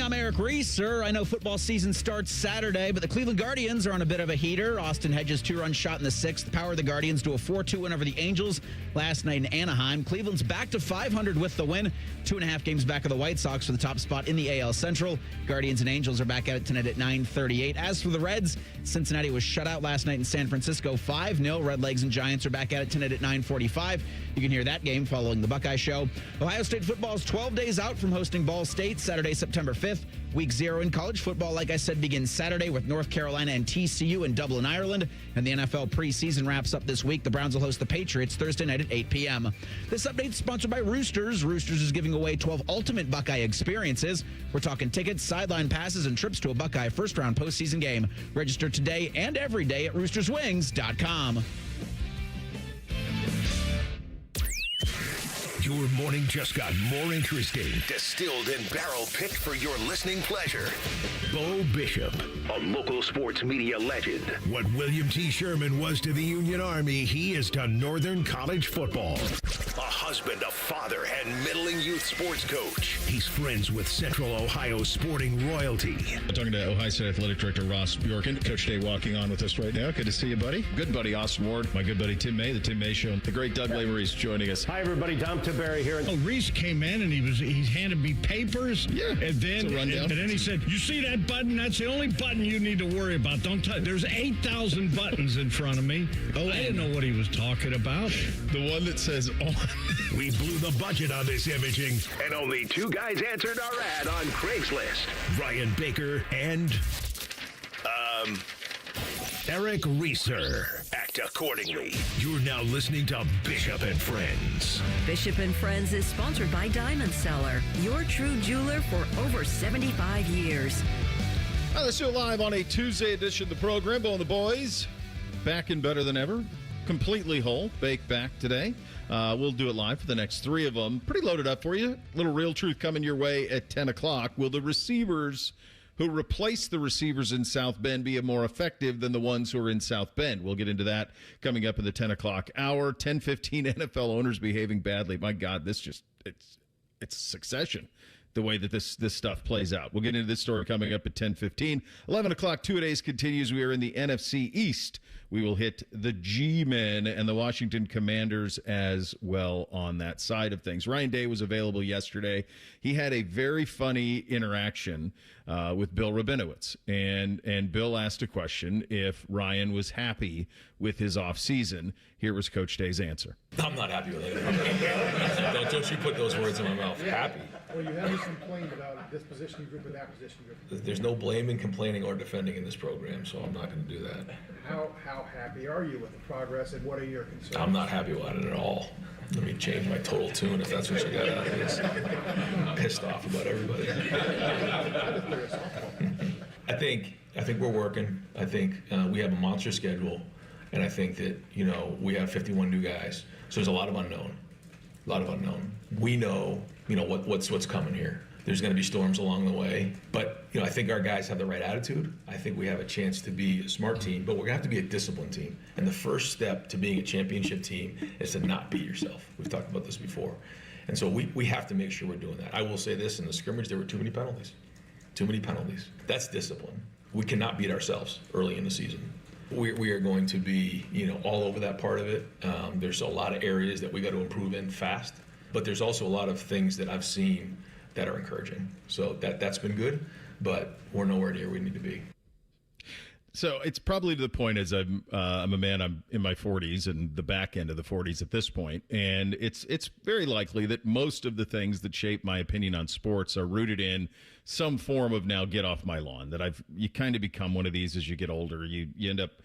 morning. I'm Eric Reeser. I know football season starts Saturday, but the Cleveland Guardians are on a bit of a heater. Austin Hedges' two-run shot in the sixth powered the Guardians to a 4-2 win over the Angels last night in Anaheim. Cleveland's back to 500 with the win. 2.5 games back of the White Sox for the top spot in the AL Central. Guardians and Angels are back at it tonight at 9:38. As for the Reds, Cincinnati was shut out last night in San Francisco 5-0. Redlegs and Giants are back at it tonight at 9:45. You can hear that game following the Buckeye Show. Ohio State football is 12 days out from hosting Ball State Saturday, September 5th. Week 0 in college football, like I said, begins Saturday with North Carolina and TCU in Dublin, Ireland. And the NFL preseason wraps up this week. The Browns will host the Patriots Thursday night at 8 p.m. This update is sponsored by Roosters. Roosters is giving away 12 ultimate Buckeye experiences. We're talking tickets, sideline passes, and trips to a Buckeye first-round postseason game. Register today and every day at roosterswings.com. Your morning just got more interesting. Distilled and barrel-picked for your listening pleasure. Bo Bishop, a local sports media legend. What William T. Sherman was to the Union Army, he is to Northern College football. A husband, a father, and middling youth sports coach. He's friends with Central Ohio sporting royalty. I'm talking to Ohio State Athletic Director Ross Bjorken. Coach Day walking on with us right now. Good to see you, buddy. Good buddy Austin Ward. My good buddy Tim May, the Tim May Show. The great Doug Lavery's joining us. Hi, everybody. Dom Tiberi here. Oh, Reese came in and he handed me papers. Yeah, and then it's a rundown. And then he said, "You see that button? That's the only button you need to worry about. Don't touch. There's 8,000 buttons in front of me." Oh, I didn't know what he was talking about. The one that says on. We blew the budget on this imaging, and only 2 guys answered our ad on Craigslist. Ryan Baker and Eric Reeser. Act accordingly. You're now listening to Bishop and Friends. Bishop and Friends is sponsored by Diamond Seller, your true jeweler for over 75 years. All right, let's do it live on a Tuesday edition of the program. Bo and the boys back and better than ever. Completely whole. Baked back today. We'll do it live for the next 3 of them. Pretty loaded up for you. Little real truth coming your way at 10 o'clock. Will the receivers who replace the receivers in South Bend be more effective than the ones who are in South Bend? We'll get into that coming up in the 10 o'clock hour. 10:15 NFL owners behaving badly. My God, it's succession, the way that this stuff plays out. We'll get into this story coming up at 10:15. 11 o'clock, 2-a-days continues. We are in the NFC East. We will hit the G-Men and the Washington Commanders as well on that side of things. Ryan Day was available yesterday. He had a very funny interaction with Bill Rabinowitz. And Bill asked a question if Ryan was happy with his offseason. Here was Coach Day's answer. I'm not happy with it. Don't you put those words in my mouth. Happy. Well, you have complained about this position group and that position group. There's no blaming, complaining, or defending in this program, so I'm not going to do that. How happy are you with the progress, and what are your concerns? I'm not happy about it at all. Let me change my total tune if that's what you got out of this. I'm pissed off about everybody. I think we're working. I think we have a monster schedule, and I think that we have 51 new guys, so there's a lot of unknown. We know what's coming here. There's going to be storms along the way, but I think our guys have the right attitude. I think we have a chance to be a smart team, but we're going to have to be a disciplined team. And the first step to being a championship team is to not beat yourself. We've talked about this before. And so we have to make sure we're doing that. I will say this, in the scrimmage, there were too many penalties. That's discipline. We cannot beat ourselves early in the season. We are going to be, all over that part of it. There's a lot of areas that we got to improve in fast, but there's also a lot of things that I've seen that are encouraging. So that's been good, but we're nowhere near where we need to be. So it's probably to the point as I'm a man, I'm in my 40s and the back end of the 40s at this point, and it's very likely that most of the things that shape my opinion on sports are rooted in some form of now get off my lawn, that you kind of become one of these as you get older. You end up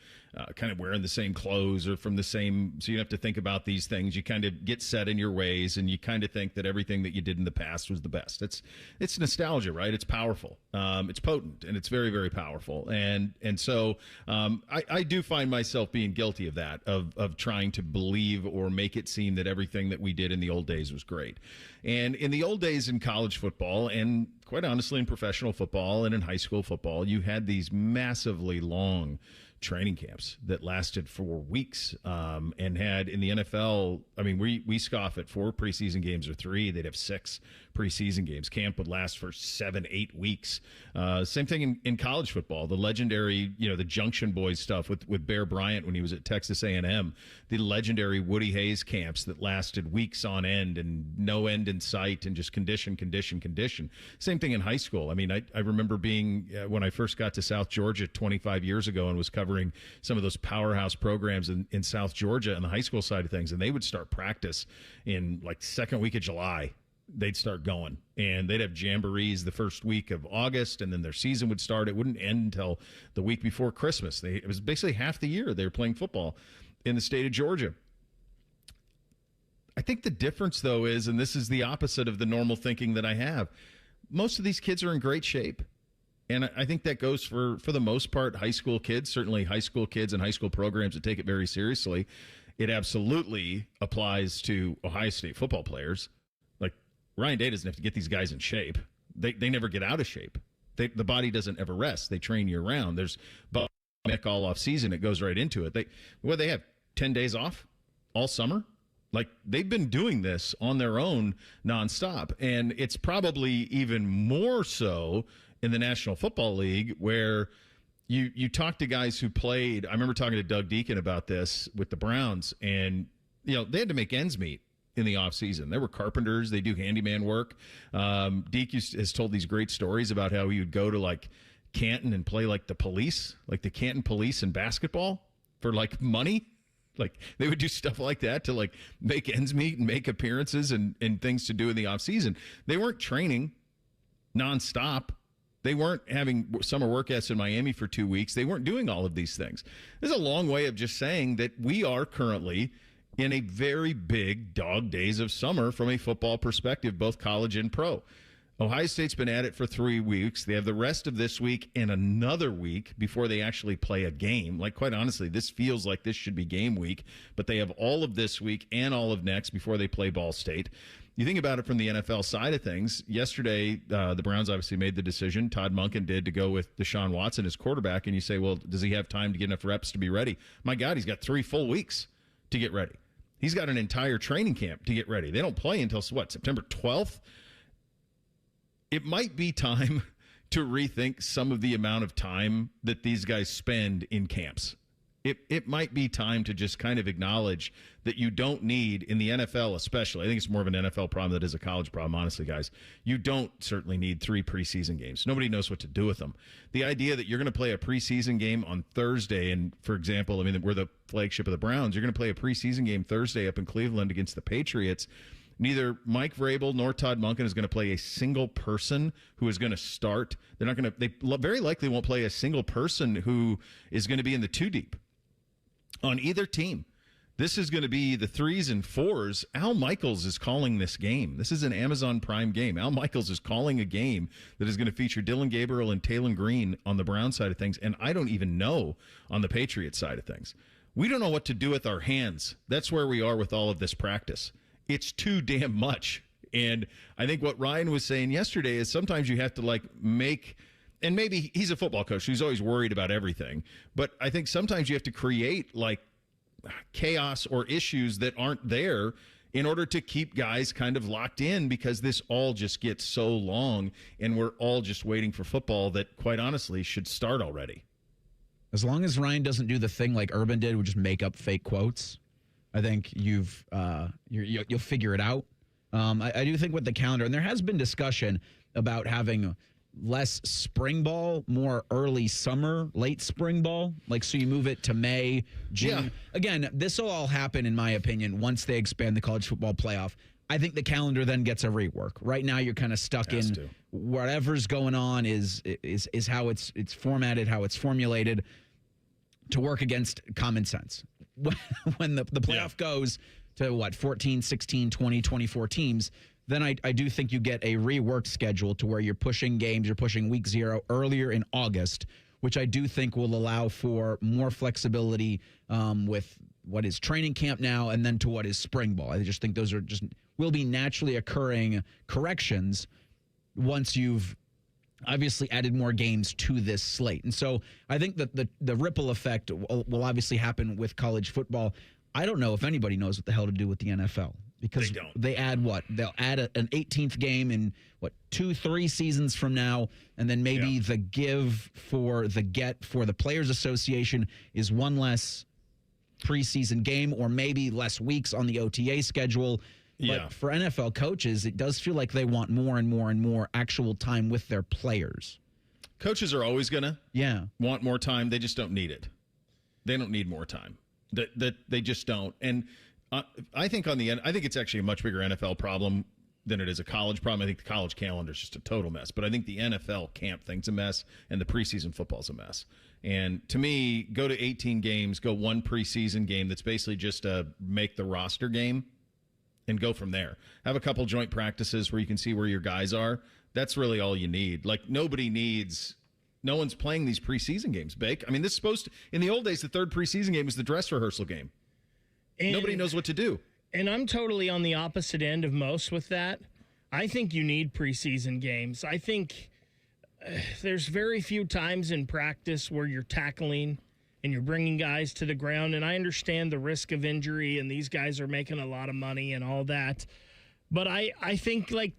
kind of wearing the same clothes or from the same, so you have to think about these things. You kind of get set in your ways, and you kind of think that everything that you did in the past was the best. It's nostalgia, right? It's powerful. It's potent, and it's very, very powerful. And so I do find myself being guilty of that, of trying to believe or make it seem that everything that we did in the old days was great. And in the old days in college football, and quite honestly in professional football and in high school football, you had these massively long training camps that lasted for weeks, and had in the NFL, I mean, we scoff at 4 preseason games or 3. They'd have 6 preseason games. Camp would last for 7-8 weeks. Same thing in college football. The legendary, the Junction Boys stuff with Bear Bryant when he was at Texas A&M. The legendary Woody Hayes camps that lasted weeks on end and no end in sight and just condition. Same thing in high school. I mean, I remember being, when I first got to South Georgia 25 years ago and was covering some of those powerhouse programs in South Georgia on the high school side of things, and they would start practice in like second week of July. They'd start going, and they'd have jamborees the first week of August, and then their season would start. It wouldn't end until the week before Christmas. It was basically half the year they were playing football in the state of Georgia. I think the difference, though, is, and this is the opposite of the normal thinking that I have, most of these kids are in great shape. And I think that goes for the most part, high school kids, certainly high school kids and high school programs that take it very seriously. It absolutely applies to Ohio State football players. Like, Ryan Day doesn't have to get these guys in shape. They never get out of shape. The body doesn't ever rest. They train year round. There's all off season. It goes right into it. They have 10 days off all summer. Like, they've been doing this on their own nonstop. And it's probably even more so in the National Football League, where you talk to guys who played. I remember talking to Doug Deacon about this with the Browns, and they had to make ends meet in the offseason. There were carpenters. They do handyman work. Deke has told these great stories about how he would go to, like, Canton and play, like, the police, like the Canton police in basketball for, like, money. Like, they would do stuff like that to, like, make ends meet and make appearances and things to do in the offseason. They weren't training nonstop. They weren't having summer workouts in Miami for 2 weeks. They weren't doing all of these things. There's a long way of just saying that we are currently in a very big dog days of summer from a football perspective, both college and pro. Ohio State's been at it for 3 weeks. They have the rest of this week and another week before they actually play a game. Like, quite honestly, this feels like this should be game week, but they have all of this week and all of next before they play Ball State. You think about it from the NFL side of things. Yesterday, the Browns obviously made the decision, Todd Monken did, to go with Deshaun Watson as quarterback, and you say, well, does he have time to get enough reps to be ready? My God, he's got 3 full weeks to get ready. He's got an entire training camp to get ready. They don't play until, September 12th? It might be time to rethink some of the amount of time that these guys spend in camps. It might be time to just kind of acknowledge that you don't need, in the NFL especially, I think it's more of an NFL problem than it is a college problem, honestly, guys. You don't certainly need 3 preseason games. Nobody knows what to do with them. The idea that you're going to play a preseason game on Thursday, and, for example, we're the flagship of the Browns. You're going to play a preseason game Thursday up in Cleveland against the Patriots. Neither Mike Vrabel nor Todd Monken is going to play a single person who is going to start. They very likely won't play a single person who is going to be in the 2 deep on either team. This is going to be the 3s and 4s. Al Michaels is calling this game. This is an Amazon Prime game. Al Michaels is calling a game that is going to feature Dylan Gabriel and Taylon Green on the Brown side of things, and I don't even know on the Patriots side of things. We don't know what to do with our hands. That's where we are with all of this practice. It's too damn much. And I think what Ryan was saying yesterday is sometimes you have to make, and maybe he's a football coach, he's always worried about everything, but I think sometimes you have to create chaos or issues that aren't there in order to keep guys kind of locked in, because this all just gets so long and we're all just waiting for football that, quite honestly, should start already. As long as Ryan doesn't do the thing like Urban did, which just make up fake quotes, I think you'll figure it out. I do think with the calendar, and there has been discussion about having less spring ball, more early summer, late spring ball. So you move it to May, June. Yeah. Again, this will all happen, in my opinion, once they expand the college football playoff. I think the calendar then gets a rework. Right now, you're kind of stuck in whatever's going on is how it's formatted, how it's formulated to work against common sense. When the playoff goes to 14, 16, 20, 24 teams, then I do think you get a reworked schedule to where you're pushing games, you're pushing week 0 earlier in August, which I do think will allow for more flexibility with what is training camp now and then to what is spring ball. I just think those will be naturally occurring corrections once you've obviously added more games to this slate. And so I think that the ripple effect will obviously happen with college football. I don't know if anybody knows what the hell to do with the NFL, Because They don't. they add what? They'll add an 18th game in, 2-3 seasons from now, and then maybe the get for the Players Association is one less preseason game or maybe less weeks on the OTA schedule. But for NFL coaches, it does feel like they want more and more and more actual time with their players. Coaches are always going to want more time. They just don't need it. They don't need more time. They just don't. And I think I think it's actually a much bigger NFL problem than it is a college problem. I think the college calendar is just a total mess. But I think the NFL camp thing's a mess, and the preseason football's a mess. And to me, go to 18 games, go one preseason game that's basically just a make the roster game, and go from there. Have a couple joint practices where you can see where your guys are. That's really all you need. Like, no one's playing these preseason games, Bake. I mean, this is supposed to, in the old days, the third preseason game was the dress rehearsal game. And nobody knows what to do. And I'm totally on the opposite end of most with that. I think you need preseason games. I think there's very few times in practice where you're tackling and you're bringing guys to the ground. And I understand the risk of injury, and these guys are making a lot of money and all that. But I think, like,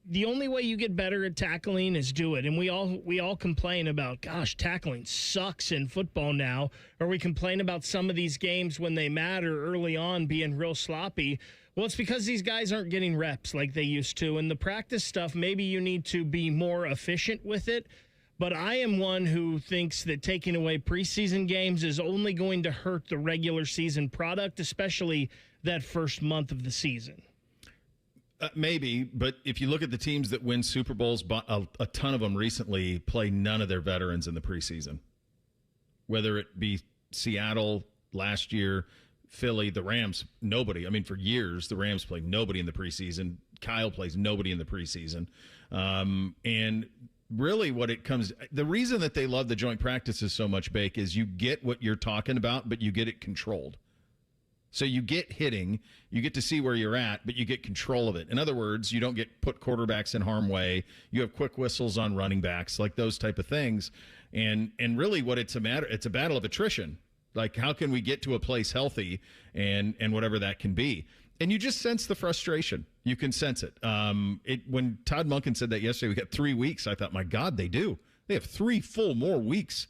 the only way you get better at tackling is do it. And we all complain about, gosh, tackling sucks in football now. Or we complain about some of these games when they matter early on being real sloppy. Well, it's because these guys aren't getting reps like they used to. And the practice stuff, maybe you need to be more efficient with it. But I am one who thinks that taking away preseason games is only going to hurt the regular season product, especially that first month of the season. Maybe, but if you look at the teams that win Super Bowls, a ton of them recently play none of their veterans in the preseason. Whether it be Seattle last year, Philly, the Rams, nobody. I mean, for years, the Rams played nobody in the preseason. Kyle plays nobody in the preseason. And really the reason that they love the joint practices so much, Bake, is you get what you're talking about, but you get it controlled. So you get hitting, you get to see where you're at, but you get control of it. In other words, you don't get put quarterbacks in harm's way. You have quick whistles on running backs, like those type of things. And really what it's a battle of attrition. Like, how can we get to a place healthy and whatever that can be? And you just sense the frustration. You can sense it. When Todd Monken said that yesterday, we got 3 weeks, I thought, my God, they do. They have 3 full more weeks.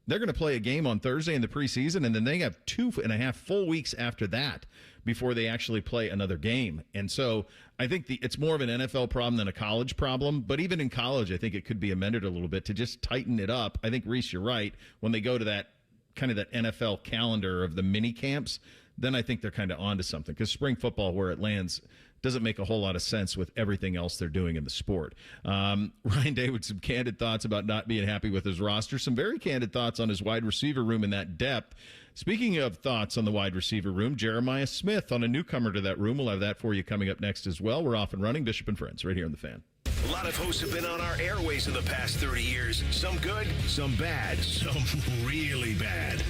They're going to play a game on Thursday in the preseason, and then they have 2.5 full weeks after that before they actually play another game. And so I think it's more of an NFL problem than a college problem. But even in college, I think it could be amended a little bit to just tighten it up. I think, Reese, you're right. When they go to that kind of that NFL calendar of the mini camps, then I think they're kind of onto something. Because spring football, where it lands, doesn't make a whole lot of sense with everything else they're doing in the sport. Ryan Day with some candid thoughts about not being happy with his roster. Some very candid thoughts on his wide receiver room in that depth. Speaking of thoughts on the wide receiver room, Jeremiah Smith on a newcomer to that room. We'll have that for you coming up next as well. We're off and running. Bishop and Friends right here on The Fan. A lot of hosts have been on our airways in the past 30 years. Some good, some bad, some really bad.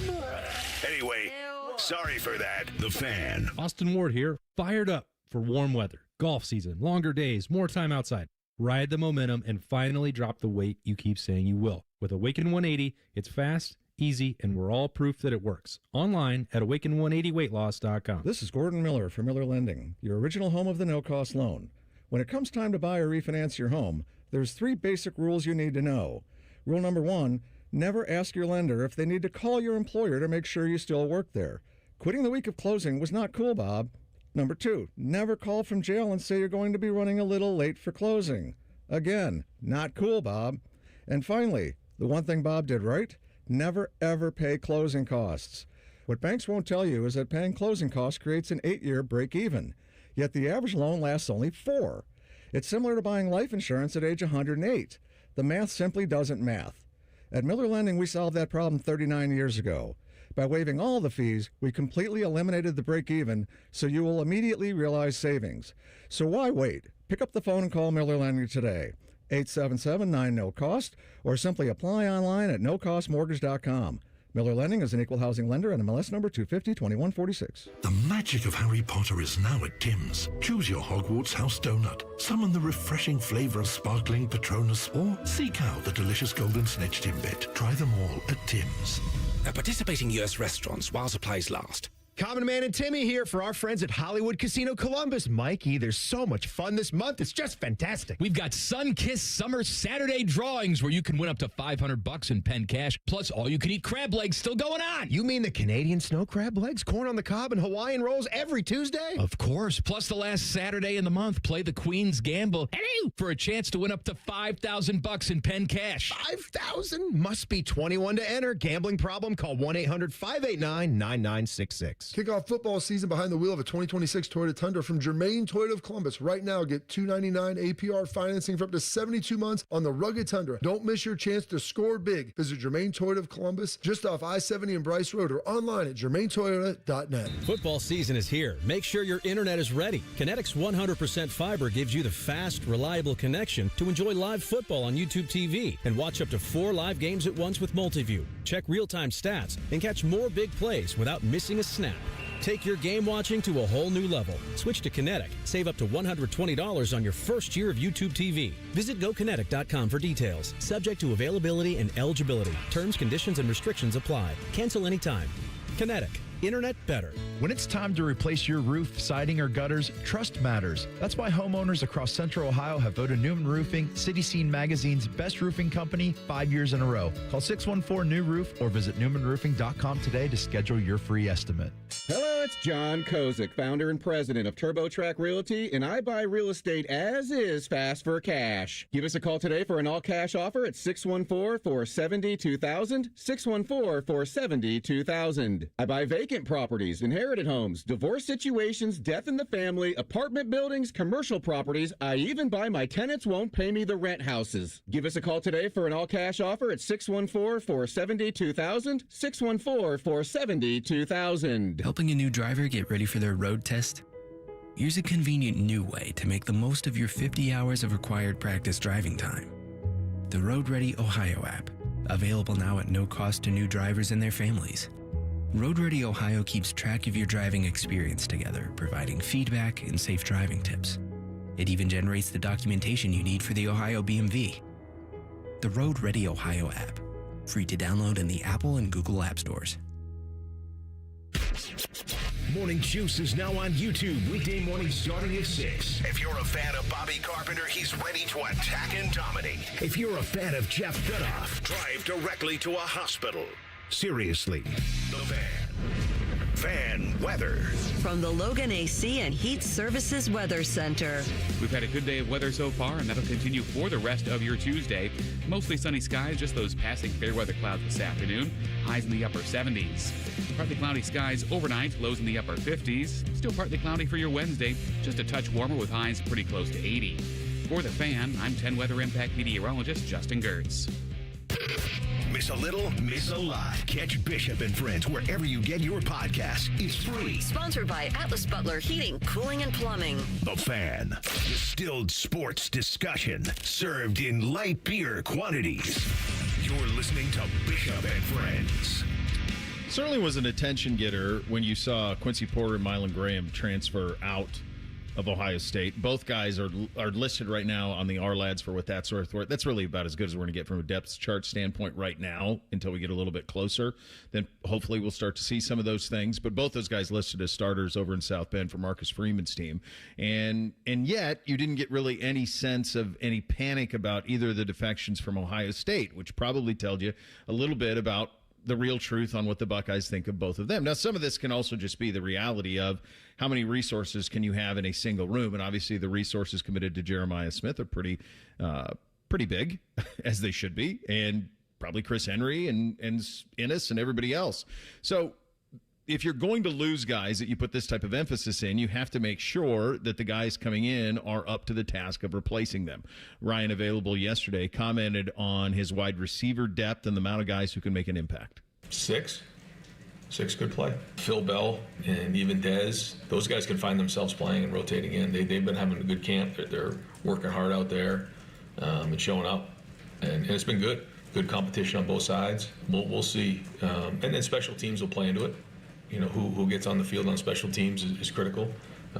Anyway, sorry for that. The Fan. Austin Ward here, fired up for warm weather, golf season, longer days, more time outside. Ride the momentum and finally drop the weight you keep saying you will. With Awaken 180, it's fast, easy, and we're all proof that it works. Online at awaken180weightloss.com. This is Gordon Miller from Miller Lending, your original home of the no-cost loan. When it comes time to buy or refinance your home, there's 3 basic rules you need to know. Rule number 1, never ask your lender if they need to call your employer to make sure you still work there. Quitting the week of closing was not cool, Bob. Number 2, never call from jail and say you're going to be running a little late for closing. Again, not cool, Bob. And finally, the one thing Bob did right, never ever pay closing costs. What banks won't tell you is that paying closing costs creates an 8-year break-even, yet the average loan lasts only 4. It's similar to buying life insurance at age 108. The math simply doesn't math. At Miller Lending, we solved that problem 39 years ago. By waiving all the fees, we completely eliminated the break-even, so you will immediately realize savings. So why wait? Pick up the phone and call Miller Lending today. 877-9-NO-COST, or simply apply online at nocostmortgage.com. Miller Lending is an equal housing lender and MLS number 250-2146. The magic of Harry Potter is now at Tim's. Choose your Hogwarts house donut, summon the refreshing flavor of sparkling Patronus, or seek out the delicious golden snitch Timbit. Try them all at Tim's. At participating US restaurants while supplies last. Common Man and Timmy here for our friends at Hollywood Casino Columbus. Mikey, there's so much fun this month. It's just fantastic. We've got Sun-Kissed Summer Saturday drawings where you can win up to $500 in pen cash, plus all-you-can-eat crab legs still going on. You mean the Canadian snow crab legs, corn on the cob, and Hawaiian rolls every Tuesday? Of course. Plus the last Saturday in the month, play the Queen's Gamble for a chance to win up to $5,000 in pen cash. 5,000? Must be 21 to enter. Gambling problem? Call 1-800-589-9966. Kick off football season behind the wheel of a 2026 Toyota Tundra from Germain Toyota of Columbus. Right now, get $299 APR financing for up to 72 months on the rugged Tundra. Don't miss your chance to score big. Visit Germain Toyota of Columbus just off I-70 and Bryce Road or online at germaintoyota.net. Football season is here. Make sure your internet is ready. Kinetic's 100% fiber gives you the fast, reliable connection to enjoy live football on YouTube TV and watch up to 4 live games at once with Multiview. Check real-time stats and catch more big plays without missing a snap. Take your game watching to a whole new level. Switch to Kinetic. Save up to $120 on your first year of YouTube TV. Visit GoKinetic.com for details. Subject to availability and eligibility. Terms, conditions, and restrictions apply. Cancel anytime. Kinetic. Internet better. When it's time to replace your roof, siding, or gutters, trust matters. That's why homeowners across Central Ohio have voted Newman Roofing City Scene Magazine's best roofing company 5 years in a row. Call 614-NEW-ROOF or visit newmanroofing.com today to schedule your free estimate. Hello, it's John Kozik, founder and president of TurboTrack Realty, and I buy real estate as is fast for cash. Give us a call today for an all-cash offer at 614-470-2000, 614-470-2000. I buy vacant properties, inherited homes, divorce situations, death in the family, apartment buildings, commercial properties. I even buy my tenants won't pay me the rent houses. Give us a call today for an all-cash offer at 614-470-2000, 614-470-2000. Helping a new driver get ready for their road test? Here's a convenient new way to make the most of your 50 hours of required practice driving time. The Road Ready Ohio app, available now at no cost to new drivers and their families. Road Ready Ohio keeps track of your driving experience together, providing feedback and safe driving tips. It even generates the documentation you need for the Ohio BMV. The Road Ready Ohio app, free to download in the Apple and Google App Stores. Morning Juice is now on YouTube weekday mornings starting at 6. If you're a fan of Bobby Carpenter, he's ready to attack and dominate. If you're a fan of Jeff Goodoff, drive directly to a hospital. Seriously, the Fan. Fan weather. From the Logan AC and Heat Services Weather Center. We've had a good day of weather so far, and that'll continue for the rest of your Tuesday. Mostly sunny skies, just those passing fair weather clouds this afternoon. Highs in the upper 70s. Partly cloudy skies overnight, lows in the upper 50s. Still partly cloudy for your Wednesday, just a touch warmer with highs pretty close to 80. For the Fan, I'm 10 Weather Impact meteorologist Justin Gertz. Miss a little, miss a lot. Catch Bishop and Friends wherever you get your podcasts. It's free. Sponsored by Atlas Butler Heating, Cooling, and Plumbing. The Fan. Distilled sports discussion served in light beer quantities. You're listening to Bishop and Friends. Certainly was an attention getter when you saw Quincy Porter and Mylan Graham transfer out of Ohio State. Both guys are listed right now on the R-Lads for what that's worth. That's really about as good as we're going to get from a depth chart standpoint right now until we get a little bit closer. Then hopefully we'll start to see some of those things. But both those guys listed as starters over in South Bend for Marcus Freeman's team. And yet you didn't get really any sense of any panic about either of the defections from Ohio State, which probably tells you a little bit about the real truth on what the Buckeyes think of both of them. Now, some of this can also just be the reality of how many resources can you have in a single room, and obviously the resources committed to Jeremiah Smith are pretty big, as they should be, and probably Chris Henry and Ennis and everybody else. So if you're going to lose guys that you put this type of emphasis in, you have to make sure that the guys coming in are up to the task of replacing them. Ryan, available yesterday, commented on his wide receiver depth and the amount of guys who can make an impact. Six could play. Phil Bell and even Dez, those guys can find themselves playing and rotating in. They've been having a good camp. They're working hard out there and showing up. And it's been good. Good competition on both sides. We'll see. And then special teams will play into it. You know, who gets on the field on special teams is critical.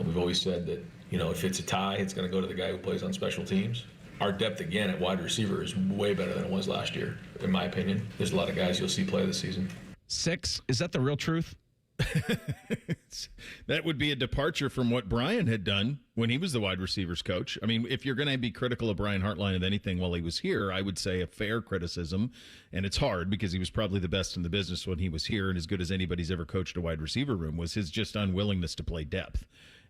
We've always said that, you know, if it's a tie, it's going to go to the guy who plays on special teams. Our depth, again, at wide receiver is way better than it was last year, in my opinion. There's a lot of guys you'll see play this season. 6, is that the real truth? That would be a departure from what Brian had done when he was the wide receivers coach. I mean, if you're going to be critical of Brian Hartline of anything while he was here, I would say a fair criticism, and it's hard because he was probably the best in the business when he was here and as good as anybody's ever coached a wide receiver room, was his just unwillingness to play depth.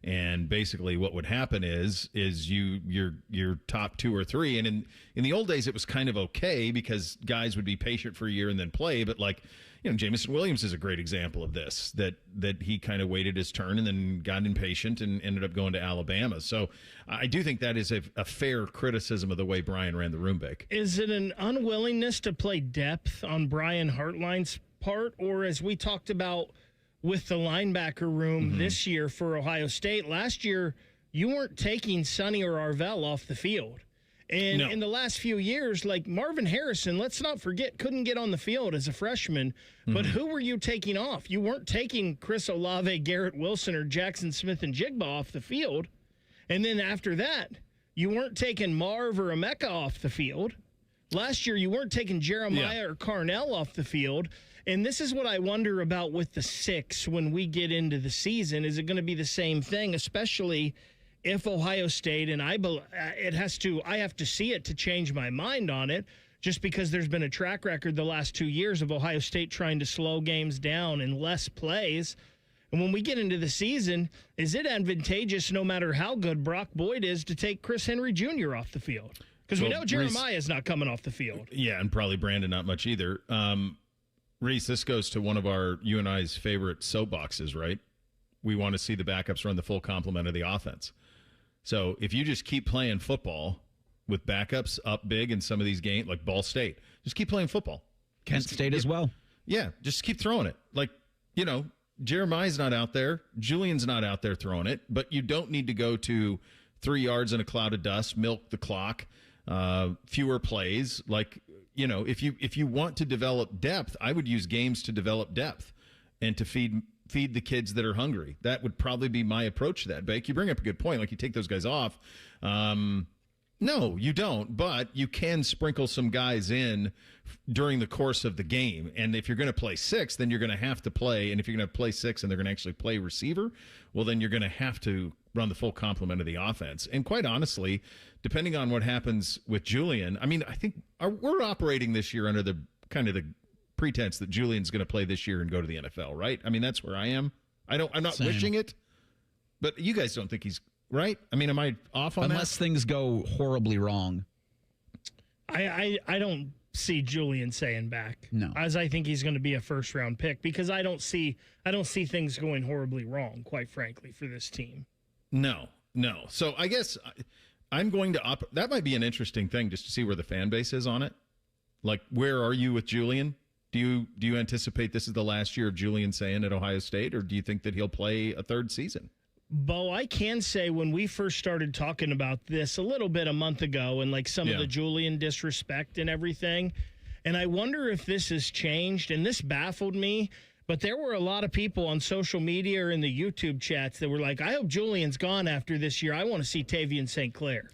And basically what would happen is your top 2 or 3, and in the old days it was kind of okay because guys would be patient for a year and then play, but like, you know, Jamison Williams is a great example of this, that he kind of waited his turn and then got impatient and ended up going to Alabama. So I do think that is a fair criticism of the way Brian ran the room back. Is it an unwillingness to play depth on Brian Hartline's part, or as we talked about with the linebacker room this year for Ohio State, last year you weren't taking Sonny or Arvell off the field? And in the last few years, like Marvin Harrison, let's not forget, couldn't get on the field as a freshman. But who were you taking off? You weren't taking Chris Olave, Garrett Wilson, or Jackson Smith and Jigba off the field. And then after that, you weren't taking Marv or Emeka off the field. Last year, you weren't taking Jeremiah or Carnell off the field. And this is what I wonder about with the 6 when we get into the season. Is it going to be the same thing, especially if Ohio State, and I have to see it to change my mind on it, just because there's been a track record the last 2 years of Ohio State trying to slow games down and less plays. And when we get into the season, is it advantageous, no matter how good Brock Boyd is, to take Chris Henry Jr. off the field? Because we know Jeremiah is not coming off the field. Yeah, and probably Brandon not much either. Reese, this goes to one of you and I's favorite soapboxes, right? We want to see the backups run the full complement of the offense. So if you just keep playing football with backups up big in some of these games, like Ball State, just keep playing football. Kent State as well. Yeah, just keep throwing it. Like, you know, Jeremiah's not out there. Julian's not out there throwing it. But you don't need to go to 3 yards in a cloud of dust, milk the clock, fewer plays. Like, you know, if you want to develop depth, I would use games to develop depth and to feed the kids that are hungry. That would probably be my approach to that. Bake, you bring up a good point. Like, you take those guys off. No, you don't. But you can sprinkle some guys in during the course of the game. And if you're going to play 6, then you're going to have to play. And if you're going to play 6 and they're going to actually play receiver, well, then you're going to have to run the full complement of the offense. And quite honestly, depending on what happens with Julian, I mean, I think we're operating this year under the kind of the pretense that Julian's going to play this year and go to the NFL, right? I mean, that's where I am. I'm not wishing it, but you guys don't think he's right. I mean, am I off on that? Unless things go horribly wrong. I don't see Julian saying back. No. As I think he's going to be a first round pick, because I don't see things going horribly wrong, quite frankly, for this team. No. So I guess I'm going to that might be an interesting thing, just to see where the fan base is on it. Like, where are you with Julian? Do you anticipate this is the last year of Julian Sayin at Ohio State, or do you think that he'll play a third season? Bo, I can say when we first started talking about this a little bit a month ago, and like some of the Julian disrespect and everything, and I wonder if this has changed, and this baffled me, but there were a lot of people on social media or in the YouTube chats that were like, I hope Julian's gone after this year. I want to see Tavian St. Clair.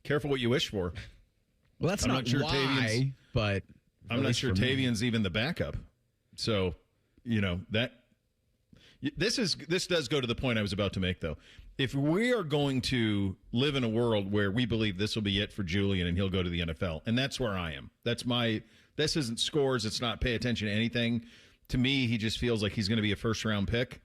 Careful what you wish for. Well, that's not sure why, but I'm not sure Tavian's even the backup. So, you know, this does go to the point I was about to make, though. If we are going to live in a world where we believe this will be it for Julian and he'll go to the NFL, and that's where I am. This isn't scores. It's not pay attention to anything. To me, he just feels like he's going to be a first-round pick.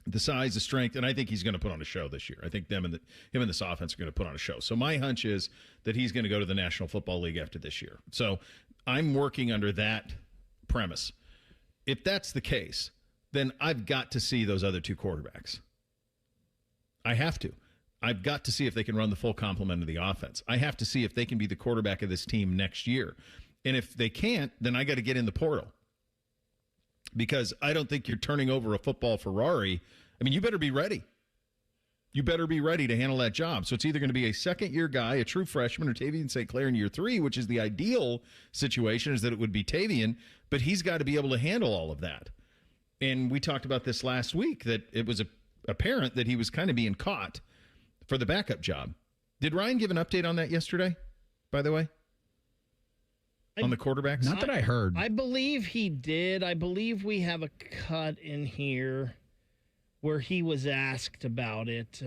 The size, the strength, and I think he's going to put on a show this year. I think him and this offense are going to put on a show. So my hunch is that he's going to go to the National Football League after this year. So I'm working under that premise. If that's the case, then I've got to see those other 2 quarterbacks. I have to. I've got to see if they can run the full complement of the offense. I have to see if they can be the quarterback of this team next year. And if they can't, then I got to get in the portal. Because I don't think you're turning over a football Ferrari. I mean, you better be ready. You better be ready to handle that job. So it's either going to be a second-year guy, a true freshman, or Tavian St. Clair in year 3, which is the ideal situation, is that it would be Tavian, but he's got to be able to handle all of that. And we talked about this last week, that it was apparent that he was kind of being caught for the backup job. Did Ryan give an update on that yesterday, by the way? on the quarterbacks? Not that I heard. I believe he did. I believe we have a cut in here where he was asked about it.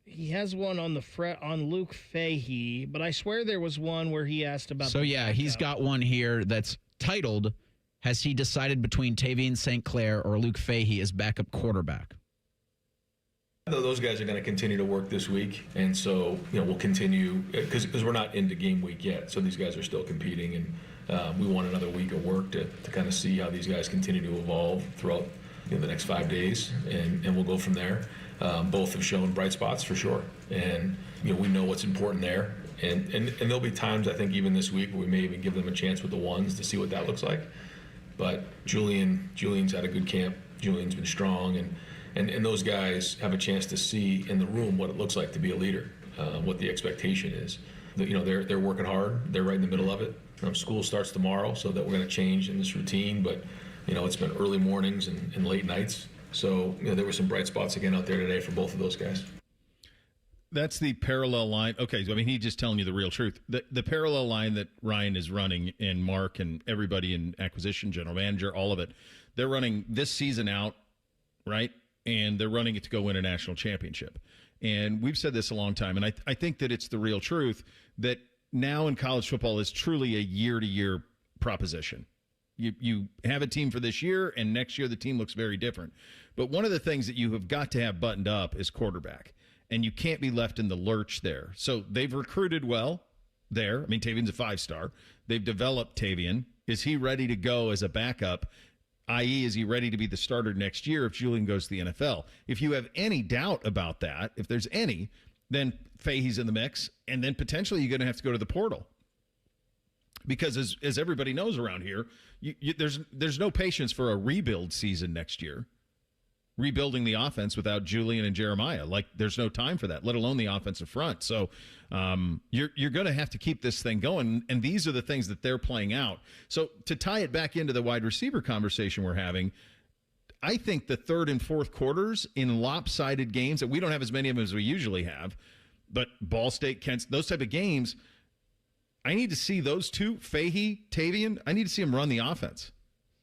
He has one on on Luke Fahey, but I swear there was one where he asked about. So yeah, he's got one here that's titled, "Has he decided between Tavian St. Clair or Luke Fahey as backup quarterback?" Those guys are going to continue to work this week, and so we'll continue because we're not into game week yet. So these guys are still competing, and we want another week of work to kind of see how these guys continue to evolve throughout the next 5 days, and we'll go from there. Both have shown bright spots for sure, and we know what's important there. And there'll be times, I think, even this week where we may even give them a chance with the ones to see what that looks like. But Julian's had a good camp. Julian's been strong, and those guys have a chance to see in the room what it looks like to be a leader, what the expectation is. They're working hard. They're right in the middle of it. School starts tomorrow, so that we're going to change in this routine. But it's been early mornings and late nights. So there were some bright spots again out there today for both of those guys. That's the parallel line. Okay, so he's just telling you the real truth. The parallel line that Ryan is running, and Mark and everybody in acquisition, general manager, all of it, they're running this season out, right? And they're running it to go win a national championship. And we've said this a long time, and I think that it's the real truth that now in college football is truly a year-to-year proposition. You have a team for this year, and next year the team looks very different. But one of the things that you have got to have buttoned up is quarterback, and you can't be left in the lurch there. So they've recruited well there. Tavian's a 5-star. They've developed Tavian. Is he ready to go as a backup, i.e., is he ready to be the starter next year if Julian goes to the NFL? If you have any doubt about that, if there's any, then Fahey's in the mix, and then potentially you're going to have to go to the portal. Because as everybody knows around here, there's no patience for a rebuild season next year. Rebuilding the offense without Julian and Jeremiah, there's no time for that, let alone the offensive front. So you're going to have to keep this thing going, and these are the things that they're playing out. So to tie it back into the wide receiver conversation we're having, I think the third and fourth quarters in lopsided games that we don't have as many of them as we usually have, but Ball State, Kent, those type of games. I need to see those two, Fahey, Tavian, I need to see them run the offense.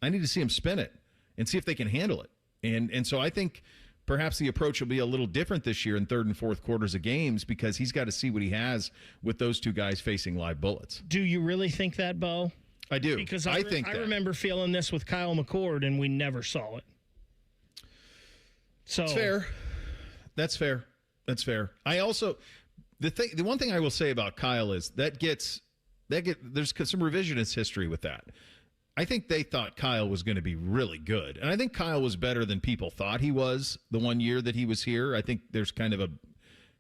I need to see them spin it and see if they can handle it. And so I think perhaps the approach will be a little different this year in third and fourth quarters of games because he's got to see what he has with those two guys facing live bullets. Do you really think that, Bo? I do. Because I remember feeling this with Kyle McCord, and we never saw it. So That's fair. I also the one thing I will say about Kyle is there's some revisionist history with that. I think they thought Kyle was going to be really good. And I think Kyle was better than people thought he was the 1 year that he was here. I think there's kind of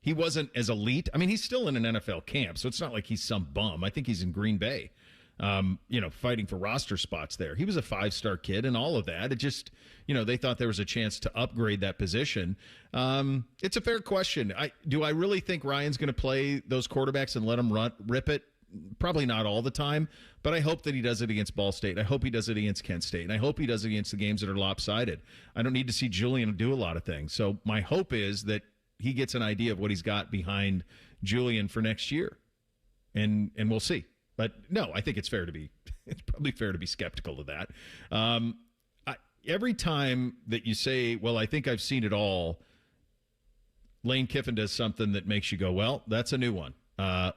he wasn't as elite. He's still in an NFL camp, so it's not like he's some bum. I think he's in Green Bay, fighting for roster spots there. He was a 5-star kid and all of that. It just, they thought there was a chance to upgrade that position. It's a fair question. Do I really think Ryan's going to play those quarterbacks and let them rip it? Probably not all the time, but I hope that he does it against Ball State. I hope he does it against Kent State, and I hope he does it against the games that are lopsided. I don't need to see Julian do a lot of things. So my hope is that he gets an idea of what he's got behind Julian for next year, and we'll see. But no, I think it's probably fair to be skeptical of that. Every time that you say, well, I think I've seen it all, Lane Kiffin does something that makes you go, well, that's a new one.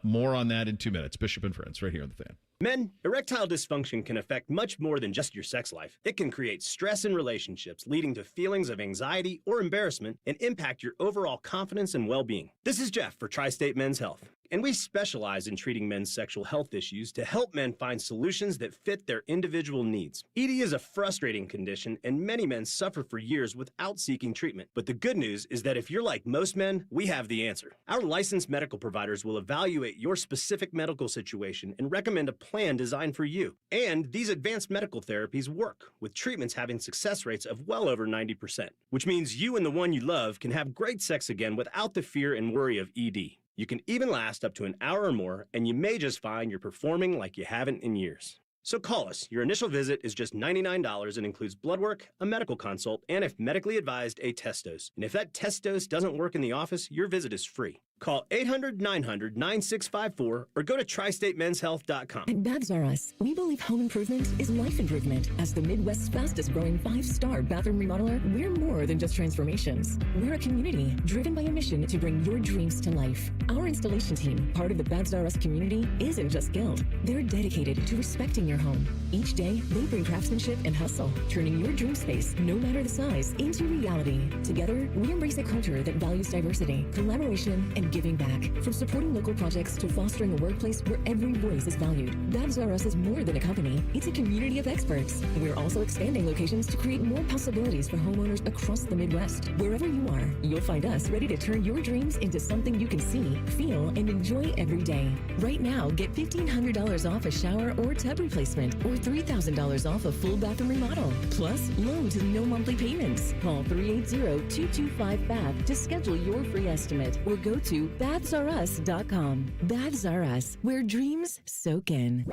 More on that in 2 minutes. Bishop and Friends, right here on The Fan. Men, erectile dysfunction can affect much more than just your sex life. It can create stress in relationships, leading to feelings of anxiety or embarrassment, and impact your overall confidence and well-being. This is Jeff for Tri-State Men's Health, and we specialize in treating men's sexual health issues to help men find solutions that fit their individual needs. ED is a frustrating condition, and many men suffer for years without seeking treatment. But the good news is that if you're like most men, we have the answer. Our licensed medical providers will evaluate your specific medical situation and recommend a plan designed for you. And these advanced medical therapies work, with treatments having success rates of well over 90%, which means you and the one you love can have great sex again without the fear and worry of ED. You can even last up to an hour or more, and you may just find you're performing like you haven't in years. So call us. Your initial visit is just $99 and includes blood work, a medical consult, and if medically advised, a test dose. And if that test dose doesn't work in the office, your visit is free. Call 800-900-9654 or go to tristatemenshealth.com. At Babs R Us, we believe home improvement is life improvement. As the Midwest's fastest growing 5-star bathroom remodeler, we're more than just transformations. We're a community driven by a mission to bring your dreams to life. Our installation team, part of the Babs R Us community, isn't just skilled. They're dedicated to respecting your home. Each day, they bring craftsmanship and hustle, turning your dream space, no matter the size, into reality. Together, we embrace a culture that values diversity, collaboration, and giving back. From supporting local projects to fostering a workplace where every voice is valued. Babs R Us is more than a company. It's a community of experts. We're also expanding locations to create more possibilities for homeowners across the Midwest. Wherever you are, you'll find us ready to turn your dreams into something you can see, feel, and enjoy every day. Right now, get $1,500 off a shower or tub replacement or $3,000 off a full bathroom remodel. Plus, low to no monthly payments. Call 380-225-BAB to schedule your free estimate or go to BabsRUs.com. Babs R Us, where dreams soak in.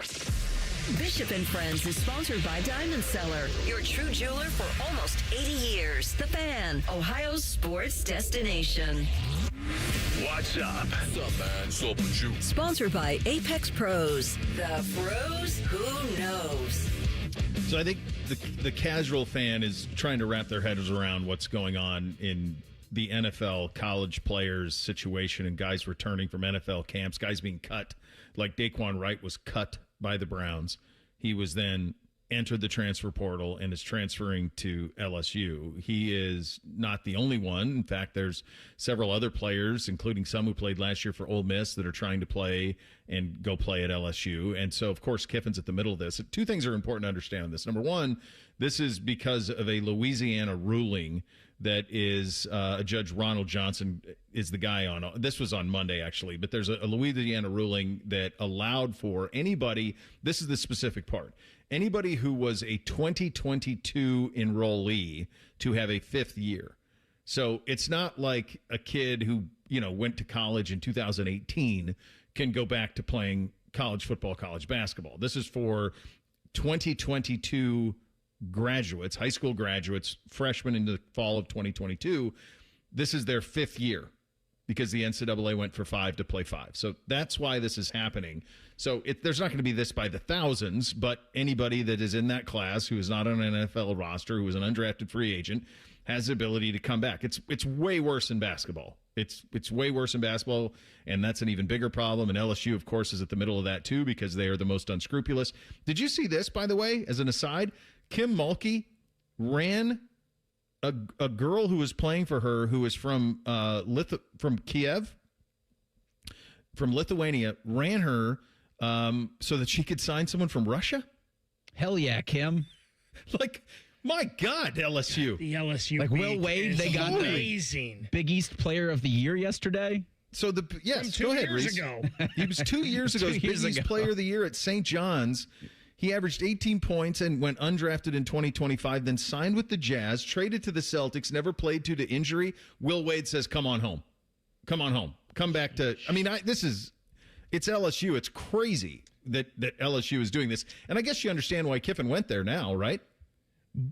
Bishop and Friends is sponsored by Diamond Seller, your true jeweler for almost 80 years. The Fan, Ohio's sports destination. What's up? What's up, man? What's up with you? Sponsored by Apex Pros. The pros who knows. So I think the casual fan is trying to wrap their heads around what's going on in the NFL college players situation and guys returning from NFL camps, guys being cut. Like Daquan Wright was cut by the Browns. He was then entered the transfer portal and is transferring to LSU. He is not the only one. In fact, there's several other players, including some who played last year for Ole Miss, that are trying to play and go play at LSU. And so, of course, Kiffin's at the middle of this. Two things are important to understand on this. Number one, this is because of a Louisiana ruling that is Judge Ronald Johnson is the guy on. This was on Monday, actually, but there's a Louisiana ruling that allowed for anybody, this is the specific part, anybody who was a 2022 enrollee to have a fifth year. So it's not like a kid who, went to college in 2018 can go back to playing college football, college basketball. This is for 2022 graduates, high school graduates, freshmen in the fall of 2022. This is their fifth year because the NCAA went for 5 to play 5. So that's why this is happening. So there's not going to be this by the thousands, but anybody that is in that class who is not on an NFL roster, who is an undrafted free agent, has the ability to come back. It's way worse in basketball. It's way worse in basketball, and that's an even bigger problem. And LSU, of course, is at the middle of that too because they are the most unscrupulous. Did you see this, by the way, as an aside? Kim Mulkey ran a girl who was playing for her who is from Kiev, from Lithuania, ran her so that she could sign someone from Russia? Hell yeah, Kim. Like, my God, LSU. The LSU. Like Will Wade, they got amazing. Big East Player of the Year yesterday. So go ahead, Reese. Ago. He was 2 years ago. Big East Player of the Year at St. John's. He averaged 18 points and went undrafted in 2025, then signed with the Jazz, traded to the Celtics, never played due to injury. Will Wade says, come on home. Come on home. Come back to – it's LSU. It's crazy that LSU is doing this. And I guess you understand why Kiffin went there now, right?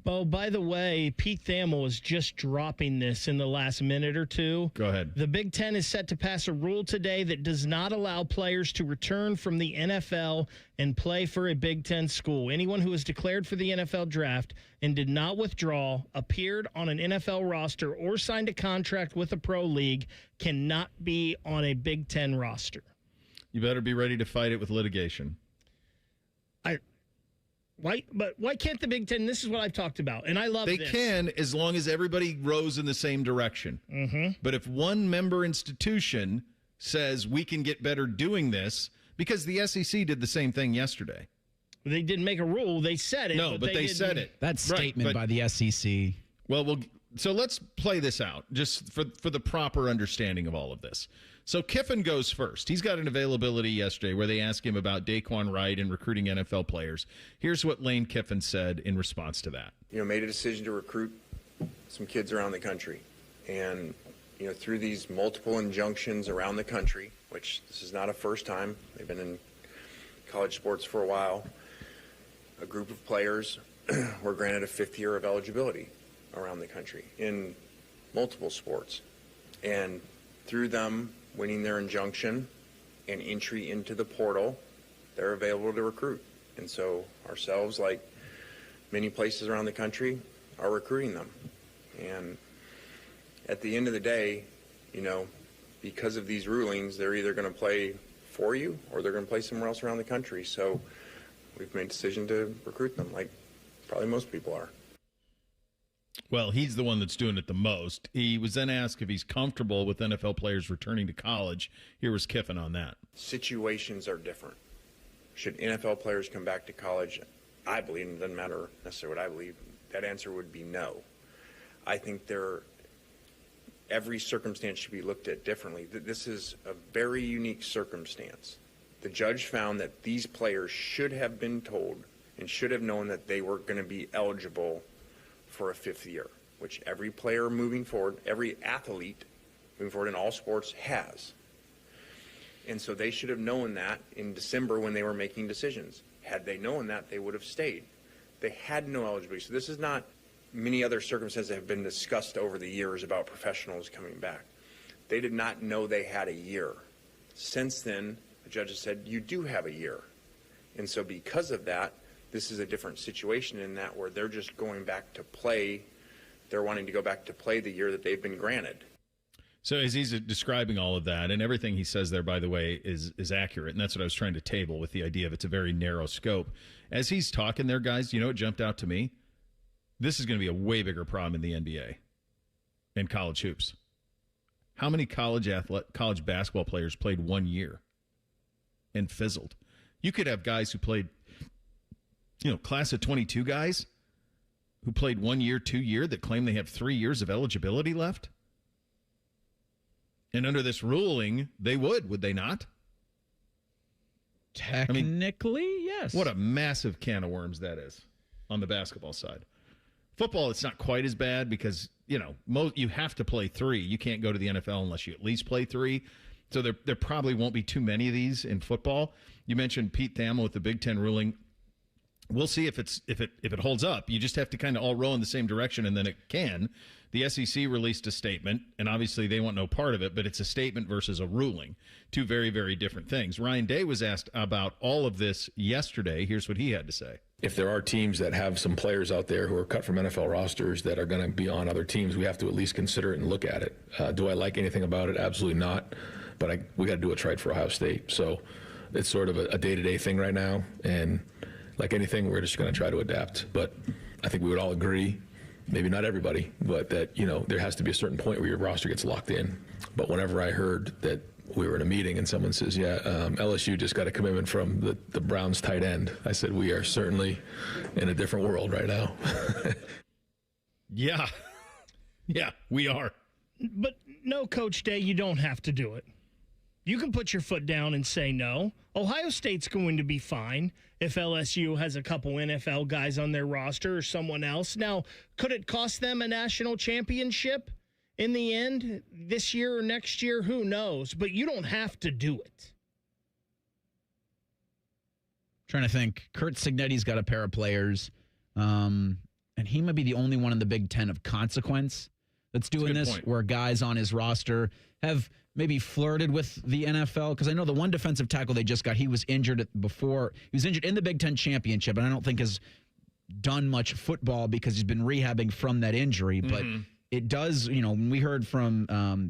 Oh, by the way, Pete Thamel is just dropping this in the last minute or two. Go ahead. The Big Ten is set to pass a rule today that does not allow players to return from the NFL and play for a Big Ten school. Anyone who was declared for the NFL draft and did not withdraw, appeared on an NFL roster, or signed a contract with a pro league cannot be on a Big Ten roster. You better be ready to fight it with litigation. Why can't the Big Ten? This is what I've talked about, and I love this. They can, as long as everybody rows in the same direction. Mm-hmm. But if one member institution says we can get better doing this, because the SEC did the same thing yesterday. They didn't make a rule. They said it. No, but they said it. That statement by the SEC. Well, so let's play this out just for the proper understanding of all of this. So Kiffin goes first. He's got an availability yesterday where they ask him about Daquan Wright and recruiting NFL players. Here's what Lane Kiffin said in response to that. Made a decision to recruit some kids around the country. And, through these multiple injunctions around the country, which this is not a first time, they've been in college sports for a while, a group of players were granted a fifth year of eligibility around the country in multiple sports. And through them winning their injunction and entry into the portal, they're available to recruit. And so ourselves, like many places around the country, are recruiting them. And at the end of the day, because of these rulings, they're either going to play for you or they're going to play somewhere else around the country. So we've made a decision to recruit them, like probably most people are. Well, he's the one that's doing it the most. He was then asked if he's comfortable with NFL players returning to college. Here was Kiffin on that. Situations are different. Should NFL players come back to college? I believe, and it doesn't matter necessarily what I believe, that answer would be no. I think every circumstance should be looked at differently. This is a very unique circumstance. The judge found that these players should have been told and should have known that they were going to be eligible for a fifth year, which every player moving forward, every athlete moving forward in all sports has. And so they should have known that in December when they were making decisions. Had they known that, they would have stayed. They had no eligibility. So this is not many other circumstances that have been discussed over the years about professionals coming back. They did not know they had a year. Since then, the judge has said, you do have a year. And so because of that, this is a different situation in that where they're just going back to play. They're wanting to go back to play the year that they've been granted. So as he's describing all of that, and everything he says there, by the way, is accurate, and that's what I was trying to table with the idea of it's a very narrow scope. As he's talking there, guys, you know what jumped out to me? This is going to be a way bigger problem in the NBA and college hoops. How many college basketball players played 1 year and fizzled? You could have guys who played, class of 22 guys who played 1 year, 2 year that claim they have 3 years of eligibility left. And under this ruling, they would they not? Technically, yes. What a massive can of worms that is on the basketball side. Football, it's not quite as bad because, you have to play 3. You can't go to the NFL unless you at least play 3. So there probably won't be too many of these in football. You mentioned Pete Thamel with the Big Ten ruling. We'll see if it holds up. You just have to kind of all row in the same direction, and then it can. The SEC released a statement, and obviously they want no part of it, but it's a statement versus a ruling. Two very, very different things. Ryan Day was asked about all of this yesterday. Here's what he had to say. If there are teams that have some players out there who are cut from NFL rosters that are going to be on other teams, we have to at least consider it and look at it. Do I like anything about it? Absolutely not. But we got to do what's right for Ohio State. So it's sort of a day-to-day thing right now, and like anything, we're just going to try to adapt. But I think we would all agree, maybe not everybody, but that, there has to be a certain point where your roster gets locked in. But whenever I heard that we were in a meeting and someone says, LSU just got a commitment from the Browns tight end, I said, we are certainly in a different world right now. Yeah, we are. But no, Coach Day, you don't have to do it. You can put your foot down and say no. Ohio State's going to be fine if LSU has a couple NFL guys on their roster or someone else. Now, could it cost them a national championship in the end this year or next year? Who knows? But you don't have to do it. Trying to think. Kurt Cignetti's got a pair of players, and he might be the only one in the Big Ten of consequence that's doing this, point. Where guys on his roster have maybe flirted with the NFL, because I know the one defensive tackle they just got, he was injured before. He was injured in the Big Ten championship, and I don't think has done much football because he's been rehabbing from that injury. But it does, when we heard from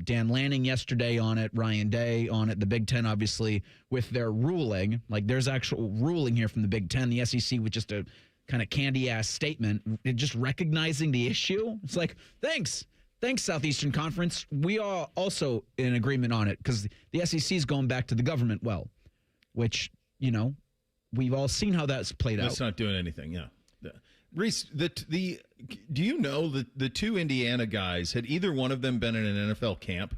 Dan Lanning yesterday on it, Ryan Day on it, the Big Ten, obviously, with their ruling, like there's actual ruling here from the Big Ten, the SEC with just a kind of candy-ass statement, just recognizing the issue. It's like, thanks, Southeastern Conference. We are also in agreement on it because the SEC is going back to the government well, which, we've all seen how that's played out. That's not doing anything, yeah. Reese, do you know that the two Indiana guys, had either one of them been in an NFL camp?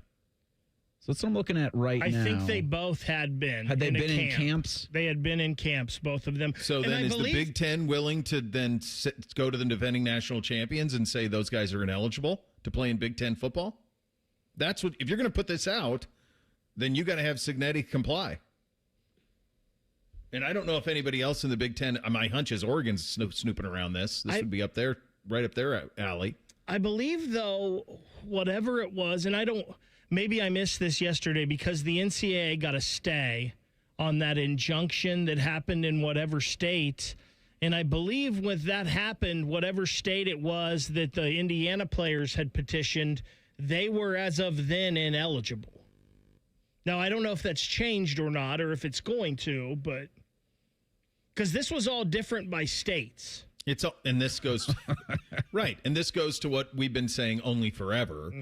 So that's what I'm looking at now. I think they both had been. Had they been in camps? They had been in camps, both of them. So then is the Big Ten willing to then go to the defending national champions and say those guys are ineligible to play in Big Ten football? That's what, if you're going to put this out, then you got to have Cignetti comply. And I don't know if anybody else in the Big Ten, my hunch is Oregon's snooping around this. This would be up there, right up their alley. I believe, though, whatever it was, and maybe I missed this yesterday because the NCAA got a stay on that injunction that happened in whatever state. And I believe when that happened, whatever state it was that the Indiana players had petitioned, they were as of then ineligible. Now, I don't know if that's changed or not, or if it's going to, but because this was all different by states. And this goes right, and this goes to what we've been saying only forever,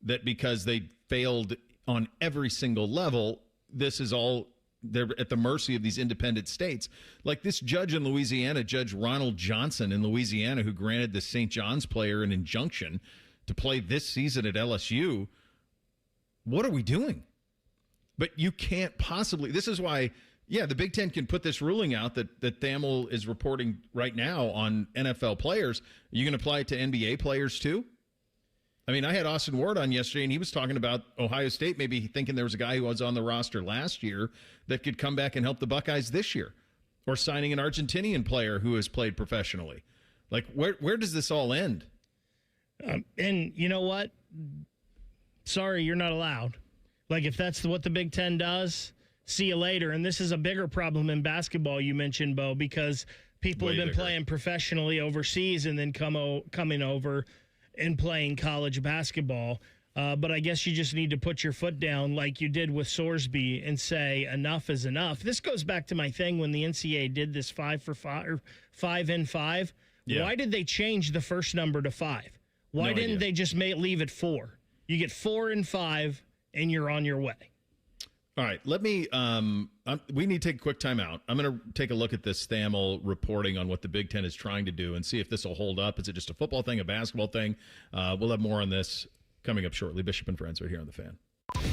that because they failed on every single level, this is all. They're at the mercy of these independent states. Like this judge in Louisiana, Judge Ronald Johnson in Louisiana, who granted the St. John's player an injunction to play this season at LSU. What are we doing? But you can't possibly. This is why, the Big Ten can put this ruling out that Thamel is reporting right now on NFL players. Are you going to apply it to NBA players too? I mean, I had Austin Ward on yesterday, and he was talking about Ohio State maybe thinking there was a guy who was on the roster last year that could come back and help the Buckeyes this year, or signing an Argentinian player who has played professionally. Like, where does this all end? And you know what? Sorry, you're not allowed. Like, if that's what the Big Ten does, see you later. And this is a bigger problem in basketball, you mentioned, Bo, because people have been playing professionally overseas and then coming over and playing college basketball. But I guess you just need to put your foot down like you did with Sorsby and say enough is enough. This goes back to my thing when the NCAA did this 5 for 5 or 5 and 5. Yeah. Why did they change the first number to 5? Why didn't they just leave it 4? You get 4 and 5 and you're on your way. All right, let me we need to take a quick time out. I'm going to take a look at this Thamel reporting on what the Big Ten is trying to do and see if this will hold up. Is it just a football thing, a basketball thing? We'll have more on this coming up shortly. Bishop and Friends right here on The Fan.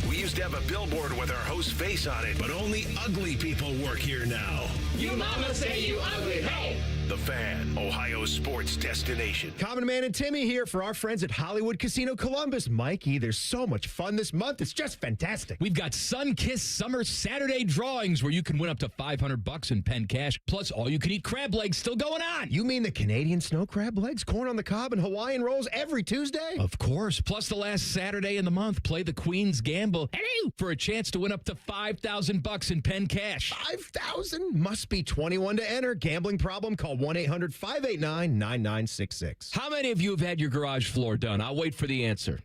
We used to have a billboard with our host's face on it, but only ugly people work here now. You mama say you ugly, hey! The Fan, Ohio's sports destination. Common Man and Timmy here for our friends at Hollywood Casino Columbus. Mikey, there's so much fun this month. It's just fantastic. We've got Sun-Kissed Summer Saturday drawings where you can win up to $500 in pen cash, plus all-you-can-eat crab legs still going on. You mean the Canadian snow crab legs, corn on the cob, and Hawaiian rolls every Tuesday? Of course. Plus the last Saturday in the month, play the Queen's Gamble for a chance to win up to $5,000 in pen cash. $5,000? Must be 21 to enter. Gambling problem? Call 1-800-589-9966. How many of you have had your garage floor done? I'll wait for the answer.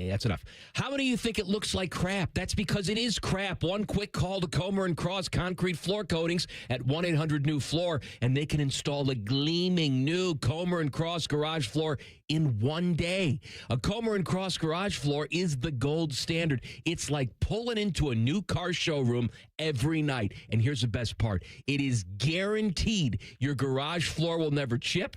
That's enough. How many of you think it looks like crap? That's because it is crap. One quick call to Comer & Cross Concrete Floor Coatings at 1-800-NEW-FLOOR, and they can install a gleaming new Comer & Cross garage floor in one day. A Comer & Cross garage floor is the gold standard. It's like pulling into a new car showroom every night. And here's the best part. It is guaranteed your garage floor will never chip,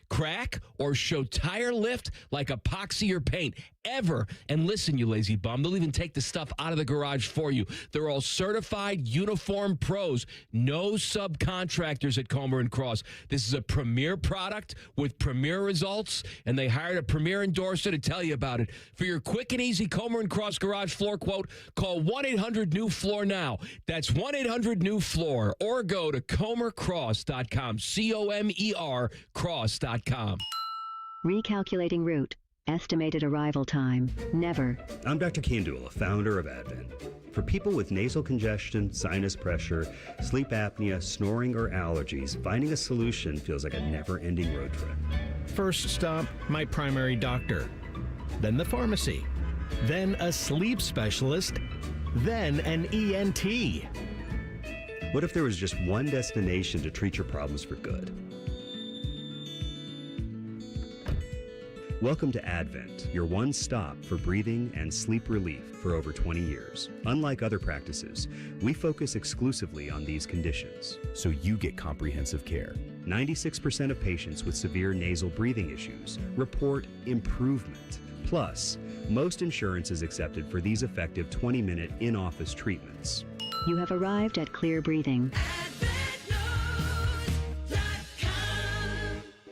crack, or show tire lift like epoxy or paint ever. And listen, you lazy bum, they'll even take the stuff out of the garage for you. They're all certified uniform pros. No subcontractors at Comer & Cross. This is a premier product with premier results, and they hired a premier endorser to tell you about it. For your quick and easy Comer & Cross garage floor quote, call 1-800-NEW-FLOOR now. That's 1-800-NEW-FLOOR, or go to comercross.com, COMER cross.com. Recalculating route. Estimated arrival time. Never. I'm Dr. Kandula, founder of Advent. For people with nasal congestion, sinus pressure, sleep apnea, snoring, or allergies, finding a solution feels like a never-ending road trip. First stop, my primary doctor. Then the pharmacy. Then a sleep specialist. Then an ENT. What if there was just one destination to treat your problems for good? Welcome to Advent, your one stop for breathing and sleep relief for over 20 years. Unlike other practices, we focus exclusively on these conditions, so you get comprehensive care. 96% of patients with severe nasal breathing issues report improvement. Plus, most insurance is accepted for these effective 20-minute in-office treatments. You have arrived at Clear Breathing.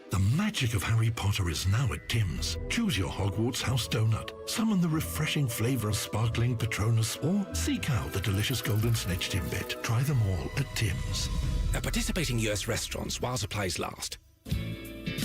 The magic of Harry Potter is now at Tim's. Choose your Hogwarts house donut, summon the refreshing flavor of sparkling Patronus, or seek out the delicious golden snitch Timbit. Try them all at Tim's. At participating U.S. restaurants while supplies last.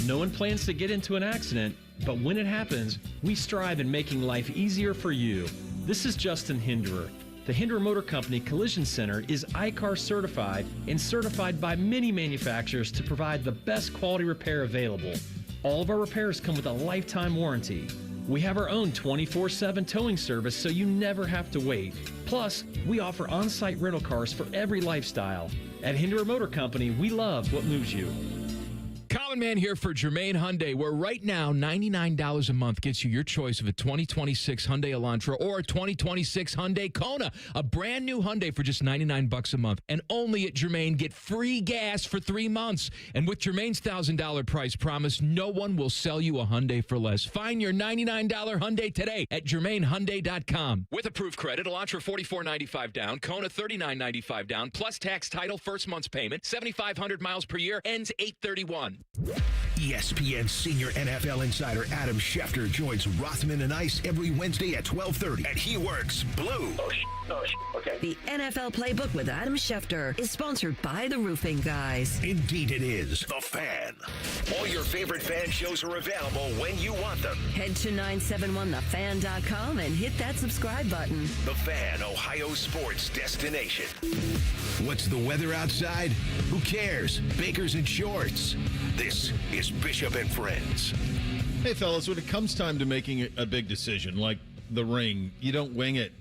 No one plans to get into an accident, but when it happens, we strive in making life easier for you. This is Justin Hinderer. The Hinderer Motor Company Collision Center is ICAR certified and certified by many manufacturers to provide the best quality repair available. All of our repairs come with a lifetime warranty. We have our own 24/7 towing service so you never have to wait. Plus, we offer on-site rental cars for every lifestyle. At Hinderer Motor Company, we love what moves you. Common Man here for Germain Hyundai, where right now $99 a month gets you your choice of a 2026 Hyundai Elantra or a 2026 Hyundai Kona, a brand new Hyundai for just $99 a month. And only at Germain, get free gas for 3 months. And with Germain's $1,000 price promise, no one will sell you a Hyundai for less. Find your $99 Hyundai today at GermainHyundai.com. With approved credit, Elantra $44.95 down, Kona $39.95 down, plus tax, title, first month's payment, 7,500 miles per year, ends 8/31. ESPN senior NFL insider Adam Schefter joins Rothman and Ice every Wednesday at 12:30, and he works blue. Okay. The NFL Playbook with Adam Schefter is sponsored by the Roofing Guys. Indeed it is. The Fan. All your favorite fan shows are available when you want them. Head to 971thefan.com and hit that subscribe button. The Fan, Ohio sports destination. What's the weather outside? Who cares? Bakers and shorts. This is Bishop and Friends. Hey, fellas, when it comes time to making a big decision like the ring, you don't wing it.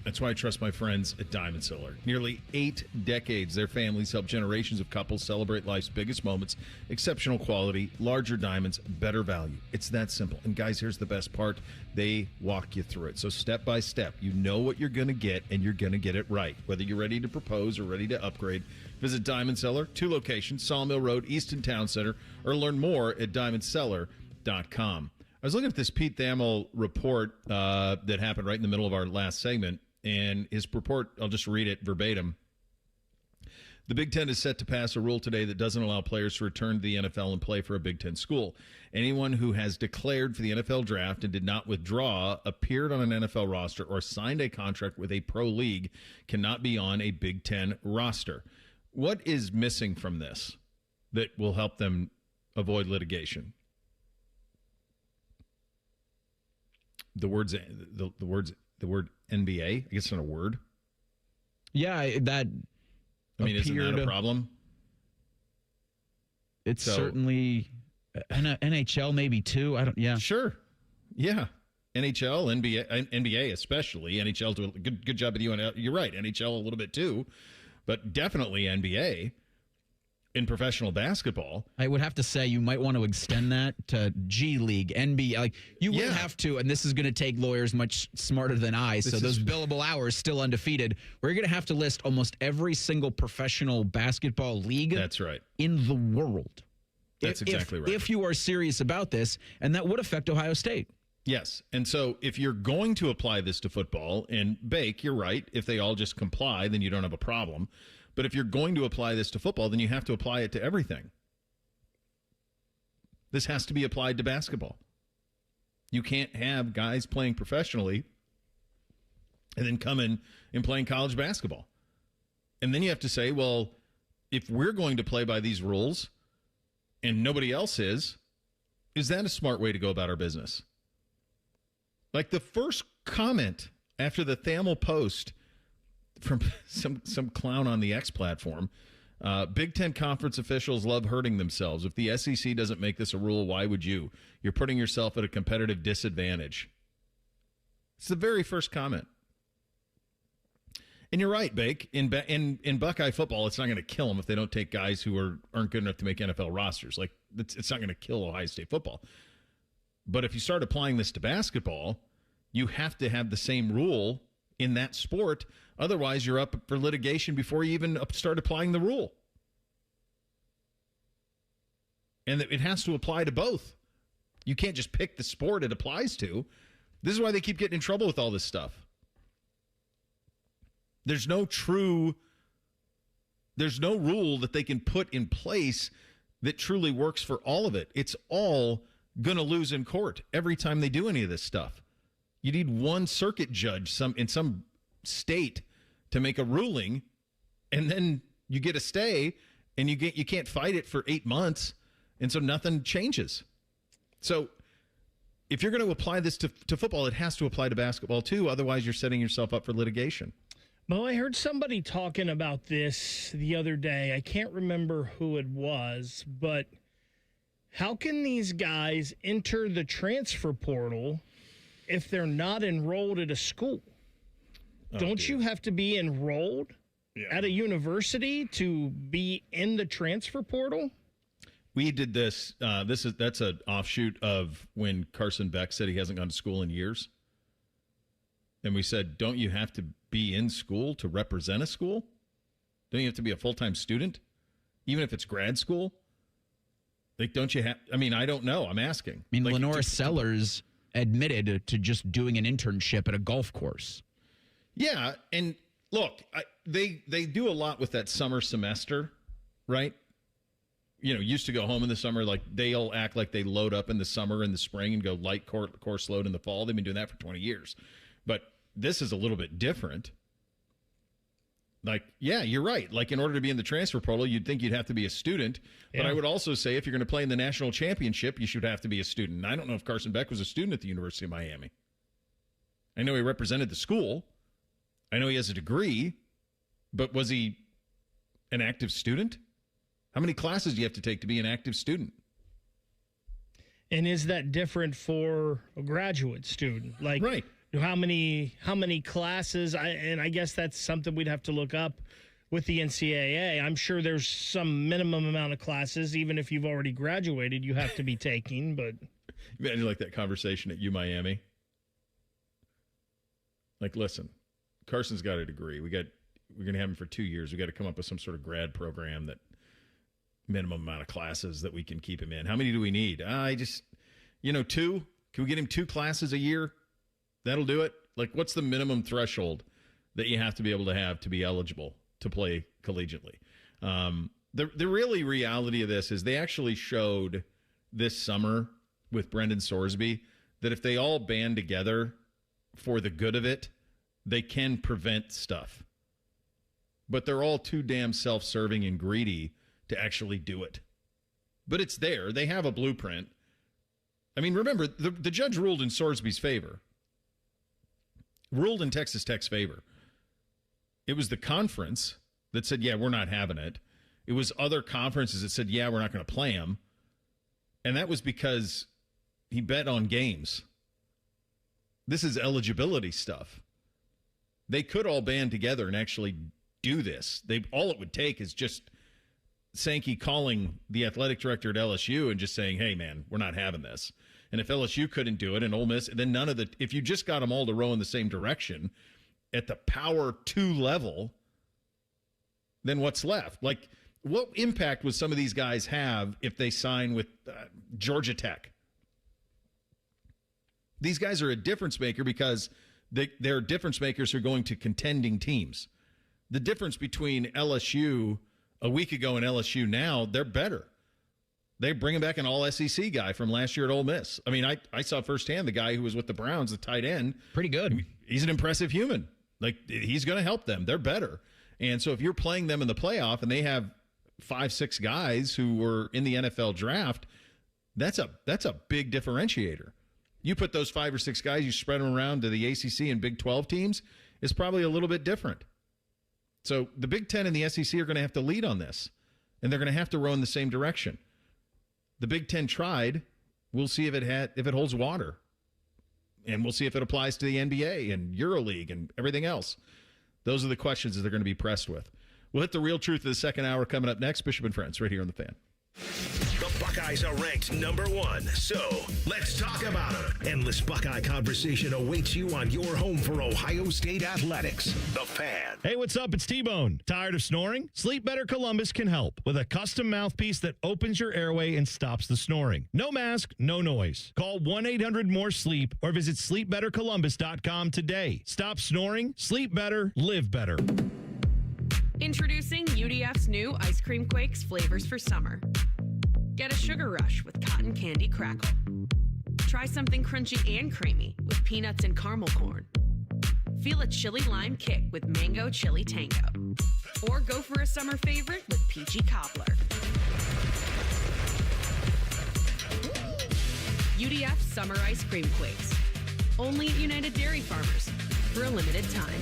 That's why I trust my friends at Diamond Seller. Nearly 8 decades, their families help generations of couples celebrate life's biggest moments. Exceptional quality, larger diamonds, better value. It's that simple. And guys, here's the best part. They walk you through it. So step by step, you know what you're going to get, and you're going to get it right. Whether you're ready to propose or ready to upgrade, visit Diamond Seller, 2 locations, Sawmill Road, Easton Town Center, or learn more at diamondseller.com. I was looking at this Pete Thamel report that happened right in the middle of our last segment. And his report, I'll just read it verbatim. The Big Ten is set to pass a rule today that doesn't allow players to return to the NFL and play for a Big Ten school. Anyone who has declared for the NFL draft and did not withdraw, appeared on an NFL roster, or signed a contract with a pro league cannot be on a Big Ten roster. What is missing from this that will help them avoid litigation? The word NBA? I guess it's not a word. Yeah, that. I mean, isn't that a problem? It's certainly NHL, maybe too. I don't. Yeah, sure. Yeah, NHL, NBA especially. NHL do a good job with you. You're right. NHL a little bit too, but definitely NBA. In professional basketball, I would have to say you might want to extend that to G League, NBA. Like you would have to, and this is going to take lawyers much smarter than I. So those billable hours still undefeated. We're going to have to list almost every single professional basketball league. That's right. In the world. That's exactly right. If you are serious about this, and that would affect Ohio State. Yes, and so if you're going to apply this to football, and Bake, you're right. If they all just comply, then you don't have a problem. But if you're going to apply this to football, then you have to apply it to everything. This has to be applied to basketball. You can't have guys playing professionally and then come in and playing college basketball. And then you have to say, well, if we're going to play by these rules and nobody else is that a smart way to go about our business? Like the first comment after the Thamel post from some clown on the X platform, Big Ten conference officials love hurting themselves. If the SEC doesn't make this a rule, why would you? You're putting yourself at a competitive disadvantage. It's the very first comment. And you're right, Bake. In Buckeye football, it's not going to kill them if they don't take guys who aren't good enough to make NFL rosters. Like it's not going to kill Ohio State football. But if you start applying this to basketball, you have to have the same rule in that sport. Otherwise, you're up for litigation before you even start applying the rule. And it has to apply to both. You can't just pick the sport it applies to. This is why they keep getting in trouble with all this stuff. There's no rule that they can put in place that truly works for all of it. It's all going to lose in court every time they do any of this stuff. You need one circuit judge in some state to make a ruling, and then you get a stay, and you can't fight it for 8 months, and so nothing changes. So if you're going to apply this to football, it has to apply to basketball too. Otherwise, you're setting yourself up for litigation. Well, I heard somebody talking about this the other day. I can't remember who it was, but how can these guys enter the transfer portal if they're not enrolled at a school? Don't you have to be enrolled at a university to be in the transfer portal? We did this. That's an offshoot of when Carson Beck said he hasn't gone to school in years. And we said, don't you have to be in school to represent a school? Don't you have to be a full-time student, even if it's grad school? Like, don't you have? I mean, I don't know. I'm asking. I mean, Lenora Sellers admitted to just doing an internship at a golf course. Yeah, and look, they do a lot with that summer semester, right? You know, used to go home in the summer. Like, they'll act like they load up in the summer and the spring and go light course load in the fall. They've been doing that for 20 years. But this is a little bit different. Like, yeah, you're right. Like, in order to be in the transfer portal, you'd think you'd have to be a student. But I would also say if you're going to play in the national championship, you should have to be a student. And I don't know if Carson Beck was a student at the University of Miami. I know he represented the school. I know he has a degree. But was he an active student? How many classes do you have to take to be an active student? And is that different for a graduate student? Like, right. How many classes? I guess that's something we'd have to look up with the NCAA. I'm sure there's some minimum amount of classes, even if you've already graduated, you have to be taking. But imagine like that conversation at UMiami. Like, listen, Carson's got a degree. We're going to have him for 2 years. We got to come up with some sort of grad program that minimum amount of classes that we can keep him in. How many do we need? I just, 2. Can we get him 2 classes a year? That'll do it. Like, what's the minimum threshold that you have to be eligible to play collegiately? The really reality of this is they actually showed this summer with Brendan Sorsby that if they all band together for the good of it, they can prevent stuff. But they're all too damn self-serving and greedy to actually do it. But it's there. They have a blueprint. I mean, remember, the judge ruled in Sorsby's favor. Ruled in Texas Tech's favor. It was the conference that said, yeah, we're not having it. It was other conferences that said, yeah, we're not going to play him. And that was because he bet on games. This is eligibility stuff. They could all band together and actually do this. All it would take is just Sankey calling the athletic director at LSU and just saying, hey, man, we're not having this. And if LSU couldn't do it and Ole Miss, then if you just got them all to row in the same direction at the Power 2 level, then what's left? Like, what impact would some of these guys have if they sign with Georgia Tech? These guys are a difference maker because they're difference makers who are going to contending teams. The difference between LSU a week ago and LSU now, they're better. They're bringing back an all-SEC guy from last year at Ole Miss. I mean, I saw firsthand the guy who was with the Browns, the tight end. Pretty good. He's an impressive human. Like, he's going to help them. They're better. And so if you're playing them in the playoff and they have 5-6 guys who were in the NFL draft, that's a big differentiator. You put those 5 or 6 guys, you spread them around to the ACC and Big 12 teams, it's probably a little bit different. So the Big 10 and the SEC are going to have to lead on this, and they're going to have to row in the same direction. The Big 10 tried. We'll see if it holds water, and we'll see if it applies to the NBA and EuroLeague and everything else. Those are the questions that they're going to be pressed with. We'll hit the real truth of the second hour coming up next. Bishop and Friends, right here on The Fan. The Buckeyes are ranked #1, so let's talk about them. Endless Buckeye conversation awaits you on your home for Ohio State athletics. The Fan. Hey, what's up? It's T-Bone. Tired of snoring? Sleep Better Columbus can help with a custom mouthpiece that opens your airway and stops the snoring. No mask, no noise. Call 1-800-MORE-SLEEP or visit sleepbettercolumbus.com today. Stop snoring, sleep better, live better. Introducing UDF's new Ice Cream Quakes flavors for summer. Get a sugar rush with cotton candy crackle. Try something crunchy and creamy with peanuts and caramel corn. Feel a chili lime kick with mango chili tango. Or go for a summer favorite with peachy cobbler. UDF Summer Ice Cream Quakes. Only at United Dairy Farmers for a limited time.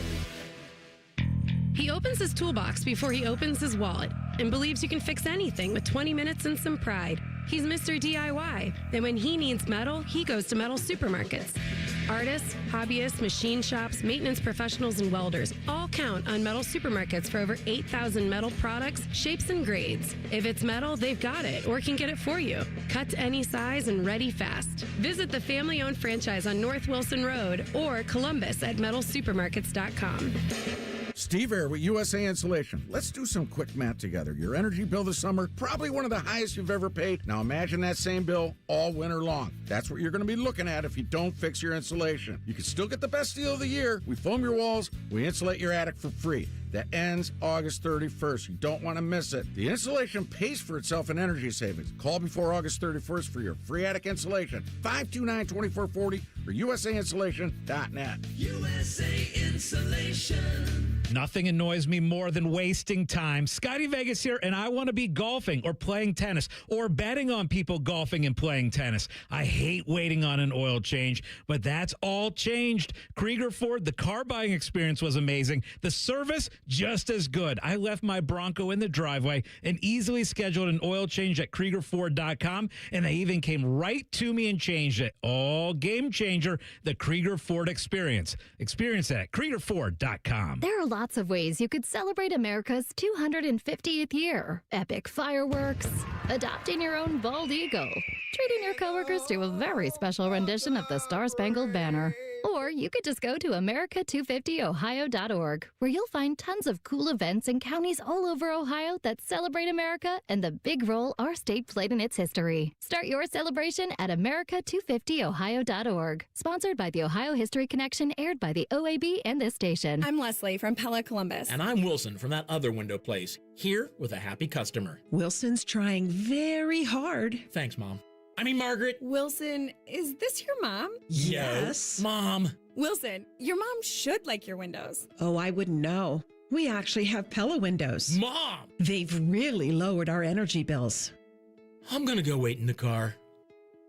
He opens his toolbox before he opens his wallet and believes you can fix anything with 20 minutes and some pride. He's Mr. DIY. And when he needs metal, he goes to metal supermarkets. Artists, hobbyists, machine shops, maintenance professionals, and welders all count on metal supermarkets for over 8,000 metal products, shapes, and grades. If it's metal, they've got it or can get it for you. Cut to any size and ready fast. Visit the family-owned franchise on North Wilson Road or Columbus at metalsupermarkets.com. Steve Air with USA Insulation. Let's do some quick math together. Your energy bill this summer, probably one of the highest you've ever paid. Now imagine that same bill all winter long. That's what you're going to be looking at if you don't fix your insulation. You can still get the best deal of the year. We foam your walls, we insulate your attic for free. That ends August 31st. You don't want to miss it. The insulation pays for itself in energy savings. Call before August 31st for your free attic insulation. 529-2440 or usainsulation.net. USA Insulation. Nothing annoys me more than wasting time. Scotty Vegas here, and I want to be golfing or playing tennis or betting on people golfing and playing tennis. I hate waiting on an oil change, but that's all changed. Krieger Ford, the car buying experience was amazing. The service, just as good. I left my Bronco in the driveway and easily scheduled an oil change at KriegerFord.com, and they even came right to me and changed it. All game changer, the Krieger Ford experience. Experience it at KriegerFord.com. There are lots of ways you could celebrate America's 250th year. Epic fireworks, adopting your own bald eagle, treating your coworkers to a very special rendition of the Star-Spangled Banner. Or you could just go to America250ohio.org, where you'll find tons of cool events in counties all over Ohio that celebrate America and the big role our state played in its history. Start your celebration at America250ohio.org. Sponsored by the Ohio History Connection, aired by the OAB and this station. I'm Leslie from Pella Columbus. And I'm Wilson from that other window place, here with a happy customer. Wilson's trying very hard. Thanks, Mom. I mean, Margaret. Wilson, is this your mom? Yes. Mom. Wilson, your mom should like your windows. Oh, I wouldn't know. We actually have Pella windows. Mom! They've really lowered our energy bills. I'm going to go wait in the car.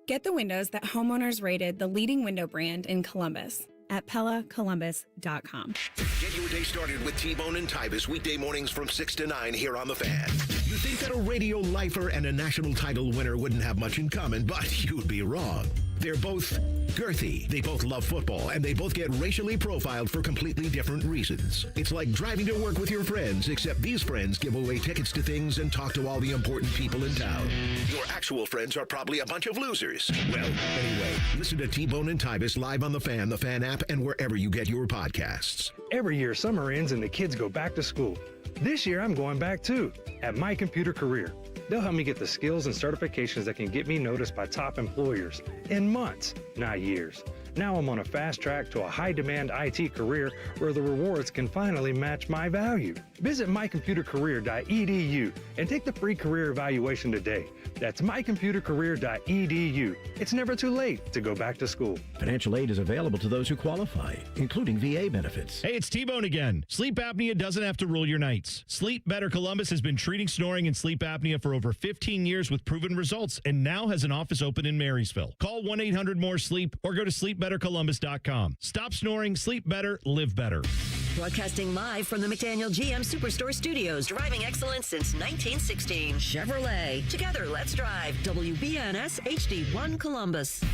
Get the windows that homeowners rated the leading window brand in Columbus at PellaColumbus.com. Get your day started with T-Bone and Tybus weekday mornings from 6 to 9 here on The Fan. You think that a radio lifer and a national title winner wouldn't have much in common, but you'd be wrong. They're both girthy, they both love football, and they both get racially profiled for completely different reasons. It's like driving to work with your friends, except these friends give away tickets to things and talk to all the important people in town. Your actual friends are probably a bunch of losers. Well, anyway, listen to T-Bone and Tybus live on The Fan app, and wherever you get your podcasts. Every year, summer ends and the kids go back to school. This year, I'm going back too, at My Computer Career. They'll help me get the skills and certifications that can get me noticed by top employers in months, not years. Now I'm on a fast track to a high-demand IT career where the rewards can finally match my value. Visit mycomputercareer.edu and take the free career evaluation today. That's mycomputercareer.edu. It's never too late to go back to school. Financial aid is available to those who qualify, including VA benefits. Hey, it's T-Bone again. Sleep apnea doesn't have to rule your nights. Sleep Better Columbus has been treating snoring and sleep apnea for over 15 years with proven results and now has an office open in Marysville. Call 1-800-MORE-SLEEP or go to sleepbettercolumbus.com. Stop snoring, sleep better, live better. Broadcasting live from the McDaniel GM Superstore Studios, driving excellence since 1916. Chevrolet. Together, let's drive. WBNS HD1 Columbus.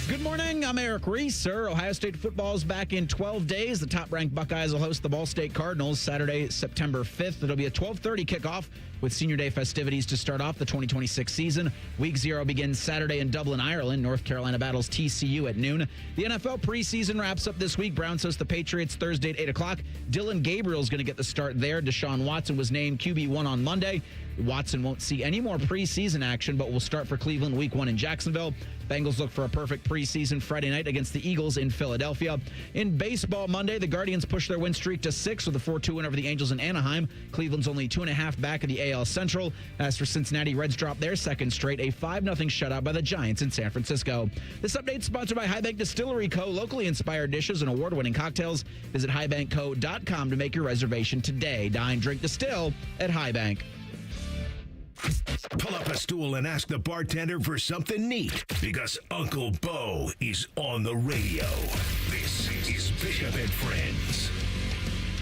Good morning. I'm Eric Reeser. Ohio State football is back in 12 days. The top-ranked Buckeyes will host the Ball State Cardinals Saturday, September 5th. It'll be a 12:30 kickoff with Senior Day festivities to start off the 2026 season. Week 0 begins Saturday in Dublin, Ireland. North Carolina battles TCU at noon. The NFL preseason wraps up this week. Browns host the Patriots Thursday at 8 o'clock. Dylan Gabriel's going to get the start there. Deshaun Watson was named QB1 on Monday. Watson won't see any more preseason action, but will start for Cleveland Week 1 in Jacksonville. Bengals look for a perfect preseason Friday night against the Eagles in Philadelphia. In baseball Monday, the Guardians push their win streak to 6 with a 4-2 win over the Angels in Anaheim. Cleveland's only 2.5 back of the AL Central. As for Cincinnati, Reds drop their second straight, a 5-0 shutout by the Giants in San Francisco. This update sponsored by High Bank Distillery Co., locally inspired dishes and award-winning cocktails. Visit highbankco.com to make your reservation today. Dine, drink, distill at High Bank. Pull up a stool and ask the bartender for something neat, because Uncle Bo is on the radio. This is Bishop and Friends.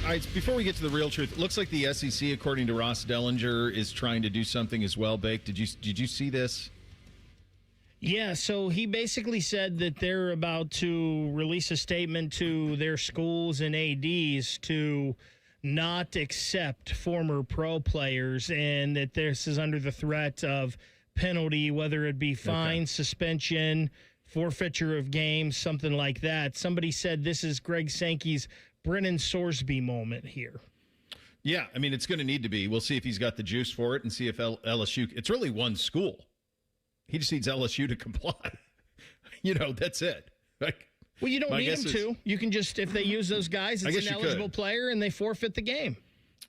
All right, before we get to the real truth, it looks like the SEC, according to Ross Dellinger, is trying to do something as well. Bake, did you see this? Yeah, so he basically said that they're about to release a statement to their schools and ADs to not accept former pro players, and that this is under the threat of penalty, whether it be fine, suspension, forfeiture of games, something like that. Somebody said this is Greg Sankey's Brennan Sorsby moment here. Yeah, I mean, it's going to need to be. We'll see if he's got the juice for it and see if LSU – it's really one school. He just needs LSU to comply. That's it. Well, you don't need them to. You can just, if they use those guys, it's an eligible player and they forfeit the game.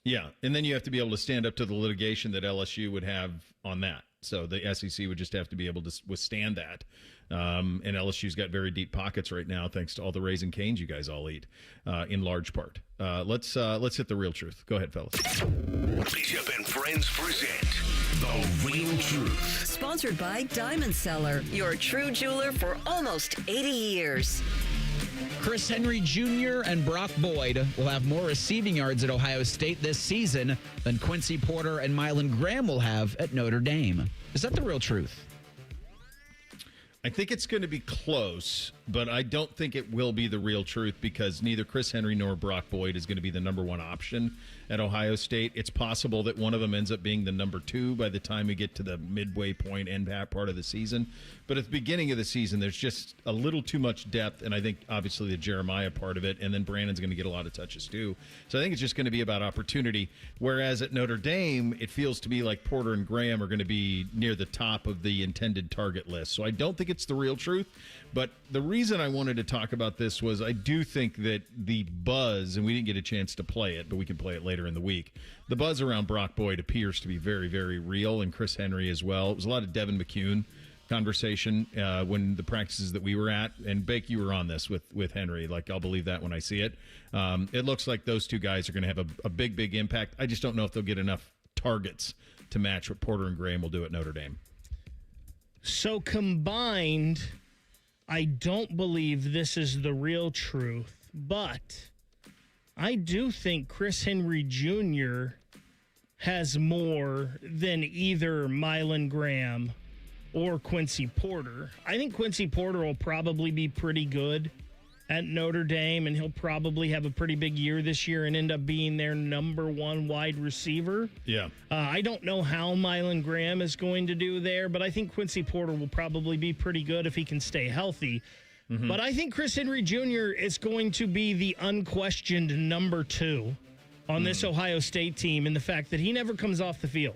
Yeah, and then you have to be able to stand up to the litigation that LSU would have on that. So the SEC would just have to be able to withstand that. And LSU's got very deep pockets right now, thanks to all the Raisin Canes you guys all eat, in large part. Let's hit the real truth. Go ahead, fellas. Bishop and Friends present The Real Truth. Sponsored by Diamond Seller, your true jeweler for almost 80 years. Chris Henry Jr. and Brock Boyd will have more receiving yards at Ohio State this season than Quincy Porter and Mylan Graham will have at Notre Dame. Is that the real truth? I think it's going to be close, but I don't think it will be the real truth because neither Chris Henry nor Brock Boyd is going to be the number one option at Ohio State. It's possible that one of them ends up being the number two by the time we get to the midway point end part of the season. But at the beginning of the season, there's just a little too much depth, and I think obviously the Jeremiah part of it, and then Brandon's going to get a lot of touches too. So I think it's just going to be about opportunity, whereas at Notre Dame, it feels to me like Porter and Graham are going to be near the top of the intended target list. So I don't think it's the real truth, but the reason I wanted to talk about this was I do think that the buzz, and we didn't get a chance to play it, but we can play it later in the week, the buzz around Brock Boyd appears to be very, very real, and Chris Henry as well. It was a lot of Devin McCune conversation when the practices that we were at, and Bake, you were on this with Henry. Like, I'll believe that when I see it. It looks like those two guys are going to have a big, big impact. I just don't know if they'll get enough targets to match what Porter and Graham will do at Notre Dame. So combined, I don't believe this is the real truth, but I do think Chris Henry Jr. has more than either Mylan Graham or Quincy Porter. I think Quincy Porter will probably be pretty good at Notre Dame, and he'll probably have a pretty big year this year and end up being their number one wide receiver. Yeah. I don't know how Mylan Graham is going to do there, but I think Quincy Porter will probably be pretty good if he can stay healthy. Mm-hmm. But I think Chris Henry Jr. is going to be the unquestioned number two on this Ohio State team, in the fact that he never comes off the field.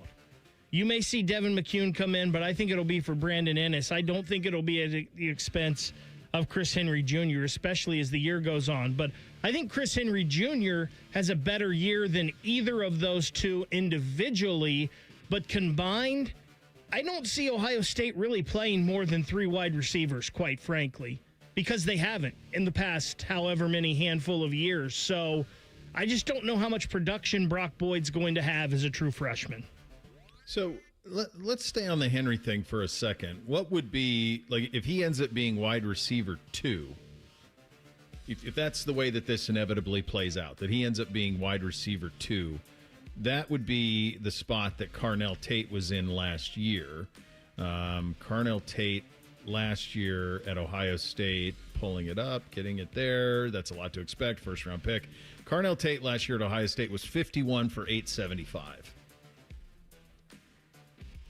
You may see Devin McCune come in, but I think it'll be for Brandon Ennis. I don't think it'll be at the expense of Chris Henry Jr., especially as the year goes on. But I think Chris Henry Jr. has a better year than either of those two individually, but combined, I don't see Ohio State really playing more than three wide receivers, quite frankly, because they haven't in the past however many handful of years. So I just don't know how much production Brock Boyd's going to have as a true freshman. So let's stay on the Henry thing for a second. What would be, like, if he ends up being wide receiver 2, if that's the way that this inevitably plays out, that he ends up being wide receiver 2, that would be the spot that Carnell Tate was in last year. Carnell Tate last year at Ohio State, pulling it up, getting it there. That's a lot to expect, first-round pick. Carnell Tate last year at Ohio State was 51 for 875.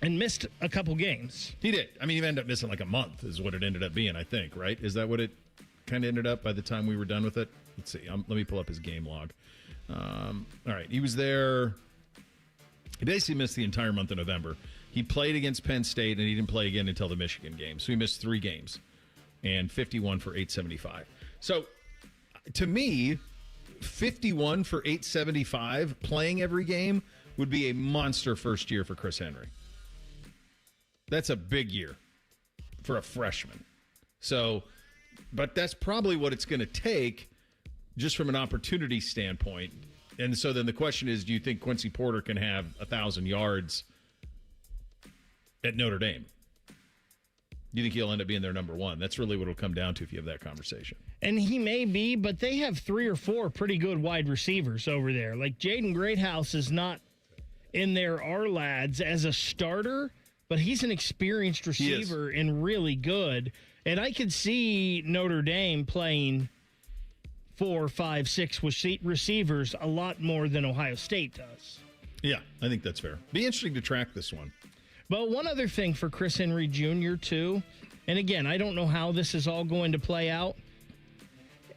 And missed a couple games. He did. I mean, he ended up missing like a month is what it ended up being, I think, right? Is that what it kind of ended up by the time we were done with it? Let's see. Let me pull up his game log. All right. He was there. He basically missed the entire month of November. He played against Penn State, and he didn't play again until the Michigan game. So he missed 3 games and 51 for 875. So to me, 51 for 875 playing every game would be a monster first year for Chris Henry. That's a big year for a freshman. So, but that's probably what it's going to take just from an opportunity standpoint. And so then the question is, do you think Quincy Porter can have 1,000 yards at Notre Dame. Do you think he'll end up being their number one? That's really what it'll come down to if you have that conversation. And he may be, but they have 3 or 4 pretty good wide receivers over there. Like Jaden Greathouse is not in there, our lads, as a starter, but he's an experienced receiver and really good. And I could see Notre Dame playing 4, 5, 6 receivers a lot more than Ohio State does. Yeah, I think that's fair. Be interesting to track this one. But one other thing for Chris Henry Jr., too, and again, I don't know how this is all going to play out,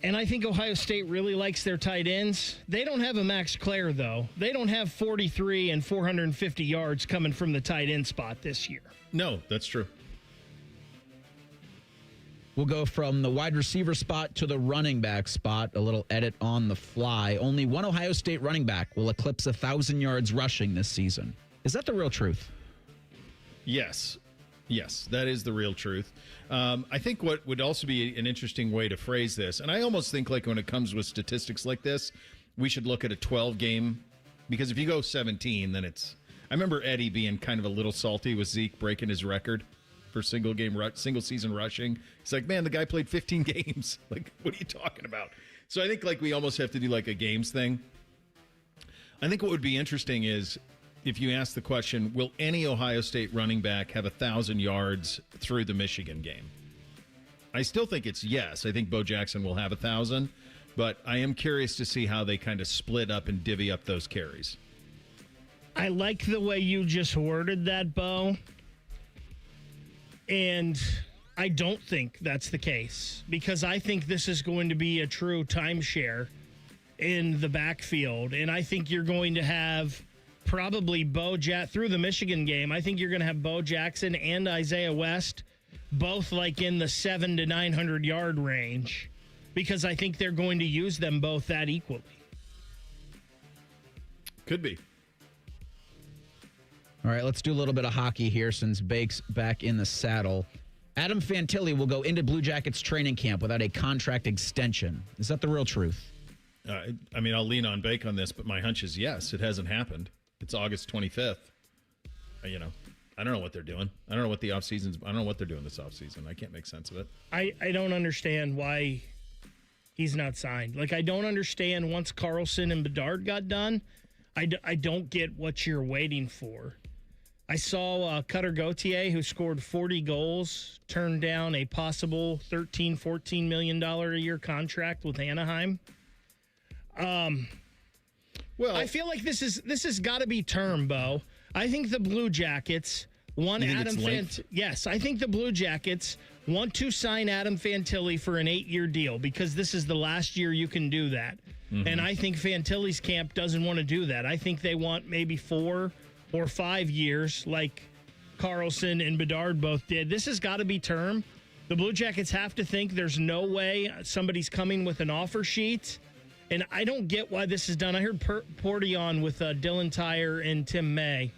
and I think Ohio State really likes their tight ends. They don't have a Max Clare, though. They don't have 43 and 450 yards coming from the tight end spot this year. No, that's true. We'll go from the wide receiver spot to the running back spot. A little edit on the fly. Only one Ohio State running back will eclipse 1,000 yards rushing this season. Is that the real truth? Yes. Yes, that is the real truth. I think what would also be an interesting way to phrase this, and I almost think like when it comes with statistics like this, we should look at a 12-game, because if you go 17, then it's... I remember Eddie being kind of a little salty with Zeke breaking his record for single season rushing. He's like, man, the guy played 15 games. Like, what are you talking about? So I think like we almost have to do like a games thing. I think what would be interesting is if you ask the question, will any Ohio State running back have 1,000 yards through the Michigan game? I still think it's yes. I think Bo Jackson will have 1,000, but I am curious to see how they kind of split up and divvy up those carries. I like the way you just worded that, Bo. And I don't think that's the case, because I think this is going to be a true timeshare in the backfield. And I think you're going to have probably through the Michigan game, I think you're going to have Bo Jackson and Isaiah West both like in the 700 to 900 yard range, because I think they're going to use them both that equally. Could be. All right, let's do a little bit of hockey here since Bake's back in the saddle. Adam Fantilli will go into Blue Jackets training camp without a contract extension. Is that the real truth? I mean, I'll lean on Bake on this, but my hunch is yes. It hasn't happened. It's August 25th. I don't know what they're doing. I don't know what the offseason's. I don't know what they're doing this offseason. I can't make sense of it. I don't understand why he's not signed. Like, I don't understand once Carlson and Bedard got done. I don't get what you're waiting for. I saw Cutter Gauthier, who scored 40 goals, turn down a possible $13, $14 million a year contract with Anaheim. Well, I feel like this has got to be term, Bo. I think the Blue Jackets want Adam Fantilli. Yes, I think the Blue Jackets want to sign Adam Fantilli for an 8-year deal, because this is the last year you can do that. Mm-hmm. And I think Fantilli's camp doesn't want to do that. I think they want maybe 4 or 5 years, like Carlson and Bedard both did. This has got to be term. The Blue Jackets have to think there's no way somebody's coming with an offer sheet. And I don't get why this is done. I heard Portion with Dylan Tyre and Tim May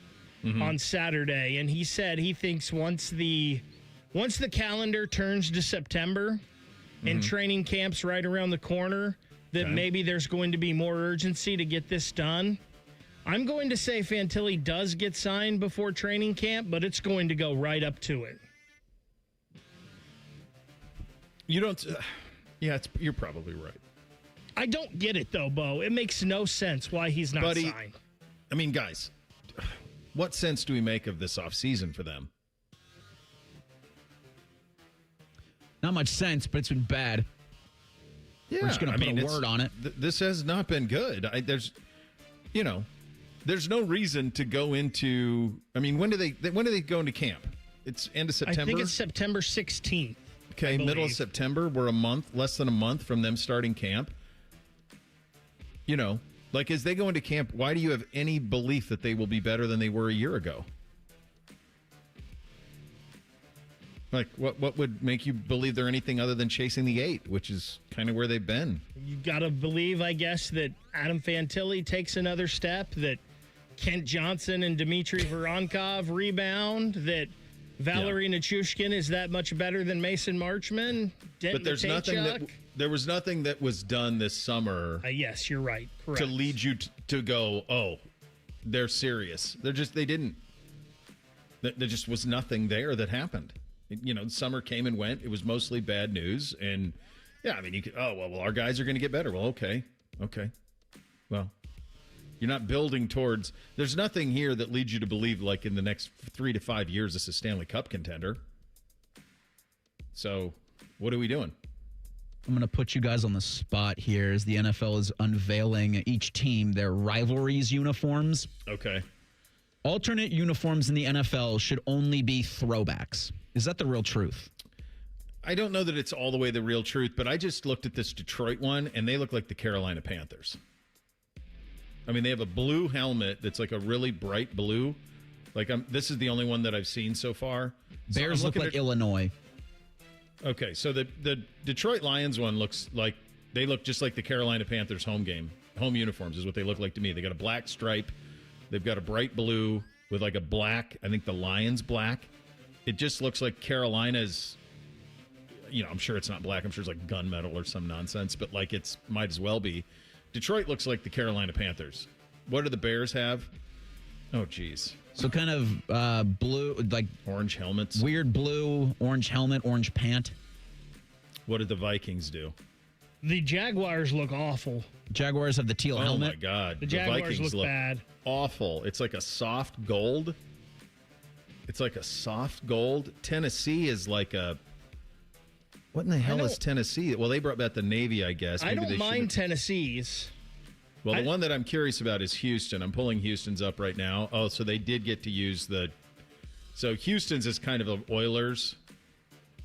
on Saturday, and he said he thinks once the calendar turns to September and training camp's right around the corner, that maybe there's going to be more urgency to get this done. I'm going to say Fantilli does get signed before training camp, but it's going to go right up to it. You don't... you're probably right. I don't get it, though, Bo. It makes no sense why he's not signed. I mean, guys, what sense do we make of this offseason for them? Not much sense, but it's been bad. Yeah, we're just going to put a word on it. This has not been good. There's no reason to go into. I mean, when do they go into camp? It's end of September. I think it's September 16th. Okay, middle of September. We're less than a month from them starting camp. Like as they go into camp, why do you have any belief that they will be better than they were a year ago? Like, what would make you believe they're anything other than chasing the 8, which is kind of where they've been? You got to believe, I guess, that Adam Fantilli takes another step, that Kent Johnson and Dmitry Voronkov rebound, that Valerie Nichushkin is that much better than Mason Marchman. But there's there was nothing that was done this summer. Yes, you're right. Correct. To lead you to go, oh, they're serious. They didn't. There just was nothing there that happened. Summer came and went. It was mostly bad news. And, yeah, I mean, you could, our guys are going to get better. Well, okay. Well, you're not building towards – there's nothing here that leads you to believe, like, in the next 3 to 5 years, this is a Stanley Cup contender. So, what are we doing? I'm going to put you guys on the spot here as the NFL is unveiling each team their rivalries uniforms. Okay. Alternate uniforms in the NFL should only be throwbacks. Is that the real truth? I don't know that it's all the way the real truth, but I just looked at this Detroit one, and they look like the Carolina Panthers. I mean, they have a blue helmet that's like a really bright blue. Like, this is the only one that I've seen so far. Bears look like Illinois. Okay, so the Detroit Lions one looks like they look just like the Carolina Panthers home uniforms is what they look like to me. They got a black stripe. They've got a bright blue with like a black, I think the Lions black. It just looks like Carolina's, I'm sure it's not black. I'm sure it's like gunmetal or some nonsense, but like it's might as well be. Detroit looks like the Carolina Panthers. What do the Bears have? Oh, geez. So kind of blue, like orange helmets. Weird blue, orange helmet, orange pant. What did the Vikings do? The Jaguars look awful. Jaguars have the teal helmet. Oh, my God. The Jaguars Vikings look bad. Awful. It's like a soft gold. Tennessee is like a... What in the hell is Tennessee? Well, they brought back the Navy, I guess. Maybe I don't mind Tennessee's. Well, the one that I'm curious about is Houston. I'm pulling Houston's up right now. Oh, so they did get to use So Houston's is kind of the Oilers.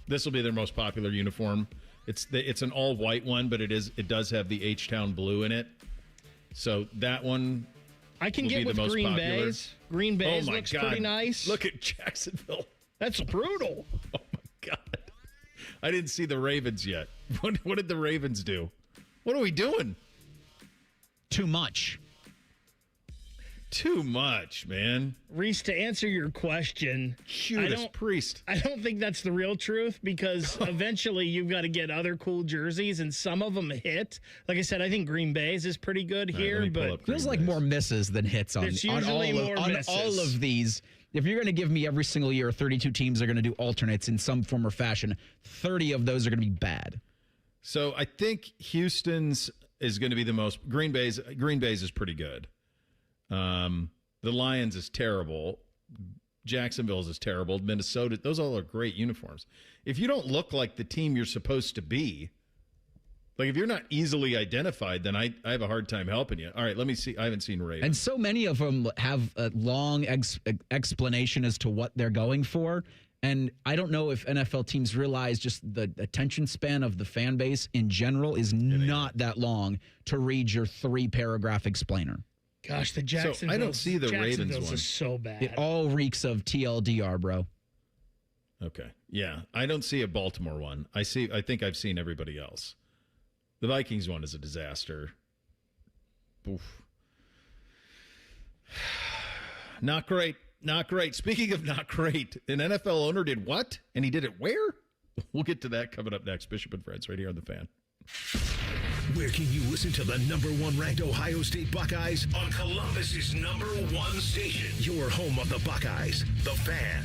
This will be their most popular uniform. It's an all-white one, but it does have the H-Town blue in it. So that one I can get with Green Bay's. Green Bay's looks pretty nice. Look at Jacksonville. That's brutal. Oh, my God. I didn't see the Ravens yet. What did the Ravens do? What are we doing? Too much. Too much, man. Reese, to answer your question, Judas Priest. I don't think that's the real truth because eventually you've got to get other cool jerseys, and some of them hit. Like I said, I think Green Bay's is pretty good here, but feels like more misses than hits on all of these. If you're going to give me every single year 32 teams are going to do alternates in some form or fashion, 30 of those are going to be bad. So I think Houston's is going to be the most. Green Bay's is pretty good. The Lions is terrible. Jacksonville's is terrible. Minnesota, those all are great uniforms. If you don't look like the team you're supposed to be, like if you're not easily identified, then I have a hard time helping you. All right, let me see. I haven't seen Ravens. And so many of them have a long explanation as to what they're going for. And I don't know if NFL teams realize just the attention span of the fan base in general is not that long to read your 3-paragraph explainer. Gosh, the Jacksonville. So I don't see the Ravens one. Is so bad. It all reeks of TLDR, bro. Okay. Yeah. I don't see a Baltimore one. I think I've seen everybody else. The Vikings one is a disaster. Oof. Not great. Not great. Speaking of not great, an NFL owner did what? And he did it where? We'll get to that coming up next. Bishop and Friends right here on The Fan. Where can you listen to the number 1 ranked Ohio State Buckeyes? On Columbus's number 1 station. Your home of the Buckeyes, The Fan.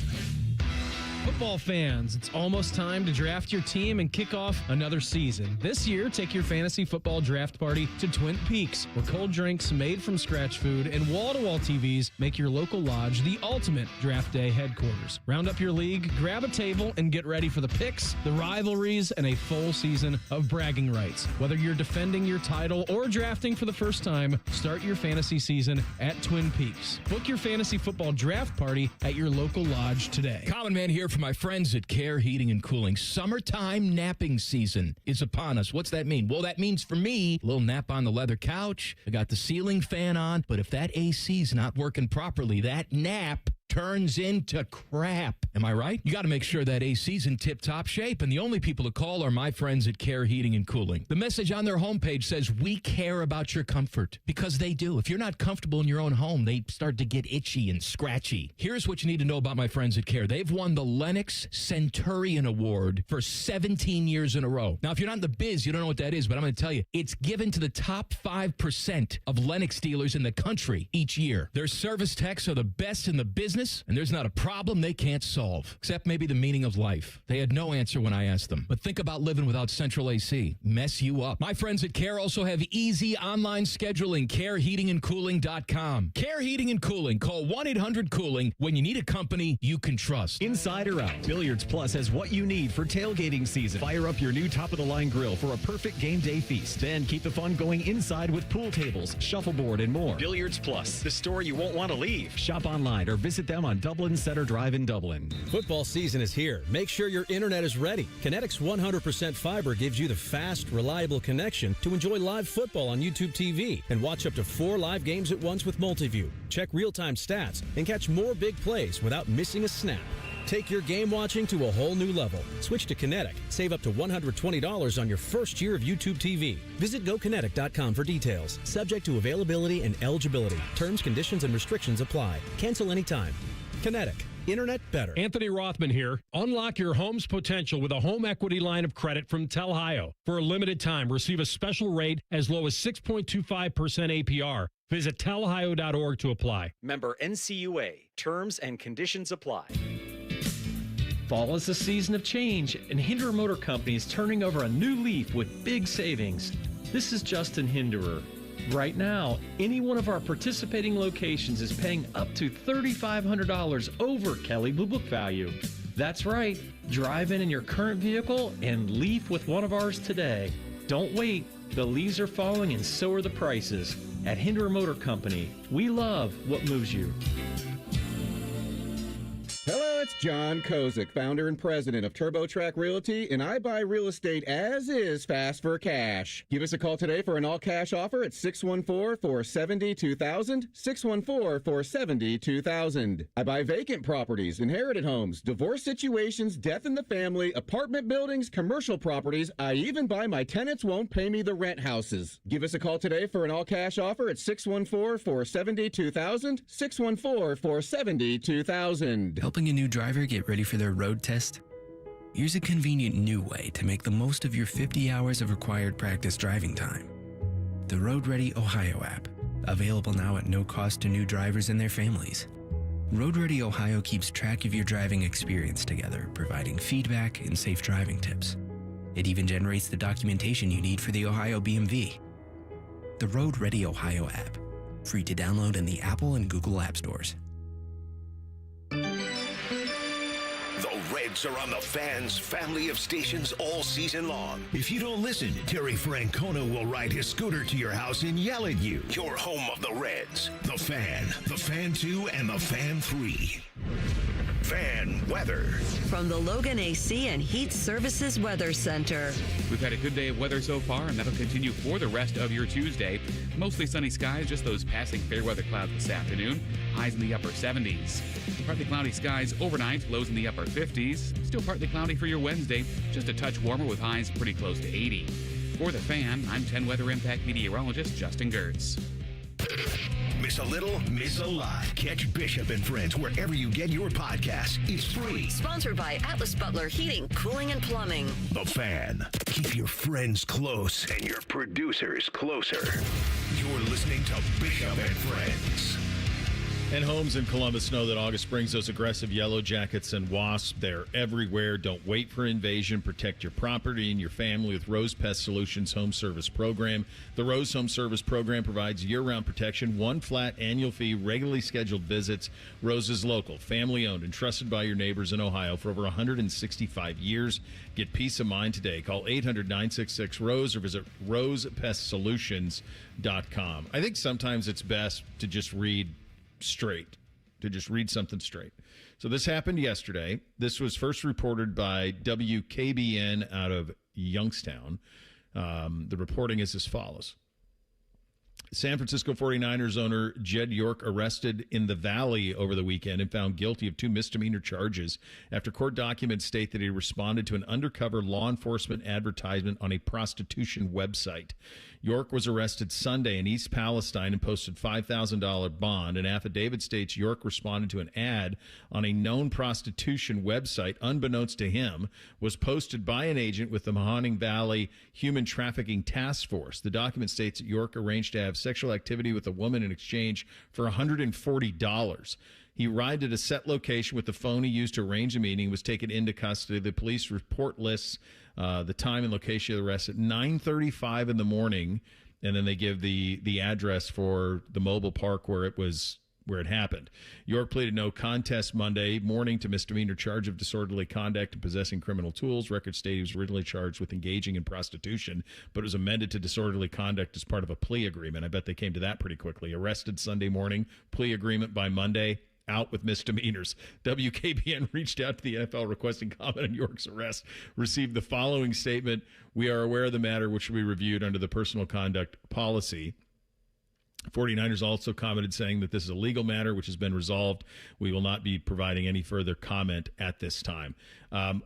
Football fans, it's almost time to draft your team and kick off another season. This year, take your fantasy football draft party to Twin Peaks, where cold drinks made from scratch food and wall-to-wall TVs make your local lodge the ultimate draft day headquarters. Round up your league, grab a table, and get ready for the picks, the rivalries, and a full season of bragging rights. Whether you're defending your title or drafting for the first time, start your fantasy season at Twin Peaks. Book your fantasy football draft party at your local lodge today. Common Man here for my friends at Care Heating and Cooling. Summertime napping season is upon us. What's that mean? Well, that means for me, a little nap on the leather couch. I got the ceiling fan on, but if that AC's not working properly, that nap turns into crap. Am I right? You got to make sure that AC's in tip-top shape, and the only people to call are my friends at Care Heating and Cooling. The message on their homepage says, we care about your comfort, because they do. If you're not comfortable in your own home, they start to get itchy and scratchy. Here's what you need to know about my friends at Care. They've won the Lennox Centurion Award for 17 years in a row. Now, if you're not in the biz, you don't know what that is, but I'm going to tell you, it's given to the top 5% of Lennox dealers in the country each year. Their service techs are the best in the business, business, and there's not a problem they can't solve, except maybe the meaning of life. They had no answer when I asked them. But think about living without central AC. Mess you up. My friends at Care also have easy online scheduling. CareHeatingandCooling.com. Care Heating and Cooling. Call 1-800-COOLING when you need a company you can trust. Inside or out, Billiards Plus has what you need for tailgating season. Fire up your new top-of-the-line grill for a perfect game day feast. Then keep the fun going inside with pool tables, shuffleboard, and more. Billiards Plus, the store you won't want to leave. Shop online or visit them on Dublin Center Drive in Dublin. Football season is here. Make sure your internet is ready. Kinetic's 100% fiber gives you the fast, reliable connection to enjoy live football on YouTube TV and watch up to 4 live games at once with Multiview. Check real-time stats and catch more big plays without missing a snap. Take your game watching to a whole new level. Switch to Kinetic. Save up to $120 on your first year of YouTube TV. Visit GoKinetic.com for details. Subject to availability and eligibility. Terms, conditions, and restrictions apply. Cancel anytime. Kinetic. Internet better. Anthony Rothman here. Unlock your home's potential with a home equity line of credit from Telhio. For a limited time, receive a special rate as low as 6.25% APR. Visit telhio.org to apply. Member NCUA. Terms and conditions apply. Fall is a season of change, and Hinderer Motor Company is turning over a new leaf with big savings. This is Justin Hinderer. Right now, any one of our participating locations is paying up to $3,500 over Kelly Blue Book value. That's right. Drive in your current vehicle and leaf with one of ours today. Don't wait. The leaves are falling and so are the prices. At Hinderer Motor Company, we love what moves you. Hello, it's John Kozik, founder and president of TurboTrack Realty, and I buy real estate as is fast for cash. Give us a call today for an all-cash offer at 614-470-2000, 614-470-2000. I buy vacant properties, inherited homes, divorce situations, death in the family, apartment buildings, commercial properties. I even buy my tenants won't pay me the rent houses. Give us a call today for an all-cash offer at 614-470-2000, 614-470-2000. Helping a new driver get ready for their road test? Here's a convenient new way to make the most of your 50 hours of required practice driving time. The Road Ready Ohio app, available now at no cost to new drivers and their families. Road Ready Ohio keeps track of your driving experience together, providing feedback and safe driving tips. It even generates the documentation you need for the Ohio BMV. The Road Ready Ohio app, free to download in the Apple and Google App Stores. The Reds are on the Fan's family of stations all season long. If you don't listen, Terry Francona will ride his scooter to your house and yell at you. Your home of the Reds. The Fan, the Fan 2, and the Fan 3. Fan weather. From the Logan AC and Heat Services Weather Center. We've had a good day of weather so far, and that'll continue for the rest of your Tuesday. Mostly sunny skies, just those passing fair weather clouds this afternoon. Highs in the upper 70s. Partly cloudy skies overnight, lows in the upper 50s. Still partly cloudy for your Wednesday, just a touch warmer with highs pretty close to 80. For the Fan, I'm 10 Weather Impact meteorologist Justin Gertz. Miss a little, miss a lot. Catch Bishop and Friends wherever you get your podcasts. It's free. Sponsored by Atlas Butler Heating, Cooling, and Plumbing. The Fan. Keep your friends close and your producers closer. You're listening to Bishop and Friends. And homes in Columbus know that August brings those aggressive yellow jackets and wasps. They're everywhere. Don't wait for invasion. Protect your property and your family with Rose Pest Solutions Home Service Program. The Rose Home Service Program provides year-round protection, one flat annual fee, regularly scheduled visits. Rose is local, family-owned, and trusted by your neighbors in Ohio for over 165 years. Get peace of mind today. Call 800-966-ROSE or visit rosepestsolutions.com. I think sometimes it's best to just read something straight. So this happened yesterday. This was first reported by WKBN out of Youngstown. The reporting is as follows. San Francisco 49ers owner Jed York arrested in the Valley over the weekend and found guilty of 2 misdemeanor charges after court documents state that he responded to an undercover law enforcement advertisement on a prostitution website. York was arrested Sunday in East Palestine and posted $5,000 bond. An affidavit states York responded to an ad on a known prostitution website, unbeknownst to him, was posted by an agent with the Mahoning Valley Human Trafficking Task Force. The document states that York arranged to have sexual activity with a woman in exchange for $140. He arrived at a set location with the phone he used to arrange a meeting, was taken into custody. The police report lists the time and location of the arrest at 9:35 in the morning, and then they give the address for the mobile park where it happened. York pleaded no contest Monday morning to misdemeanor charge of disorderly conduct and possessing criminal tools. Records state he was originally charged with engaging in prostitution, but was amended to disorderly conduct as part of a plea agreement. I bet they came to that pretty quickly. Arrested Sunday morning, plea agreement by Monday, out with misdemeanors. WKBN reached out to the NFL requesting comment on York's arrest, received the following statement: "We are aware of the matter, which will be reviewed under the personal conduct policy." 49ers also commented saying that this is a legal matter which has been resolved. We will not be providing any further comment at this time.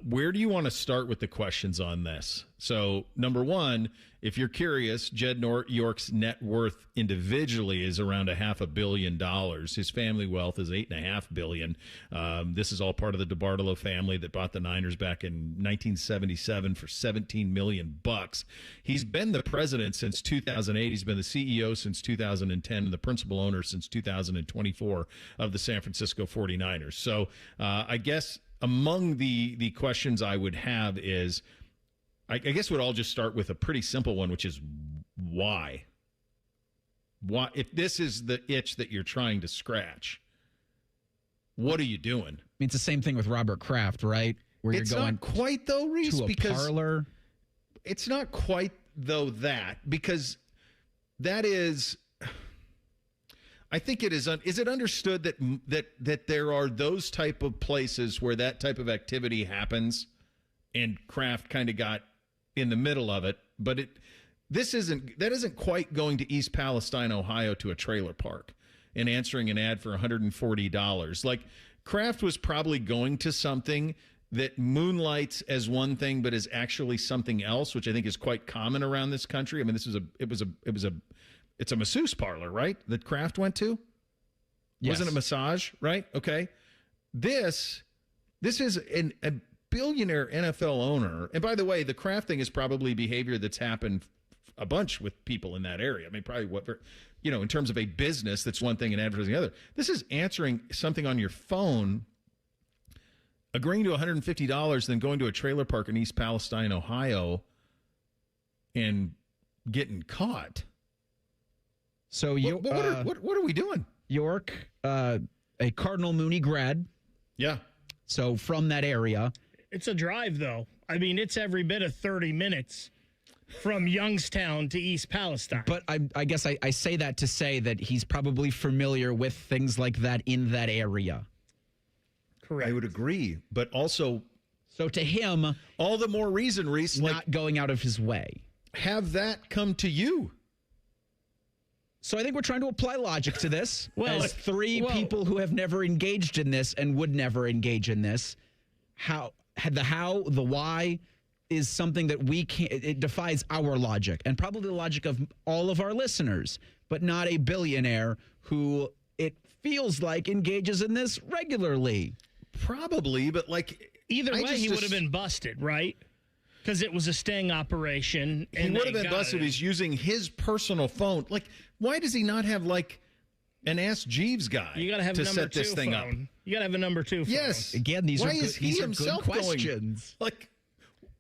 Where do you want to start with the questions on this? So, number one, if you're curious, Jed York's net worth individually is around $500 million. His family wealth is $8.5 billion. This is all part of the DeBartolo family that bought the Niners back in 1977 for $17 million. He's been the president since 2008. He's been the CEO since 2010 and the principal owner since 2024 of the San Francisco 49ers. So I guess among the questions I would have is, I guess we'd all just start with a pretty simple one, which is why? Why, if this is the itch that you're trying to scratch, what are you doing? I mean, it's the same thing with Robert Kraft, right? Where It's you're going not quite though, Reese, to a because parlor. It's not quite though that, because that is, I think it is. Is it understood that there are those type of places where that type of activity happens, and Kraft kind of got in the middle of it, but that isn't quite going to East Palestine, Ohio, to a trailer park and answering an ad for $140. Like, Kraft was probably going to something that moonlights as one thing, but is actually something else, which I think is quite common around this country. I mean, it's a masseuse parlor, right? That Kraft went to. Yes. Wasn't a massage, right? Okay. This is a billionaire NFL owner. And by the way, the Kraft thing is probably behavior that's happened a bunch with people in that area. I mean, probably in terms of a business, that's one thing and advertising the other. This is answering something on your phone, agreeing to $150, then going to a trailer park in East Palestine, Ohio, and getting caught. So what are we doing? York, a Cardinal Mooney grad. Yeah. So from that area. It's a drive, though. I mean, it's every bit of 30 minutes from Youngstown to East Palestine. But I guess I say that to say that he's probably familiar with things like that in that area. Correct. I would agree. But also, so to him, all the more reason, Reese, not going out of his way. Have that come to you. So I think we're trying to apply logic to this. As three people who have never engaged in this and would never engage in this, the why is something that we can't, it defies our logic and probably the logic of all of our listeners, but not a billionaire who it feels like engages in this regularly. Probably, but either way, he would have been busted, right? Because it was a sting operation. He would have been busted. He's using his personal phone. Like, why does he not have an Ask Jeeves guy to set this thing up? You got to have a number 2 phone. Yes. Again, these are good questions.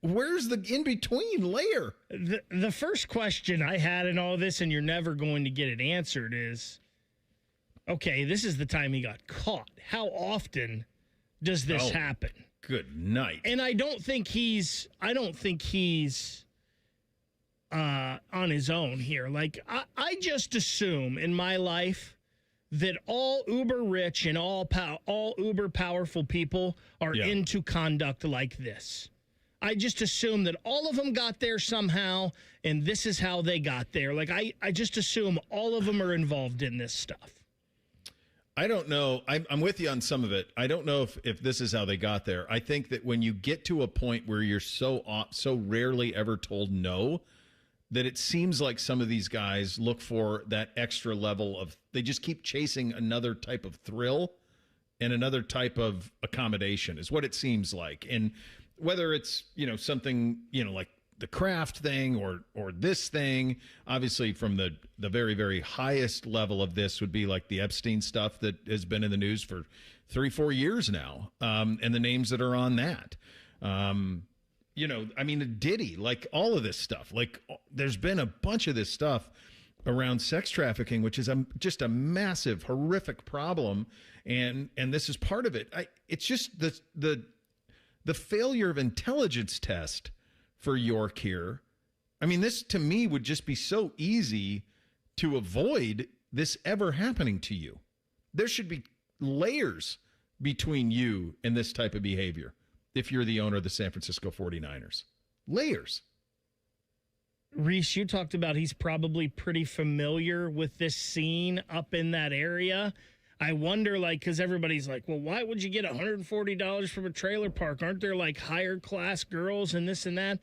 Where's the in-between layer? The first question I had in all this, and you're never going to get it answered, is, okay, this is the time he got caught. How often does this happen? Good night. And I don't think he's on his own here. Like, I just assume in my life that all uber rich and all uber powerful people are into conduct like this. I just assume that all of them got there somehow, and this is how they got there. Like, I just assume all of them are involved in this stuff. I don't know. I'm with you on some of it. I don't know if this is how they got there. I think that when you get to a point where you're so rarely ever told no, that it seems like some of these guys look for that extra level of, they just keep chasing another type of thrill and another type of accommodation is what it seems like. And whether it's, something, like the Kraft thing or this thing. Obviously, from the very, very highest level of this would be like the Epstein stuff that has been in the news for 3-4 years now, and the names that are on that. Diddy, like all of this stuff. Like, there's been a bunch of this stuff around sex trafficking, which is just a massive, horrific problem, and this is part of it. It's just the failure of intelligence test for York here. I mean, this to me would just be so easy to avoid this ever happening to you. There should be layers between you and this type of behavior if you're the owner of the San Francisco 49ers. Layers. Reese, you talked about he's probably pretty familiar with this scene up in that area. I wonder, because everybody's like, well, why would you get $140 from a trailer park? Aren't there, higher class girls and this and that?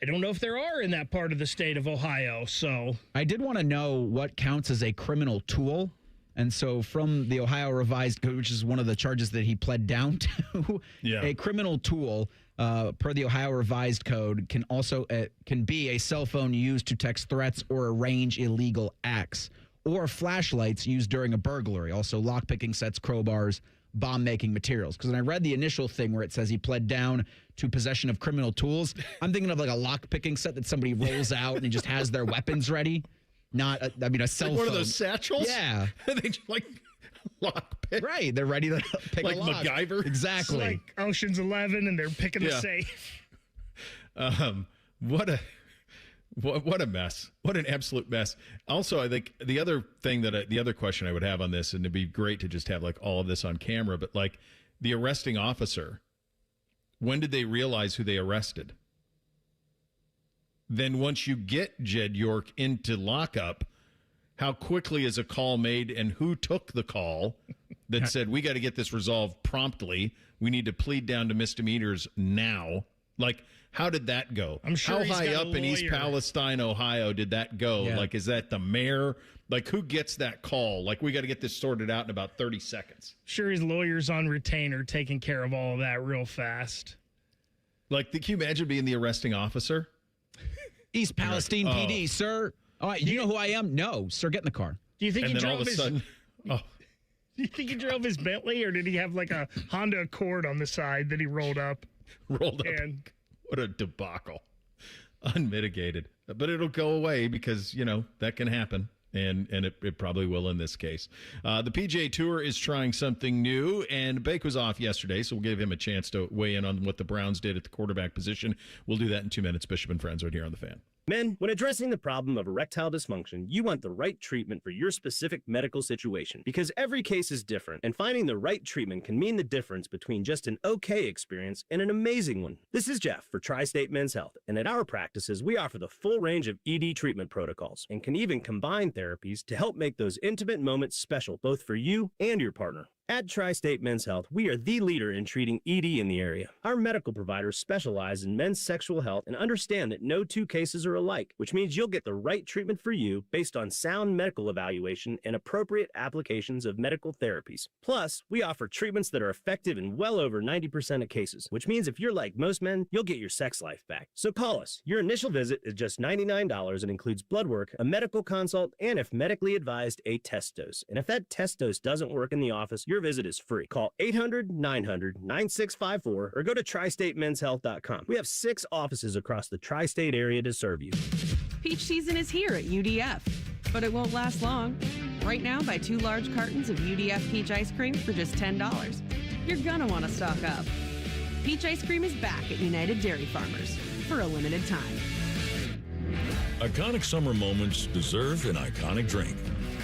I don't know if there are in that part of the state of Ohio, so. I did want to know what counts as a criminal tool. And so from the Ohio Revised Code, which is one of the charges that he pled down to, a criminal tool per the Ohio Revised Code can be a cell phone used to text threats or arrange illegal acts, or flashlights used during a burglary, also lockpicking sets, crowbars, bomb-making materials. Because when I read the initial thing where it says he pled down to possession of criminal tools, I'm thinking of like a lock-picking set that somebody rolls out and just has their weapons ready. Not, a cell phone. One of those satchels? Yeah. They just lock pick. Right. They're ready to pick a lock. Like MacGyver? Exactly. It's like Ocean's 11 and they're picking the safe. What a mess. What an absolute mess. Also, I think the other question I would have on this, and it'd be great to just have all of this on camera, but the arresting officer, when did they realize who they arrested? Then once you get Jed York into lockup, how quickly is a call made and who took the call that said, we got to get this resolved promptly. We need to plead down to misdemeanors now. How did that go? I'm sure how high up in East Palestine, Ohio did that go? Yeah. Is that the mayor? Who gets that call? We got to get this sorted out in about 30 seconds. Sure, his lawyer's on retainer taking care of all of that real fast. Can you imagine being the arresting officer? East Palestine PD, sir. All right, you know who I am? No, sir, get in the car. Do you think and he then drove all of a sudden, Do you think he drove his Bentley, or did he have a Honda Accord on the side that he rolled up? And what a debacle. Unmitigated. But it'll go away because, that can happen. And it probably will in this case. The PGA Tour is trying something new, and Bake was off yesterday, so we'll give him a chance to weigh in on what the Browns did at the quarterback position. We'll do that in 2 minutes. Bishop and Friends right here on The Fan. Men, when addressing the problem of erectile dysfunction, you want the right treatment for your specific medical situation because every case is different, and finding the right treatment can mean the difference between just an okay experience and an amazing one. This is Jeff for Tri-State Men's Health, and at our practices, we offer the full range of ED treatment protocols and can even combine therapies to help make those intimate moments special both for you and your partner. At Tri-State Men's Health, we are the leader in treating ED in the area. Our medical providers specialize in men's sexual health and understand that no two cases are alike, which means you'll get the right treatment for you based on sound medical evaluation and appropriate applications of medical therapies. Plus, we offer treatments that are effective in well over 90% of cases, which means if you're like most men, you'll get your sex life back. So call us. Your initial visit is just $99 and includes blood work, a medical consult, and if medically advised, a test dose. And if that test dose doesn't work in the office, your visit is free. Call 800-900-9654 or go to tristatemenshealth.com. We have 6 offices across the tri-state area to serve you. Peach season is here at UDF, but it won't last long. Right now, buy 2 large cartons of UDF peach ice cream for just $10. You're gonna want to stock up. Peach ice cream is back at United Dairy Farmers for a limited time. Iconic summer moments deserve an iconic drink.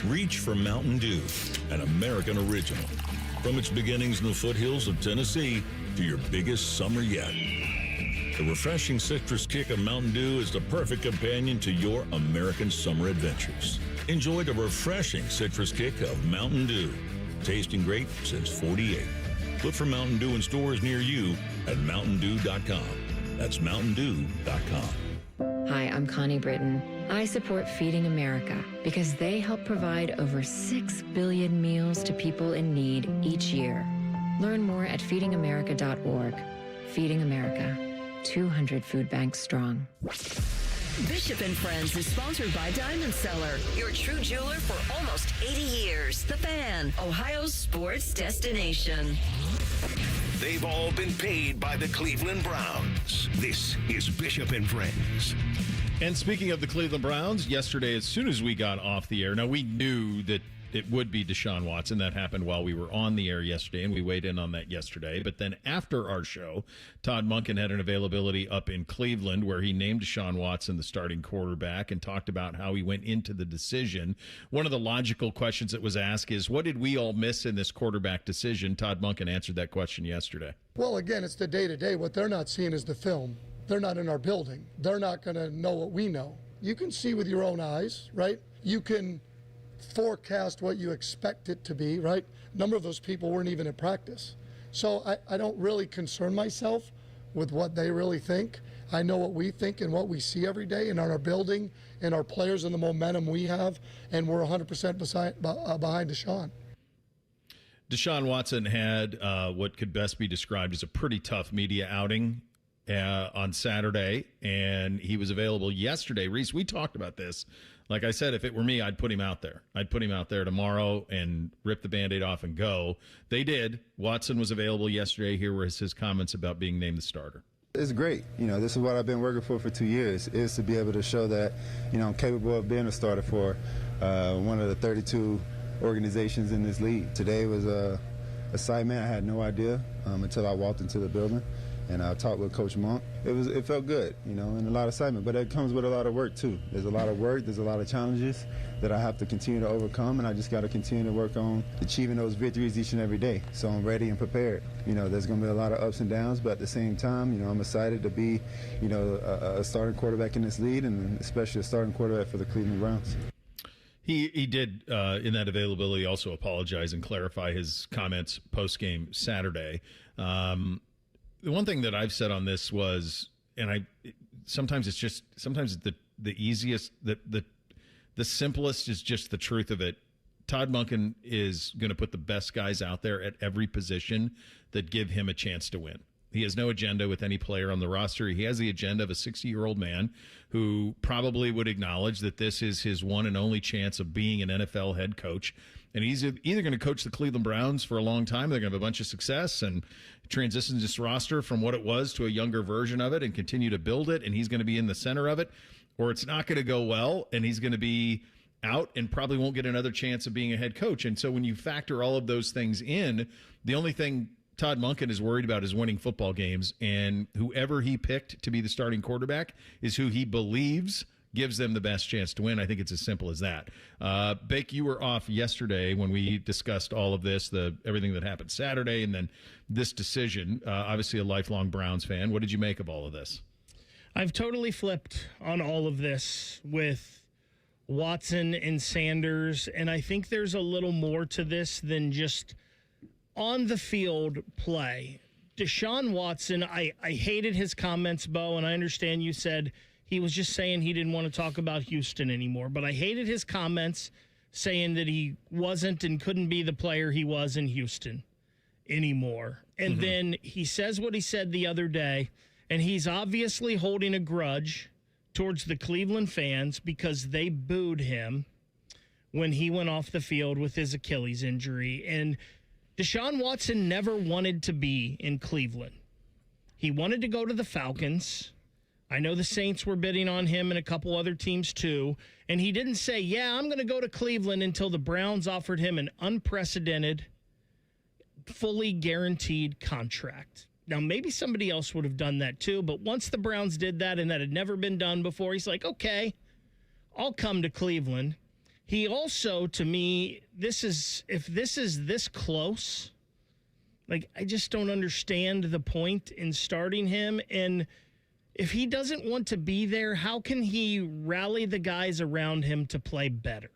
Reach for Mountain Dew, an American original. From its beginnings in the foothills of Tennessee to your biggest summer yet. The refreshing citrus kick of Mountain Dew is the perfect companion to your American summer adventures. Enjoy the refreshing citrus kick of Mountain Dew. Tasting great since '48. Look for Mountain Dew in stores near you at mountaindew.com. That's mountaindew.com. Hi, I'm Connie Britton. I support Feeding America because they help provide over 6 billion meals to people in need each year. Learn more at feedingamerica.org. Feeding America. 200 food banks strong. Bishop and Friends is sponsored by Diamond Seller, your true jeweler for almost 80 years. The Fan, Ohio's sports destination. They've all been paid by the Cleveland Browns. This is Bishop and Friends. And speaking of the Cleveland Browns, yesterday, as soon as we got off the air, now we knew that it would be Deshaun Watson. That happened while we were on the air yesterday, and we weighed in on that yesterday. But then after our show, Todd Monken had an availability up in Cleveland where he named Deshaun Watson the starting quarterback and talked about how he went into the decision. One of the logical questions that was asked is, what did we all miss in this quarterback decision? Todd Monken answered that question yesterday. Well, again, it's the day-to-day. What they're not seeing is the film. They're not in our building. They're not going to know what we know. You can see with your own eyes, right? You can forecast what you expect it to be, right? A number of those people weren't even in practice. So I don't really concern myself with what they really think. I know what we think and what we see every day in our building and our players and the momentum we have, and we're 100% behind Deshaun. Deshaun Watson had what could best be described as a pretty tough media outing on Saturday, and he was available yesterday. Reese, we talked about this. Like I said, if it were me, I'd put him out there. I'd put him out there tomorrow and rip the Band-Aid off and go. They did. Watson was available yesterday. Here were his comments about being named the starter. It's great. You know, this is what I've been working for 2 years, is to be able to show that, you know, I'm capable of being a starter for one of the 32 organizations in this league. Today was a assignment I had no idea until I walked into the building. And I talked with Coach Monk. It felt good, you know, and a lot of excitement. But it comes with a lot of work, too. There's a lot of work. There's a lot of challenges that I have to continue to overcome, and I just got to continue to work on achieving those victories each and every day. So I'm ready and prepared. You know, there's going to be a lot of ups and downs, but at the same time, you know, I'm excited to be, you know, a starting quarterback in this league, and especially a starting quarterback for the Cleveland Browns. He did, in that availability, also apologize and clarify his comments post-game Saturday. The one thing that I've said on this was, and sometimes the easiest, the simplest is just the truth of it. Todd Monken is going to put the best guys out there at every position that give him a chance to win. He has no agenda with any player on the roster. He has the agenda of a 60-year-old man who probably would acknowledge that this is his one and only chance of being an NFL head coach. And he's either going to coach the Cleveland Browns for a long time, they're going to have a bunch of success and transition this roster from what it was to a younger version of it and continue to build it, and he's going to be in the center of it, or it's not going to go well, and he's going to be out and probably won't get another chance of being a head coach. And so when you factor all of those things in, the only thing Todd Monken is worried about is winning football games, and whoever he picked to be the starting quarterback is who he believes gives them the best chance to win. I think it's as simple as that. Bake, you were off yesterday when we discussed all of this, everything that happened Saturday, and then this decision. Obviously a lifelong Browns fan. What did you make of all of this? I've totally flipped on all of this with Watson and Sanders, and I think there's a little more to this than just on the field play. Deshaun Watson, I hated his comments, Bo, and I understand you said he was just saying he didn't want to talk about Houston anymore. But I hated his comments saying that he wasn't and couldn't be the player he was in Houston anymore. And then he says what he said the other day, and he's obviously holding a grudge towards the Cleveland fans because they booed him when he went off the field with his Achilles injury. And Deshaun Watson never wanted to be in Cleveland. He wanted to go to the Falcons. I know the Saints were bidding on him and a couple other teams too. And he didn't say, yeah, I'm going to go to Cleveland until the Browns offered him an unprecedented, fully guaranteed contract. Now, maybe somebody else would have done that too, but once the Browns did that and that had never been done before, he's like, okay, I'll come to Cleveland. He also, to me, if this is this close, like, I just don't understand the point in starting him. And if he doesn't want to be there, how can he rally the guys around him to play better?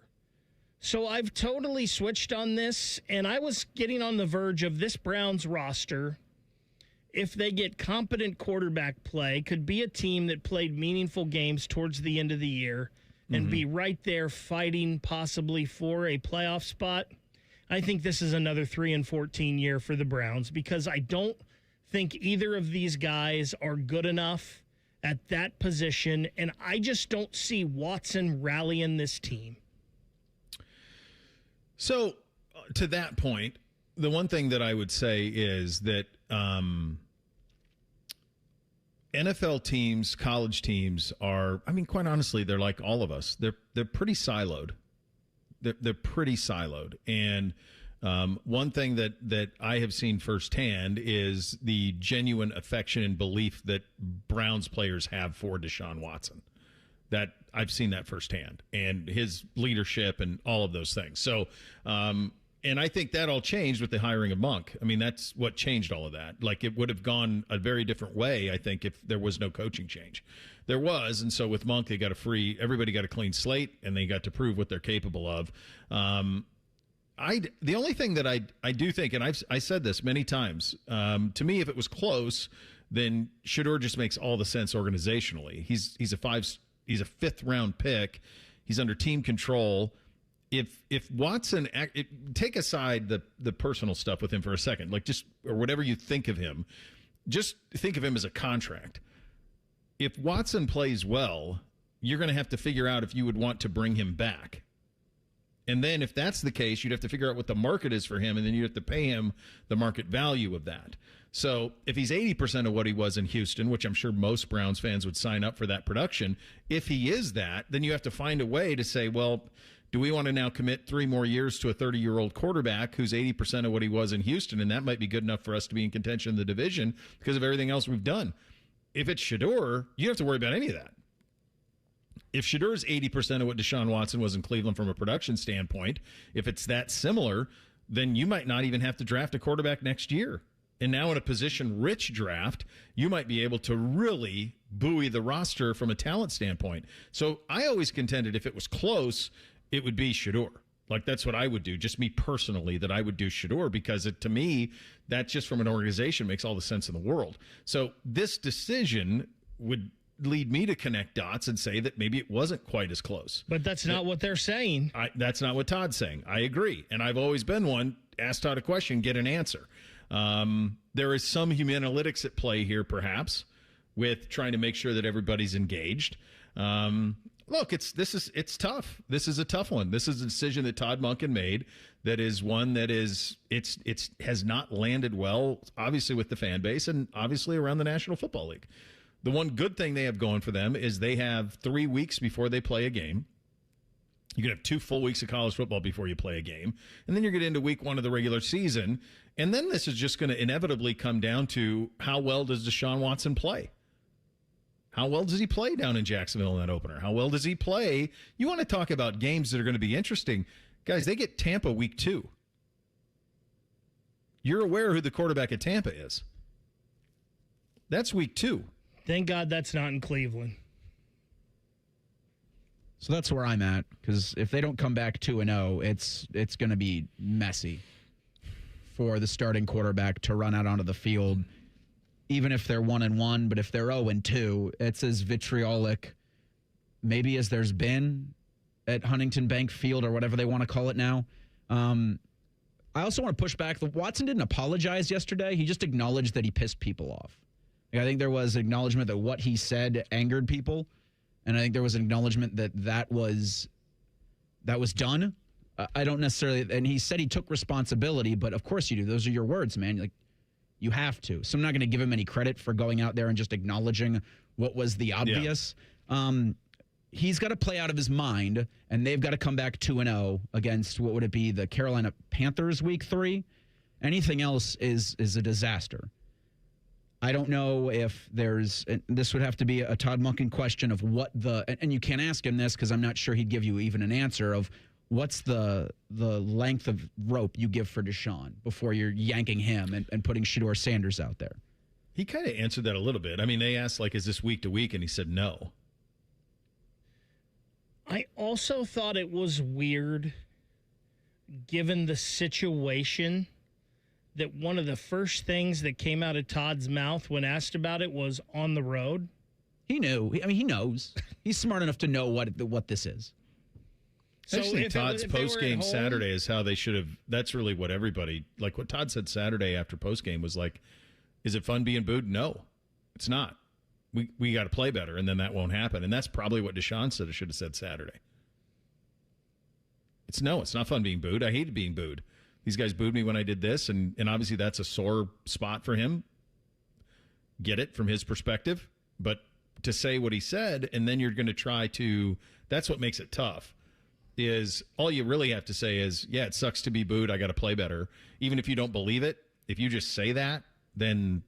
So I've totally switched on this, and I was getting on the verge of this Browns roster, if they get competent quarterback play, could be a team that played meaningful games towards the end of the year and be right there fighting possibly for a playoff spot. I think this is another 3-14 year for the Browns because I don't think either of these guys are good enough at that position, and I just don't see Watson rallying this team. So, to that point, the one thing that I would say is that NFL teams, college teams are, I mean, quite honestly, they're like all of us. They're pretty siloed. They're pretty siloed. And one thing that I have seen firsthand is the genuine affection and belief that Browns players have for Deshaun Watson. That I've seen that firsthand, and his leadership and all of those things. So, and I think that all changed with the hiring of Monk. I mean, that's what changed all of that. Like, it would have gone a very different way, I think, if there was no coaching change. There was, and so with Monk, everybody got a clean slate, and they got to prove what they're capable of. The only thing that I do think, and I said this many times, to me, if it was close, then Shedeur just makes all the sense organizationally. He's a fifth round pick. He's under team control. If Watson, take aside the personal stuff with him for a second, like or whatever you think of him, just think of him as a contract. If Watson plays well, you're going to have to figure out if you would want to bring him back. And then if that's the case, you'd have to figure out what the market is for him, and then you'd have to pay him the market value of that. So if he's 80% of what he was in Houston, which I'm sure most Browns fans would sign up for that production, if he is that, then you have to find a way to say, well, do we want to now commit 3 more years to a 30-year-old quarterback who's 80% of what he was in Houston, and that might be good enough for us to be in contention in the division because of everything else we've done? If it's Shedeur, you don't have to worry about any of that. If Shedeur's 80% of what Deshaun Watson was in Cleveland from a production standpoint, if it's that similar, then you might not even have to draft a quarterback next year. And now in a position-rich draft, you might be able to really buoy the roster from a talent standpoint. So I always contended if it was close, it would be Shedeur. Like, that's what I would do, just me personally, that I would do Shedeur, because to me, that just from an organization makes all the sense in the world. So this decision would lead me to connect dots and say that maybe it wasn't quite as close. But that's not what they're saying. That's not what Todd's saying. I agree. And I've always been one, ask Todd a question, get an answer. There is some human analytics at play here, perhaps, with trying to make sure that everybody's engaged. Look, it's tough. This is a tough one. This is a decision that Todd Monken made that is one that has not landed well, obviously, with the fan base and obviously around the National Football League. The one good thing they have going for them is they have 3 weeks before they play a game. You can have 2 full weeks of college football before you play a game. And then you're getting into week 1 of the regular season. And then this is just going to inevitably come down to how well does Deshaun Watson play? How well does he play down in Jacksonville in that opener? How well does he play? You want to talk about games that are going to be interesting. Guys, they get Tampa week 2. You're aware who the quarterback at Tampa is. That's week 2. Thank God that's not in Cleveland. So that's where I'm at, because if they don't come back 2-0, it's going to be messy for the starting quarterback to run out onto the field, even if they're 1-1. But if they're 0-2, it's as vitriolic maybe as there's been at Huntington Bank Field, or whatever they want to call it now. I also want to push back. Watson didn't apologize yesterday. He just acknowledged that he pissed people off. I think there was acknowledgement that what he said angered people, and I think there was an acknowledgement that was done. I don't necessarily, and he said he took responsibility, but of course you do. Those are your words, man. Like, you have to. So I'm not going to give him any credit for going out there and just acknowledging what was the obvious. Yeah. He's got to play out of his mind, and they've got to come back 2-0 against, what would it be, the Carolina Panthers week 3. Anything else is a disaster. I don't know if this would have to be a Todd Monken question of what and you can't ask him this because I'm not sure he'd give you even an answer of what's the length of rope you give for Deshaun before you're yanking him and putting Shedeur Sanders out there. He kind of answered that a little bit. I mean, they asked, like, is this week to week? And he said no. I also thought it was weird, given the situation, that one of the first things that came out of Todd's mouth when asked about it was on the road. He knew. I mean, he knows. He's smart enough to know what this is. So I think Todd's post-game Saturday is how they should have. That's really what everybody, like what Todd said Saturday after post-game was like, Is it fun being booed? No, it's not. We got to play better, and then that won't happen. And that's probably what Deshaun should have said Saturday. It's not fun being booed. I hated being booed. These guys booed me when I did this, and obviously that's a sore spot for him. Get it from his perspective. But to say what he said, and then you're going to try to – that's what makes it tough, is all you really have to say is, yeah, it sucks to be booed. I got to play better. Even if you don't believe it, if you just say that, then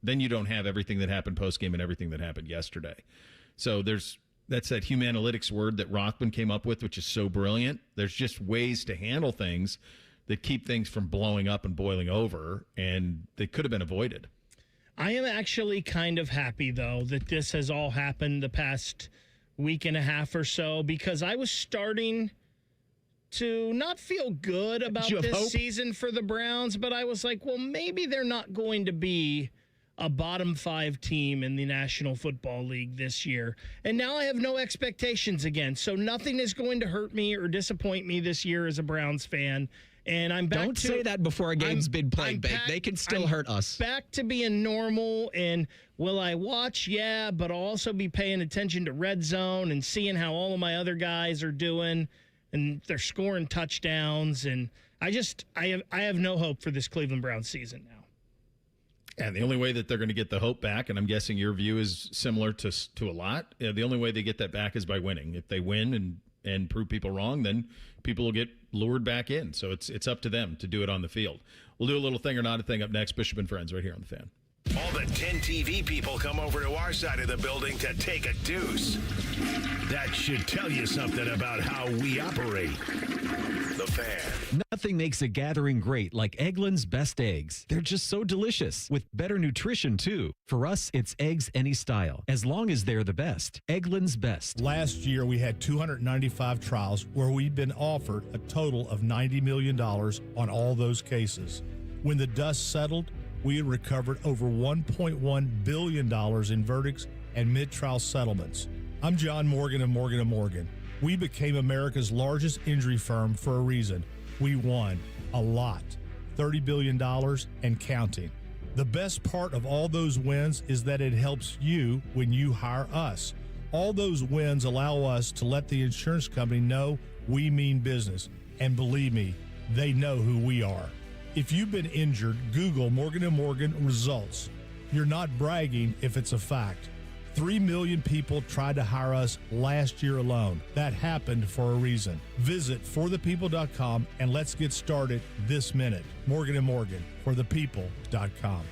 you don't have everything that happened post-game and everything that happened yesterday. So that's that human analytics word that Rothman came up with, which is so brilliant. There's just ways to handle things that keep things from blowing up and boiling over, and they could have been avoided. I am actually kind of happy, though, that this has all happened the past week and a half or so, because I was starting to not feel good about this season for the Browns, but I was like, well, maybe they're not going to be a bottom 5 team in the National Football League this year. And now I have no expectations again. So nothing is going to hurt me or disappoint me this year as a Browns fan. And I'm back Don't say that before a game's been played, Bake. They can still hurt us. Back to being normal. And will I watch? Yeah, but I'll also be paying attention to Red Zone and seeing how all of my other guys are doing. And they're scoring touchdowns. And I have no hope for this Cleveland Browns season now. And the only way that they're going to get the hope back, and I'm guessing your view is similar to a lot, the only way they get that back is by winning. If they win and prove people wrong, then people will get lured back in. So it's up to them to do it on the field. We'll do a little thing or not a thing up next. Bishop and Friends right here on The Fan. All the 10 TV people come over to our side of the building to take a deuce. That should tell you something about how we operate. The Fan. Nothing makes a gathering great like Eggland's Best Eggs. They're just so delicious, with better nutrition, too. For us, it's eggs any style, as long as they're the best. Eggland's Best. Last year, we had 295 trials where we've been offered a total of $90 million on all those cases. When the dust settled, we had recovered over $1.1 billion in verdicts and mid-trial settlements. I'm John Morgan of Morgan & Morgan. We became America's largest injury firm for a reason. We won a lot, $30 billion and counting. The best part of all those wins is that it helps you when you hire us. All those wins allow us to let the insurance company know we mean business. And believe me, they know who we are. If you've been injured, Google Morgan & Morgan results. You're not bragging if it's a fact. 3 million people tried to hire us last year alone. That happened for a reason. Visit forthepeople.com and let's get started this minute. Morgan & Morgan, forthepeople.com.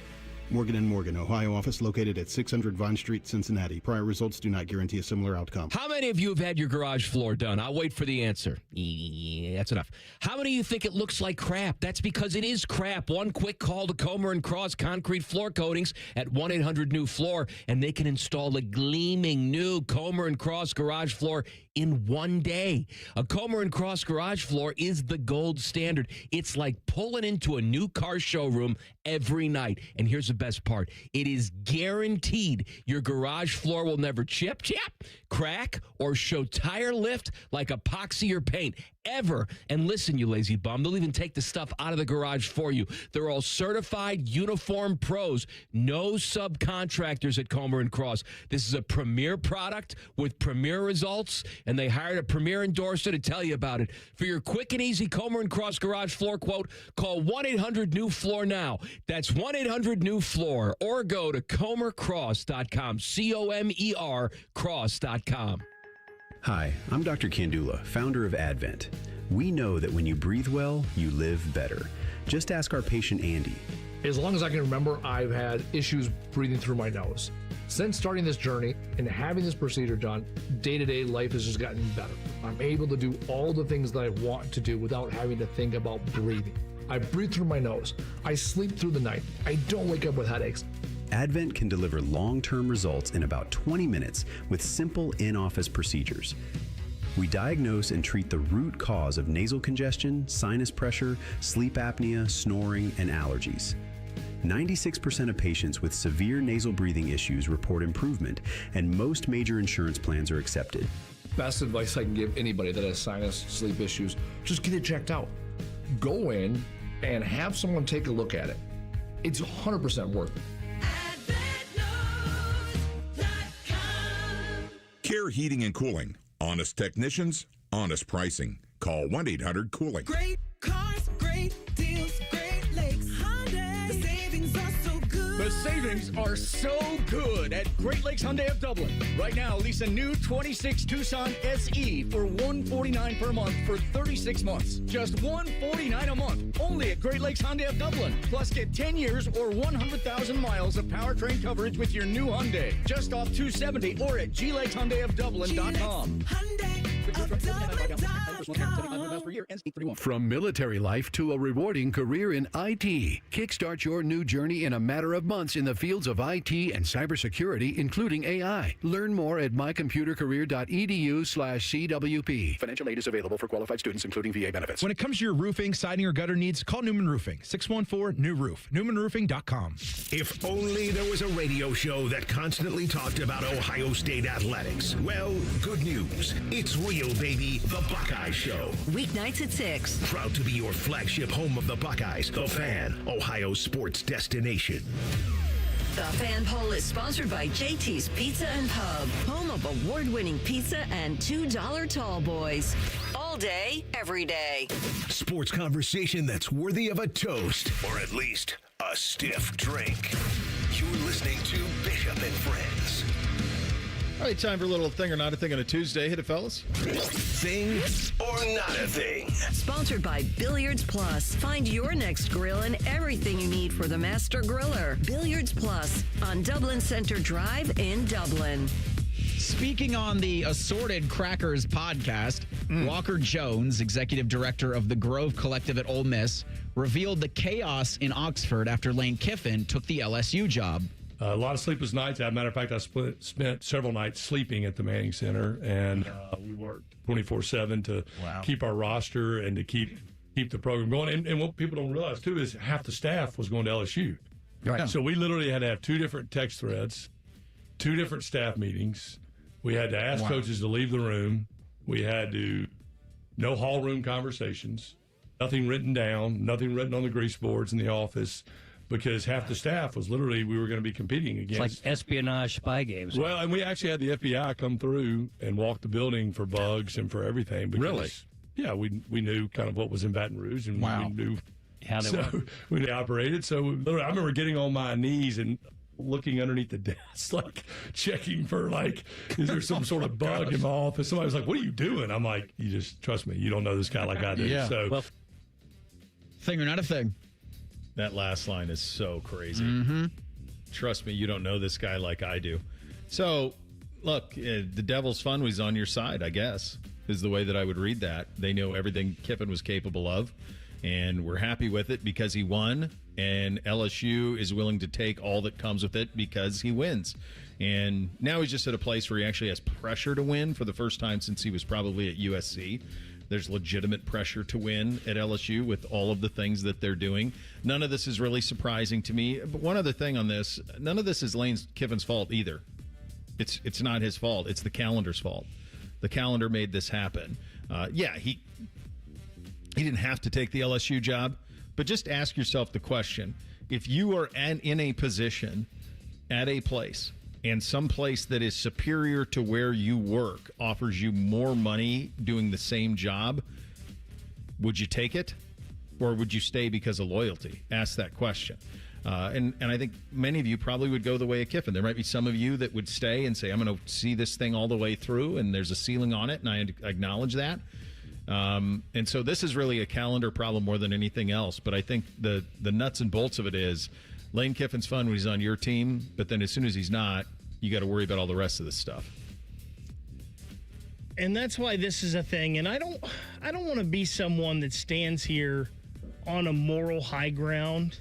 Morgan & Morgan, Ohio office located at 600 Vine Street, Cincinnati. Prior results do not guarantee a similar outcome. How many of you have had your garage floor done? I'll wait for the answer. Yeah, that's enough. How many of you think it looks like crap? That's because it is crap. One quick call to Comer & Cross Concrete Floor Coatings at 1-800-NEW-FLOOR, and they can install a gleaming new Comer & Cross garage floor in one day. A Comer & Cross garage floor is the gold standard. It's like pulling into a new car showroom every night. And here's the best part. It is guaranteed your garage floor will never chip, crack, or show tire lift like epoxy or paint ever. And listen, you lazy bum, they'll even take the stuff out of the garage for you. They're all certified uniform pros. No subcontractors at Comer & Cross. This is a premier product with premier results, and they hired a premier endorser to tell you about it. For your quick and easy Comer & Cross garage floor quote, call 1-800-NEW-FLOOR now. That's 1-800-NEW-FLOOR, or go to comercross.com, COMER cross.com. Hi, I'm Dr. Kandula, founder of Advent. We know that when you breathe well, you live better. Just ask our patient Andy. As long as I can remember, I've had issues breathing through my nose. Since starting this journey and having this procedure done, day-to-day life has just gotten better. I'm able to do all the things that I want to do without having to think about breathing. I breathe through my nose. I sleep through the night. I don't wake up with headaches. Advent can deliver long-term results in about 20 minutes with simple in-office procedures. We diagnose and treat the root cause of nasal congestion, sinus pressure, sleep apnea, snoring, and allergies. 96% of patients with severe nasal breathing issues report improvement, and most major insurance plans are accepted. Best advice I can give anybody that has sinus, sleep issues, just get it checked out. Go in and have someone take a look at it. It's 100% worth it. Care Heating and Cooling. Honest technicians, honest pricing. Call 1-800-COOLING. Great cars, great deals, Great Lakes Hyundai. The savings are so good. The savings are so good at Great Lakes Hyundai of Dublin. Right now, lease a new 26 Tucson SE for $149 per month for 36 months. Just $149 a month. Only at Great Lakes Hyundai of Dublin. Plus, get 10 years or 100,000 miles of powertrain coverage with your new Hyundai. Just off 270 or at glakeshyundaiofdublin.com. From military life to a rewarding career in IT, kickstart your new journey in a matter of months in the fields of IT and cybersecurity, including AI. Learn more at mycomputercareer.edu/CWP. Financial aid is available for qualified students, including VA benefits. When it comes to your roofing, siding, or gutter needs, call Newman Roofing. 614-NEW-ROOF. NewmanRoofing.com. If only there was a radio show that constantly talked about Ohio State athletics. Well, good news. It's real, baby. The Buckeye Show. Weeknights at 6. Proud to be your flagship home of the Buckeyes. The Fan, Ohio sports destination. The Fan Poll is sponsored by JT's Pizza and Pub, home of award-winning pizza and $2 tall boys. All day, every day. Sports conversation that's worthy of a toast, or at least a stiff drink. You're listening to Bishop and Friends. All right, time for a little thing or not a thing on a Tuesday. Hit it, fellas. Thing or not a thing. Sponsored by Billiards Plus. Find your next grill and everything you need for the master griller. Billiards Plus on Dublin Center Drive in Dublin. Speaking on the Assorted Crackers podcast, Walker Jones, executive director of the Grove Collective at Ole Miss, revealed the chaos in Oxford after Lane Kiffin took the LSU job. A lot of sleepless nights. As a matter of fact, I spent several nights sleeping at the Manning Center, and we worked 24/7 to keep our roster and to keep the program going. And what people don't realize, too, is half the staff was going to LSU. Right. So we literally had to have 2 different text threads, 2 different staff meetings. We had to ask coaches to leave the room. We had to no hall room conversations, nothing written down, nothing written on the grease boards in the office. Because half the staff was literally, we were going to be competing against. It's like espionage spy games. Well, and we actually had the FBI come through and walk the building for bugs and for everything. Because, really? Yeah, we knew kind of what was in Baton Rouge, and we knew how they work. We operated. So literally, I remember getting on my knees and looking underneath the desk, like checking for is there some sort of bug in my office? Somebody was like, "What are you doing?" I'm like, "You just trust me. You don't know this guy like I do." Yeah. So, thing or not a thing. That last line is so crazy. Mm-hmm. Trust me, you don't know this guy like I do. So, look, the devil's fun was on your side, I guess, is the way that I would read that. They know everything Kiffin was capable of, and we're happy with it because he won, and LSU is willing to take all that comes with it because he wins. And now he's just at a place where he actually has pressure to win for the first time since he was probably at USC. There's legitimate pressure to win at LSU with all of the things that they're doing. None of this is really surprising to me. But one other thing on this, none of this is Lane Kiffin's fault either. It's not his fault. It's the calendar's fault. The calendar made this happen. He didn't have to take the LSU job, but just ask yourself the question. If you are in a position at a place and some place that is superior to where you work offers you more money doing the same job, would you take it? Or would you stay because of loyalty? Ask that question. And I think many of you probably would go the way of Kiffin. There might be some of you that would stay and say, I'm going to see this thing all the way through, and there's a ceiling on it, and I acknowledge that. And so this is really a calendar problem more than anything else. But I think the nuts and bolts of it is Lane Kiffin's fun when he's on your team, but then as soon as he's not, you got to worry about all the rest of this stuff. And that's why this is a thing. And I don't want to be someone that stands here on a moral high ground.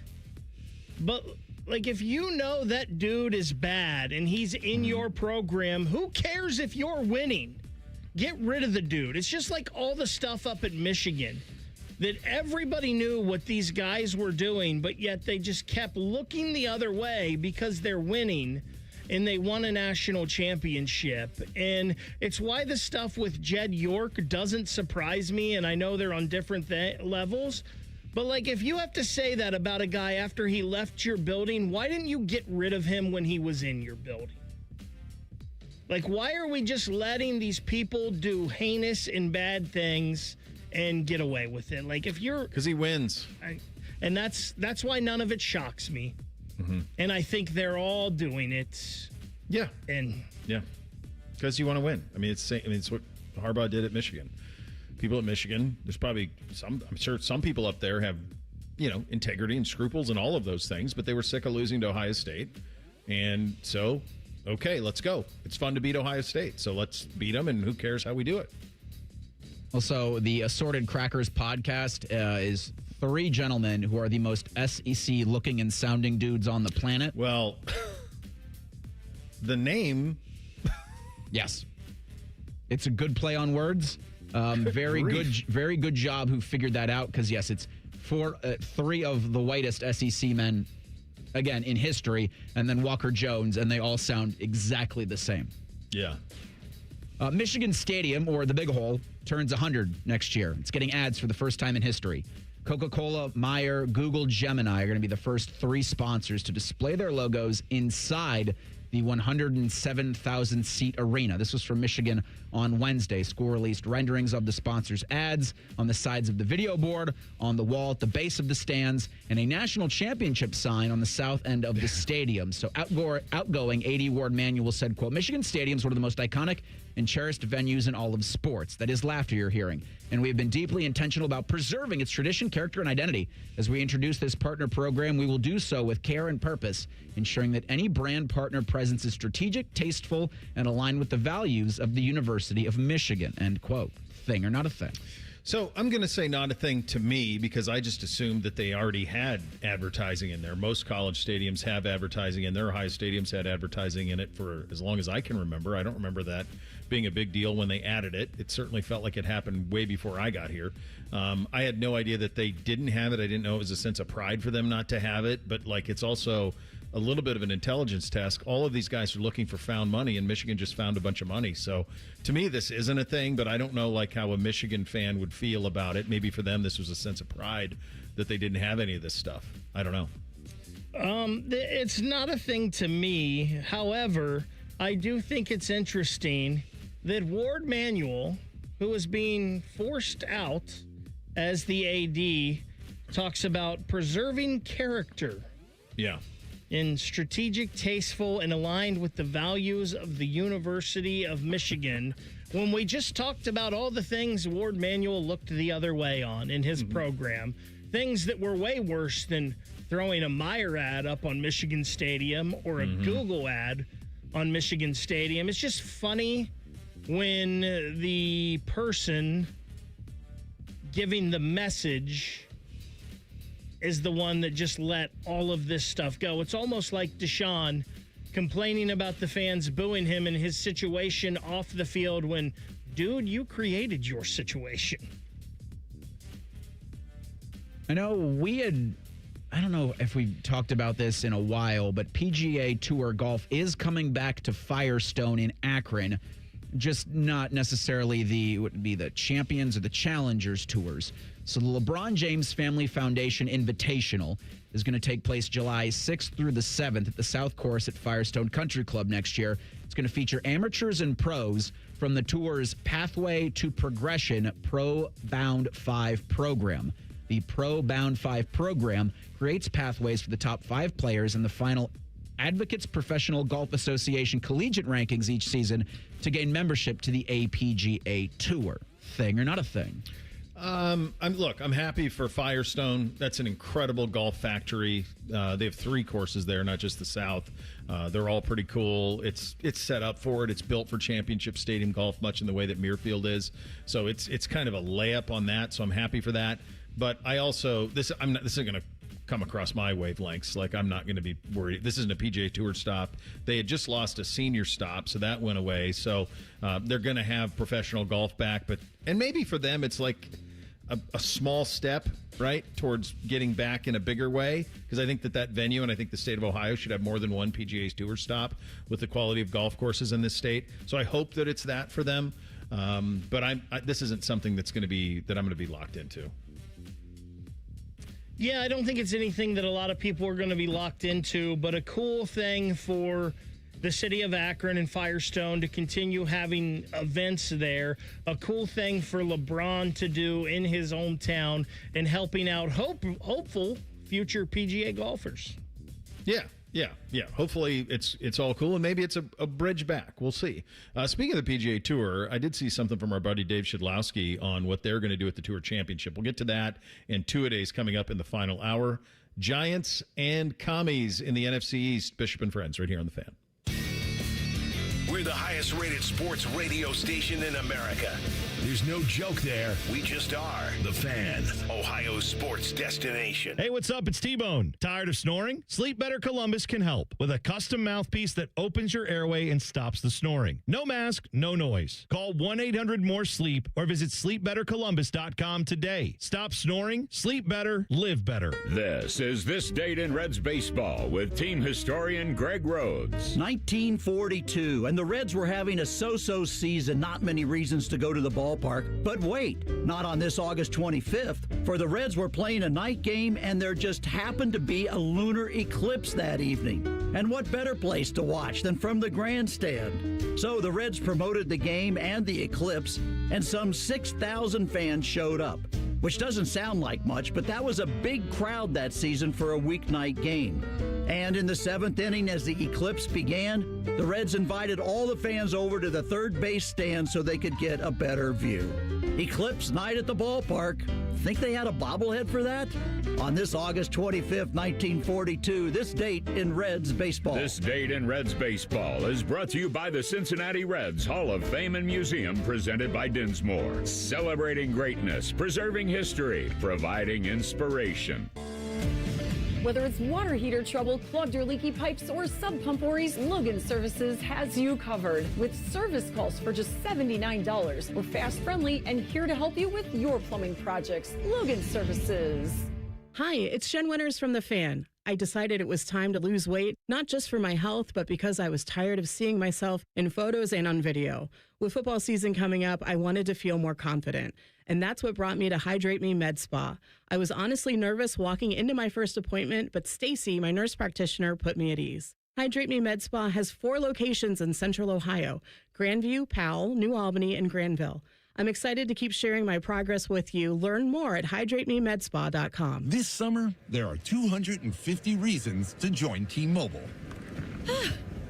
But if you know that dude is bad and he's in your program, who cares if you're winning? Get rid of the dude. It's just like all the stuff up at Michigan that everybody knew what these guys were doing, but yet they just kept looking the other way because they're winning. And they won a national championship. And it's why the stuff with Jed York doesn't surprise me. And I know they're on different levels. But, if you have to say that about a guy after he left your building, why didn't you get rid of him when he was in your building? Like, why are we just letting these people do heinous and bad things and get away with it? Like, if you're... Because he wins. And that's why none of it shocks me. Mm-hmm. And I think they're all doing it. Yeah. And... Yeah. Because you want to win. I mean, it's what Harbaugh did at Michigan. People at Michigan, there's probably I'm sure some people up there have, integrity and scruples and all of those things, but they were sick of losing to Ohio State. And so, okay, let's go. It's fun to beat Ohio State. So let's beat them, and who cares how we do it? Also, the Assorted Crackers podcast is 3 gentlemen who are the most SEC looking and sounding dudes on the planet. Well, the name... Yes. It's a good play on words. Very good job who figured that out, because, yes, it's 3 of the whitest SEC men, again, in history, and then Walker Jones, and they all sound exactly the same. Yeah. Michigan Stadium, or the Big Hole, turns 100 next year. It's getting ads for the first time in history. Coca-Cola, Meijer, Google, Gemini are going to be the first 3 sponsors to display their logos inside the 107,000-seat arena. This was from Michigan on Wednesday. School released renderings of the sponsors' ads on the sides of the video board, on the wall at the base of the stands, and a national championship sign on the south end of the stadium. So outgoing AD Ward Manuel said, quote, Michigan Stadium is one of the most iconic and cherished venues in all of sports. That is laughter you're hearing. And we have been deeply intentional about preserving its tradition, character, and identity. As we introduce this partner program, we will do so with care and purpose, ensuring that any brand partner presence is strategic, tasteful, and aligned with the values of the University of Michigan, end quote. Thing or not a thing? So I'm going to say not a thing to me, because I just assumed that they already had advertising in there. Most college stadiums have advertising in there. Ohio stadiums had advertising in it for as long as I can remember. I don't remember that being a big deal when they added it. It certainly felt like it happened way before I got here. I had no idea that they didn't have it. I didn't know it was a sense of pride for them not to have it. But, it's also a little bit of an intelligence task. All of these guys are looking for found money, and Michigan just found a bunch of money. So to me, this isn't a thing, but I don't know how a Michigan fan would feel about it. Maybe for them, this was a sense of pride that they didn't have any of this stuff. I don't know. It's not a thing to me. However, I do think it's interesting that Ward Manuel, who is being forced out as the AD, talks about preserving character. Yeah. In strategic, tasteful, and aligned with the values of the University of Michigan, when we just talked about all the things Ward Manuel looked the other way on in his program, things that were way worse than throwing a Meijer ad up on Michigan Stadium or a Google ad on Michigan Stadium. It's just funny when the person giving the message is the one that just let all of this stuff go. It's almost like Deshaun complaining about the fans booing him in his situation off the field when, dude, you created your situation. I know I don't know if we've talked about this in a while, but PGA Tour golf is coming back to Firestone in Akron, just not necessarily the Champions or the Challengers tours. So the LeBron James Family Foundation Invitational is going to take place July 6th through the 7th at the South Course at Firestone Country Club next year. It's going to feature amateurs and pros from the tour's Pathway to Progression Pro Bound 5 program. The Pro Bound 5 program creates pathways for the top 5 players in the final Advocates Professional Golf Association collegiate rankings each season to gain membership to the APGA Tour. Thing or not a thing? I'm happy for Firestone. That's an incredible golf factory. They have 3 courses there, not just the South. They're all pretty cool. It's set up for it. It's built for championship stadium golf, much in the way that Muirfield is. So it's kind of a layup on that. So I'm happy for that. But I also this isn't going to come across my wavelengths. I'm not going to be worried. This isn't a PGA Tour stop. They had just lost a senior stop, so that went away. So they're going to have professional golf back. And maybe for them, it's like a small step, right, towards getting back in a bigger way. Because I think that venue, and I think the state of Ohio should have more than one PGA Tour stop with the quality of golf courses in this state. So I hope that it's that for them. But this isn't something that I'm going to be locked into. Yeah, I don't think it's anything that a lot of people are going to be locked into, but a cool thing for the city of Akron and Firestone to continue having events there. A cool thing for LeBron to do in his hometown and helping out hopeful future PGA golfers. Yeah. Hopefully it's all cool, and maybe it's a bridge back. We'll see. Speaking of the PGA Tour, I did see something from our buddy Dave Shidlowski on what they're going to do at the Tour Championship. We'll get to that and two-a-days coming up in the final hour. Giants and Commies in the NFC East. Bishop and Friends right here on The Fan. We're the highest rated sports radio station in America. There's no joke there. We just are. The Fan, Ohio's sports destination. Hey, what's up? It's T-Bone. Tired of snoring? Sleep Better Columbus can help with a custom mouthpiece that opens your airway and stops the snoring. No mask, no noise. Call 1-800-MORE-SLEEP or visit sleepbettercolumbus.com today. Stop snoring, sleep better, live better. This is This Date in Reds Baseball with team historian Greg Rhodes. 1942, and the Reds were having a so-so season. Not many reasons to go to the ballpark. But wait, not on this August 25th, for the Reds were playing a night game, and there just happened to be a lunar eclipse that evening. And what better place to watch than from the grandstand? So the Reds promoted the game and the eclipse, and some 6,000 fans showed up. Which doesn't sound like much, but that was a big crowd that season for a weeknight game. And in the 7th inning, as the eclipse began, the Reds invited all the fans over to the third base stand so they could get a better view. Eclipse night at the ballpark. Think they had a bobblehead for that? On this August 25th, 1942, this date in Reds baseball. This Date in Reds Baseball is brought to you by the Cincinnati Reds Hall of Fame and Museum, presented by Dinsmore. Celebrating greatness, preserving history, providing inspiration. Whether it's water heater trouble, clogged or leaky pipes, or sub pump worries, Logan Services has you covered. With service calls for just $79. We're fast, friendly, and here to help you with your plumbing projects. Logan Services. Hi, it's Jen Winters from The Fan. I decided it was time to lose weight, not just for my health, but because I was tired of seeing myself in photos and on video. With football season coming up, I wanted to feel more confident. And that's what brought me to Hydrate Me Med Spa. I was honestly nervous walking into my first appointment, but Stacy, my nurse practitioner, put me at ease. Hydrate Me Med Spa has 4 locations in Central Ohio: Grandview, Powell, New Albany, and Granville. I'm excited to keep sharing my progress with you. Learn more at hydratememedspa.com. This summer, there are 250 reasons to join T-Mobile.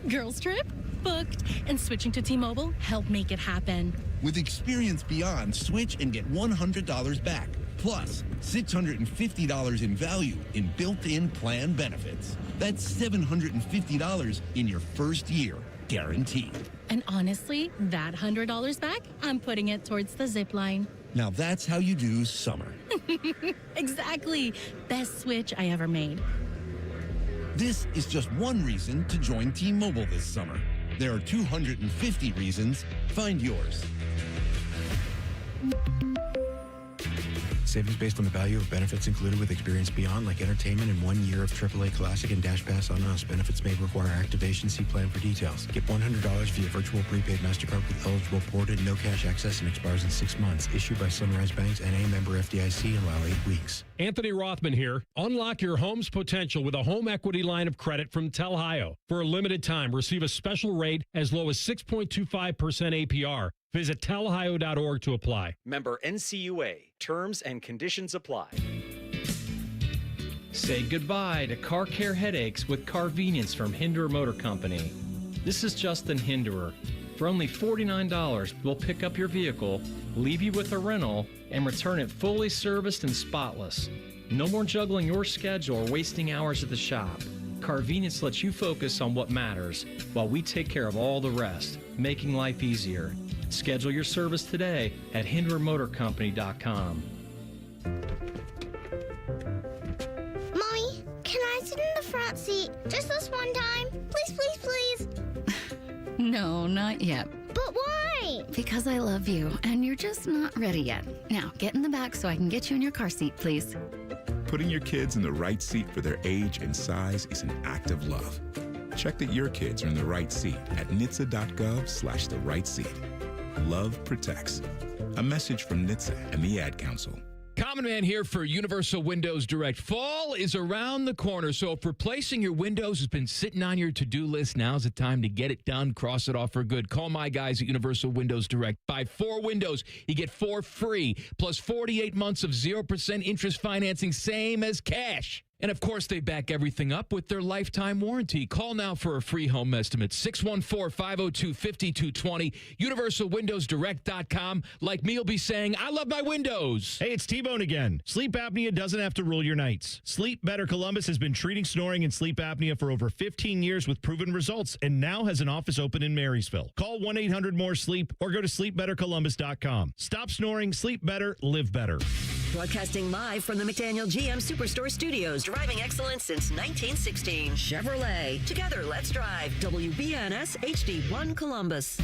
Girls trip? Booked. And switching to T-Mobile helped make it happen. With Experience Beyond, switch and get $100 back. Plus, $650 in value in built-in plan benefits. That's $750 in your first year, guaranteed. And honestly, that $100 back, I'm putting it towards the zip line. Now that's how you do summer. Exactly. Best switch I ever made. This is just one reason to join T-Mobile this summer. There are 250 reasons. Find yours. Savings based on the value of benefits included with Experience Beyond, like entertainment and 1 year of AAA Classic and Dash Pass on us. Benefits may require activation. See plan for details. Get $100 via virtual prepaid MasterCard with eligible ported, no cash access, and expires in 6 months. Issued by Sunrise Banks, N.A. member FDIC, and allow 8 weeks. Anthony Rothman here. Unlock your home's potential with a home equity line of credit from Telhio. For a limited time, receive a special rate as low as 6.25% APR. Visit telhio.org to apply. Member NCUA. Terms and conditions apply. Say goodbye to car care headaches with Carvenience from Hinderer Motor Company. This is Justin Hinderer. For only $49, we'll pick up your vehicle, leave you with a rental, and return it fully serviced and spotless. No more juggling your schedule or wasting hours at the shop. Carvenience lets you focus on what matters while we take care of all the rest, making life easier. Schedule your service today at HindererMotorCompany.com. Mommy, can I sit in the front seat just this one time? Please, please, please. No, not yet. But why? Because I love you, and you're just not ready yet. Now, get in the back so I can get you in your car seat, please. Putting your kids in the right seat for their age and size is an act of love. Check that your kids are in the right seat at NHTSA.gov/the right seat. Love protects. A message from NHTSA and the Ad Council. Common Man here for Universal Windows Direct. Fall is around the corner, so if replacing your windows has been sitting on your to-do list, now's the time to get it done. Cross it off for good. Call my guys at Universal Windows Direct. Buy 4 windows, you get 4 free, plus 48 months of 0% interest financing, same as cash. And, of course, they back everything up with their lifetime warranty. Call now for a free home estimate, 614-502-5220, universalwindowsdirect.com. Like me, you'll be saying, I love my windows. Hey, it's T-Bone again. Sleep apnea doesn't have to rule your nights. Sleep Better Columbus has been treating snoring and sleep apnea for over 15 years with proven results and now has an office open in Marysville. Call 1-800-MORE-SLEEP or go to sleepbettercolumbus.com. Stop snoring, sleep better, live better. Broadcasting live from the McDaniel GM Superstore Studios. Driving excellence since 1916. Chevrolet. Together, let's drive. WBNS HD1 Columbus.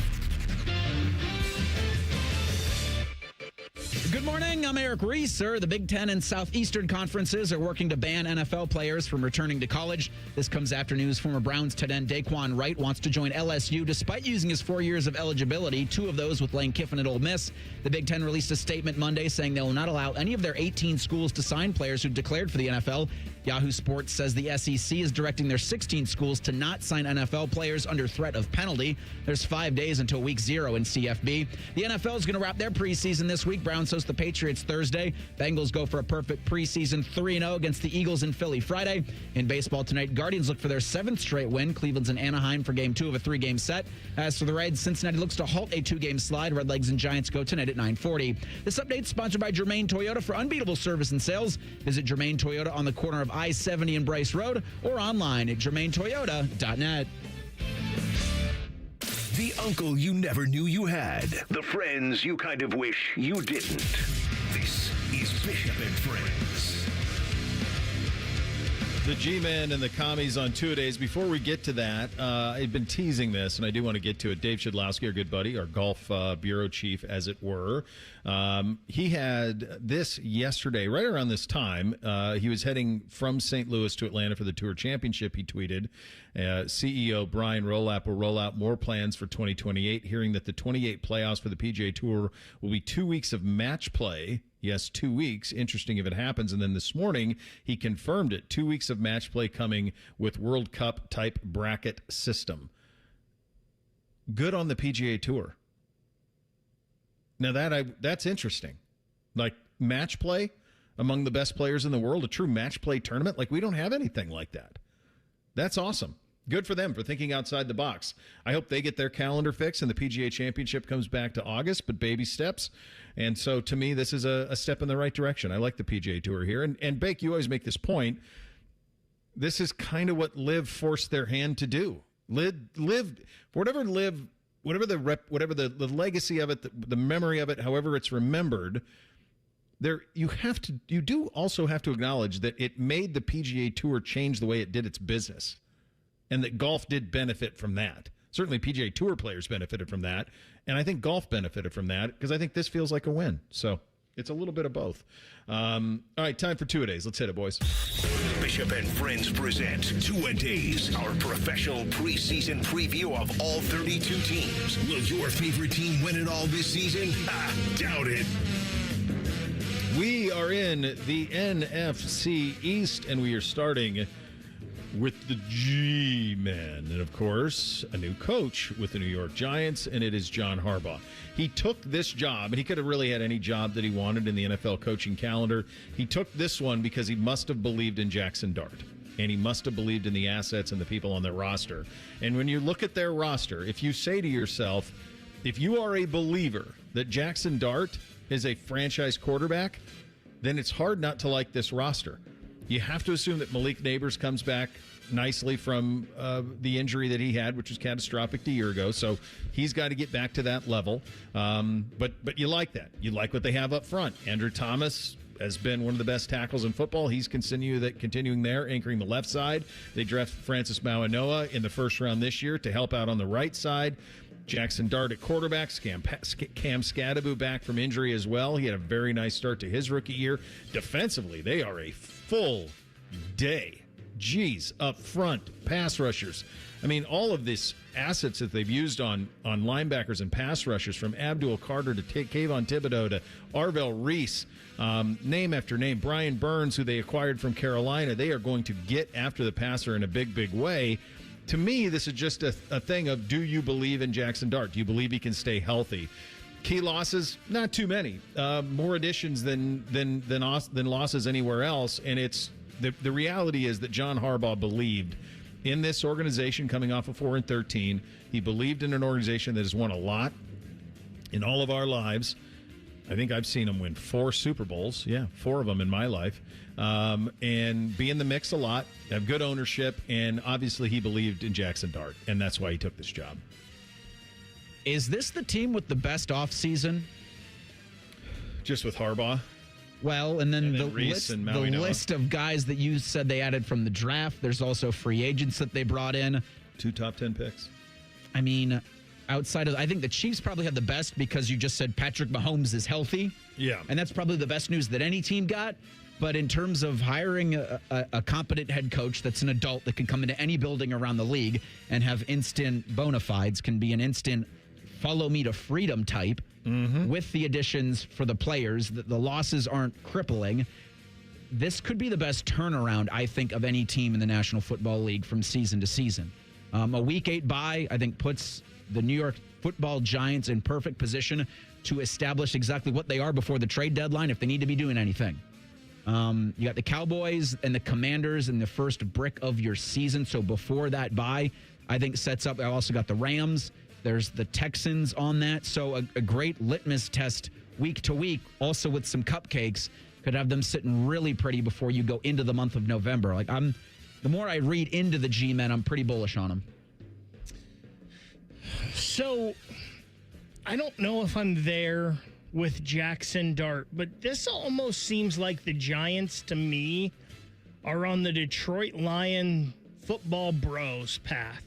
Good morning. I'm Eric Reeser. The Big Ten and Southeastern conferences are working to ban NFL players from returning to college. This comes after news former Browns tight end Daquan Wright wants to join LSU despite using his 4 years of eligibility, 2 of those with Lane Kiffin at Ole Miss. The Big Ten released a statement Monday saying they will not allow any of their 18 schools to sign players who declared for the NFL. Yahoo Sports says the SEC is directing their 16 schools to not sign NFL players under threat of penalty. There's 5 days until week 0 in CFB. The NFL is going to wrap their preseason this week. Browns host the Patriots Thursday. Bengals go for a perfect preseason 3-0 against the Eagles in Philly Friday. In baseball tonight, Guardians look for their 7th straight win. Cleveland's in Anaheim for game 2 of a 3-game set. As for the Reds, Cincinnati looks to halt a 2-game slide. Redlegs and Giants go tonight at 9:40. This update is sponsored by Germain Toyota. For unbeatable service and sales, visit Germain Toyota on the corner of I-70 and Bryce Road or online at germaintoyota.net. The uncle you never knew you had. The friends you kind of wish you didn't. This is Bishop and Friends. The G-Man and the commies on 2-a-days. Before we get to that, I've been teasing this, and I do want to get to it. Dave Shedlowski, our good buddy, our golf bureau chief, as it were. He had this yesterday, right around this time. He was heading from St. Louis to Atlanta for the Tour Championship. He tweeted, CEO Brian Rolapp will roll out more plans for 2028, hearing that the 28 playoffs for the PGA Tour will be 2 weeks of match play. Yes, 2 weeks. Interesting if it happens. And then this morning, he confirmed it. 2 weeks of match play coming with World Cup type bracket system. Good on the PGA Tour. Now that's interesting. Like match play among the best players in the world, a true match play tournament. Like we don't have anything like that. That's awesome. Good for them for thinking outside the box. I hope they get their calendar fixed and the PGA Championship comes back to August, but baby steps. And so to me, this is a step in the right direction. I like the PGA Tour here. And Bake, you always make this point. This is kind of what Liv forced their hand to do. Liv, whatever the legacy of it, the memory of it, however it's remembered, you do also have to acknowledge that it made the PGA Tour change the way it did its business. And that golf did benefit from that. Certainly PGA Tour players benefited from that. And I think golf benefited from that because I think this feels like a win. So it's a little bit of both. All right, time for 2-a-days. Let's hit it, boys. Bishop and Friends present 2-a-days, our professional preseason preview of all 32 teams. Will your favorite team win it all this season? Doubt it. We are in the NFC East, and we are starting with the G-Men. And, of course, a new coach with the New York Giants, and it is John Harbaugh. He took this job, and he could have really had any job that he wanted in the NFL coaching calendar. He took this one because he must have believed in Jackson Dart, and he must have believed in the assets and the people on their roster. And when you look at their roster, if you say to yourself, if you are a believer that Jackson Dart is a franchise quarterback, then it's hard not to like this roster. You have to assume that Malik Neighbors comes back nicely from the injury that he had, which was catastrophic a year ago. So he's got to get back to that level. But you like that. You like what they have up front. Andrew Thomas has been one of the best tackles in football. He's continuing there, anchoring the left side. They drafted Francis Mauanoa in the first round this year to help out on the right side. Jackson Dart at quarterback, Cam Scadaboo back from injury as well. He had a very nice start to his rookie year. Defensively, they are a full day geez, up front, pass rushers. I mean, all of these assets that they've used on linebackers and pass rushers, from Abdul Carter to Kayvon Thibodeau to Arvell Reese, name after name, Brian Burns, who they acquired from Carolina, they are going to get after the passer in a big, big way. To me, this is just a thing of, do you believe in Jackson Dart? Do you believe he can stay healthy? Key losses, not too many. More additions than losses anywhere else. And it's the reality is that John Harbaugh believed in this organization coming off of 4-13. He believed in an organization that has won a lot in all of our lives. I think I've seen him win 4 Super Bowls. Yeah, 4 of them in my life. And be in the mix a lot, have good ownership, and obviously he believed in Jackson Dart, and that's why he took this job. Is this the team with the best offseason? Just with Harbaugh? Well, and then the list of guys that you said they added from the draft. There's also free agents that they brought in. 2 top 10 picks. I mean, outside of, I think the Chiefs probably had the best because you just said Patrick Mahomes is healthy. Yeah. And that's probably the best news that any team got. But in terms of hiring a competent head coach that's an adult that can come into any building around the league and have instant bona fides, can be an instant follow me to freedom type, with the additions for the players, the losses aren't crippling. This could be the best turnaround, I think, of any team in the National Football League from season to season. A Week 8 bye, I think, puts the New York Football Giants in perfect position to establish exactly what they are before the trade deadline if they need to be doing anything. You got the Cowboys and the Commanders in the first brick of your season, so before that bye, I think sets up. I also got the Rams. There's the Texans on that. So a great litmus test week to week, also with some cupcakes, could have them sitting really pretty before you go into the month of November. The more I read into the G-men, I'm pretty bullish on them. So I don't know if I'm there with Jackson Dart, but this almost seems like the Giants to me are on the Detroit Lion football bros path.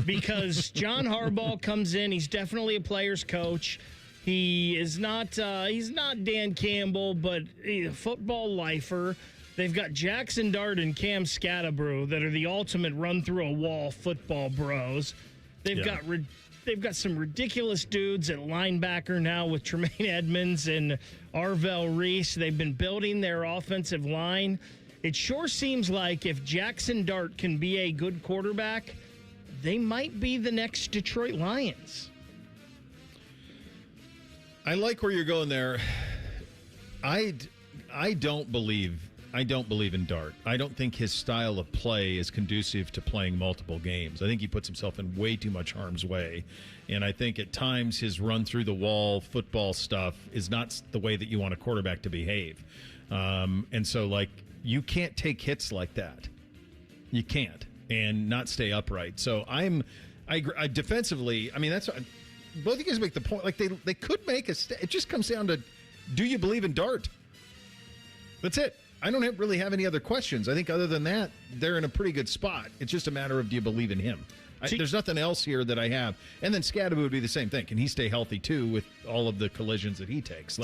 Because John Harbaugh comes in, he's definitely a player's coach. He is not he's not Dan Campbell, but he's a football lifer. They've got Jackson Dart and Cam Scatterbrew that are the ultimate run through a wall football bros. They've got some ridiculous dudes at linebacker now with Tremaine Edmonds and Arvell Reese. They've been building their offensive line. It sure seems like if Jackson Dart can be a good quarterback, they might be the next Detroit Lions. I like where you're going there. I don't believe in Dart. I don't think his style of play is conducive to playing multiple games. I think he puts himself in way too much harm's way. And I think at times his run through the wall football stuff is not the way that you want a quarterback to behave. And so, you can't take hits like that. You can't. And not stay upright. So I defensively, I mean, that's both of you guys make the point. They could make it just comes down to, do you believe in Dart? That's it. I don't really have any other questions. I think other than that, they're in a pretty good spot. It's just a matter of, do you believe in him? There's nothing else here that I have. And then Scatterboo would be the same thing. Can he stay healthy too with all of the collisions that he takes?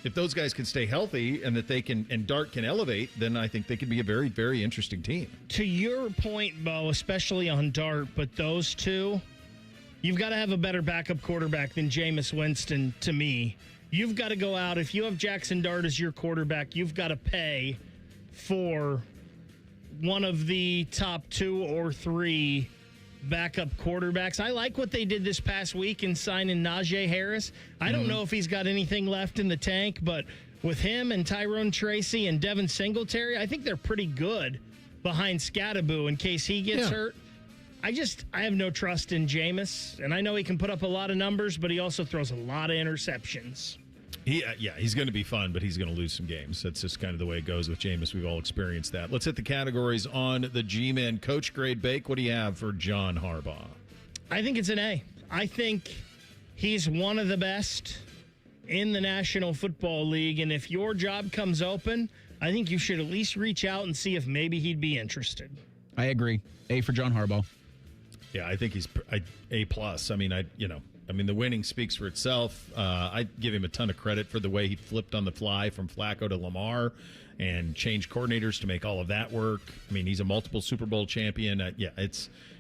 If those guys can stay healthy and that they can, and Dart can elevate, then I think they could be a very, very interesting team. To your point, Bo, especially on Dart, but those two, you've got to have a better backup quarterback than Jameis Winston to me. You've got to go out. If you have Jackson Dart as your quarterback, you've got to pay for one of the top 2 or 3 backup quarterbacks. I like what they did this past week in signing Najee Harris. I don't know if he's got anything left in the tank, but with him and Tyrone Tracy and Devin Singletary, I think they're pretty good behind Scatterboo in case he gets hurt. I have no trust in Jameis, and I know he can put up a lot of numbers, but he also throws a lot of interceptions. He's going to be fun, but he's going to lose some games. That's just kind of the way it goes with Jameis. We've all experienced that. Let's hit the categories on the G-Men. Coach Grade Bake, what do you have for John Harbaugh? I think it's an A. I think he's one of the best in the National Football League, and if your job comes open, I think you should at least reach out and see if maybe he'd be interested. I agree. A for John Harbaugh. Yeah, I think he's A+. I mean, the winning speaks for itself. I give him a ton of credit for the way he flipped on the fly from Flacco to Lamar and change coordinators to make all of that work. I mean, he's a multiple Super Bowl champion.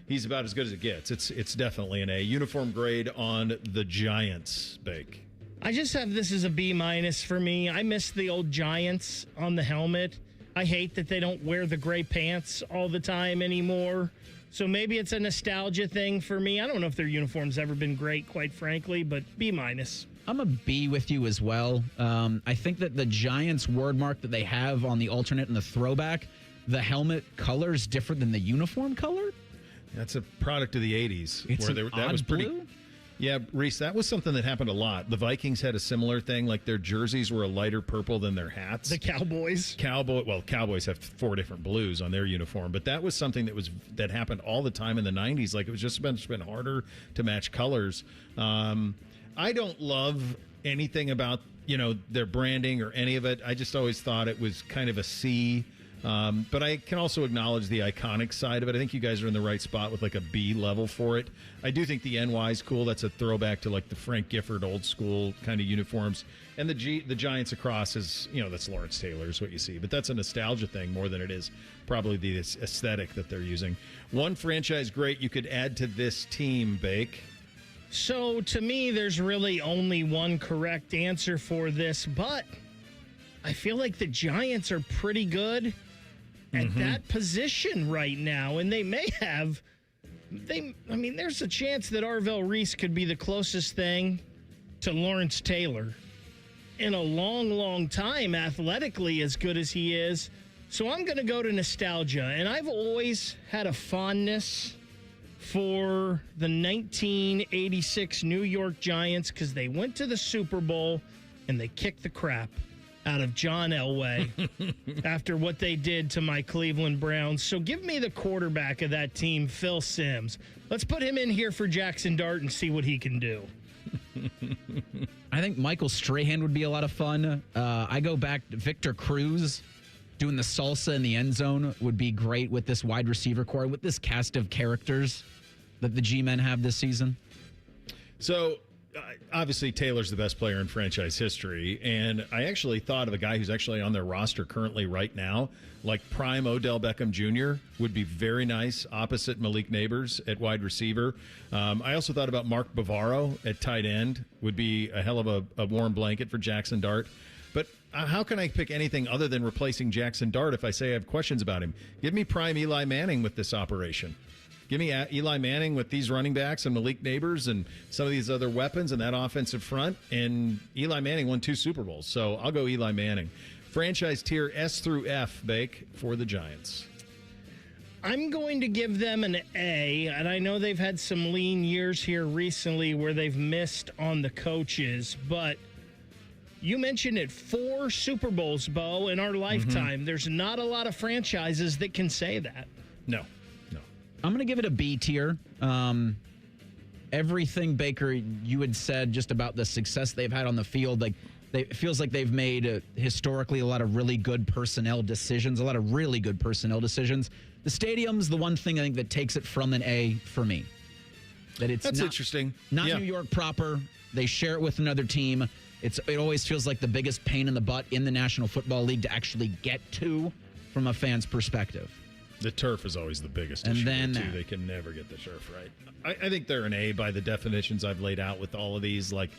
He's about as good as it gets. It's definitely an A. Uniform grade on the Giants, Bake. I just have this as a B- for me. I miss the old Giants on the helmet. I hate that they don't wear the gray pants all the time anymore. So maybe it's a nostalgia thing for me. I don't know if their uniform's ever been great, quite frankly, but B-. I'm a B with you as well. I think that the Giants word mark that they have on the alternate and the throwback, the helmet color is different than the uniform color. That's a product of the 80s. It's that was pretty blue? Yeah, Reese, that was something that happened a lot. The Vikings had a similar thing. Like their jerseys were a lighter purple than their hats. The Cowboys. Cowboys have 4 different blues on their uniform, but that was something that happened all the time in the 90s. Like it was just been harder to match colors. I don't love anything about, their branding or any of it. I just always thought it was kind of a C. But I can also acknowledge the iconic side of it. I think you guys are in the right spot with like a B level for it. I do think the NY is cool. That's a throwback to like the Frank Gifford old school kind of uniforms. And the Giants across is, that's Lawrence Taylor is what you see. But that's a nostalgia thing more than it is probably the aesthetic that they're using. One franchise great you could add to this team, Bake. So to me, there's really only one correct answer for this, but I feel like the Giants are pretty good at that position right now, and they may have. There's a chance that Arvell Reese could be the closest thing to Lawrence Taylor in a long, long time, athletically as good as he is. So I'm going to go to nostalgia, and I've always had a fondness for the 1986 New York Giants because they went to the Super Bowl and they kicked the crap out of John Elway after what they did to my Cleveland Browns. So give me the quarterback of that team, Phil Simms. Let's put him in here for Jackson Dart and see what he can do. I think Michael Strahan would be a lot of fun. I go back to Victor Cruz doing the salsa in the end zone would be great with this wide receiver core, with this cast of characters that the G-men have this season. So obviously Taylor's the best player in franchise history, and I actually thought of a guy who's actually on their roster currently right now, like prime Odell Beckham Jr. would be very nice opposite Malik Neighbors at wide receiver. I also thought about Mark Bavaro at tight end would be a hell of a warm blanket for Jackson Dart. But how can I pick anything other than replacing Jackson Dart if I say I have questions about him? Give me prime Eli Manning with this operation. Give me Eli Manning with these running backs and Malik Neighbors and some of these other weapons and that offensive front. And Eli Manning won 2 Super Bowls. So I'll go Eli Manning. Franchise tier S through F, Bake, for the Giants. I'm going to give them an A, and I know they've had some lean years here recently where they've missed on the coaches, but you mentioned it, 4 Super Bowls, Bo, in our lifetime. There's not a lot of franchises that can say that. No. I'm going to give it a B tier. Everything, Baker, you had said just about the success they've had on the field, it feels like they've made historically a lot of really good personnel decisions, The stadium's the one thing I think that takes it from an A for me. That's interesting. Not New York proper. They share it with another team. It always feels like the biggest pain in the butt in the National Football League to actually get to from a fan's perspective. The turf is always the biggest and issue, then too. They can never get the turf right. I think they're an A by the definitions I've laid out with all of these. Like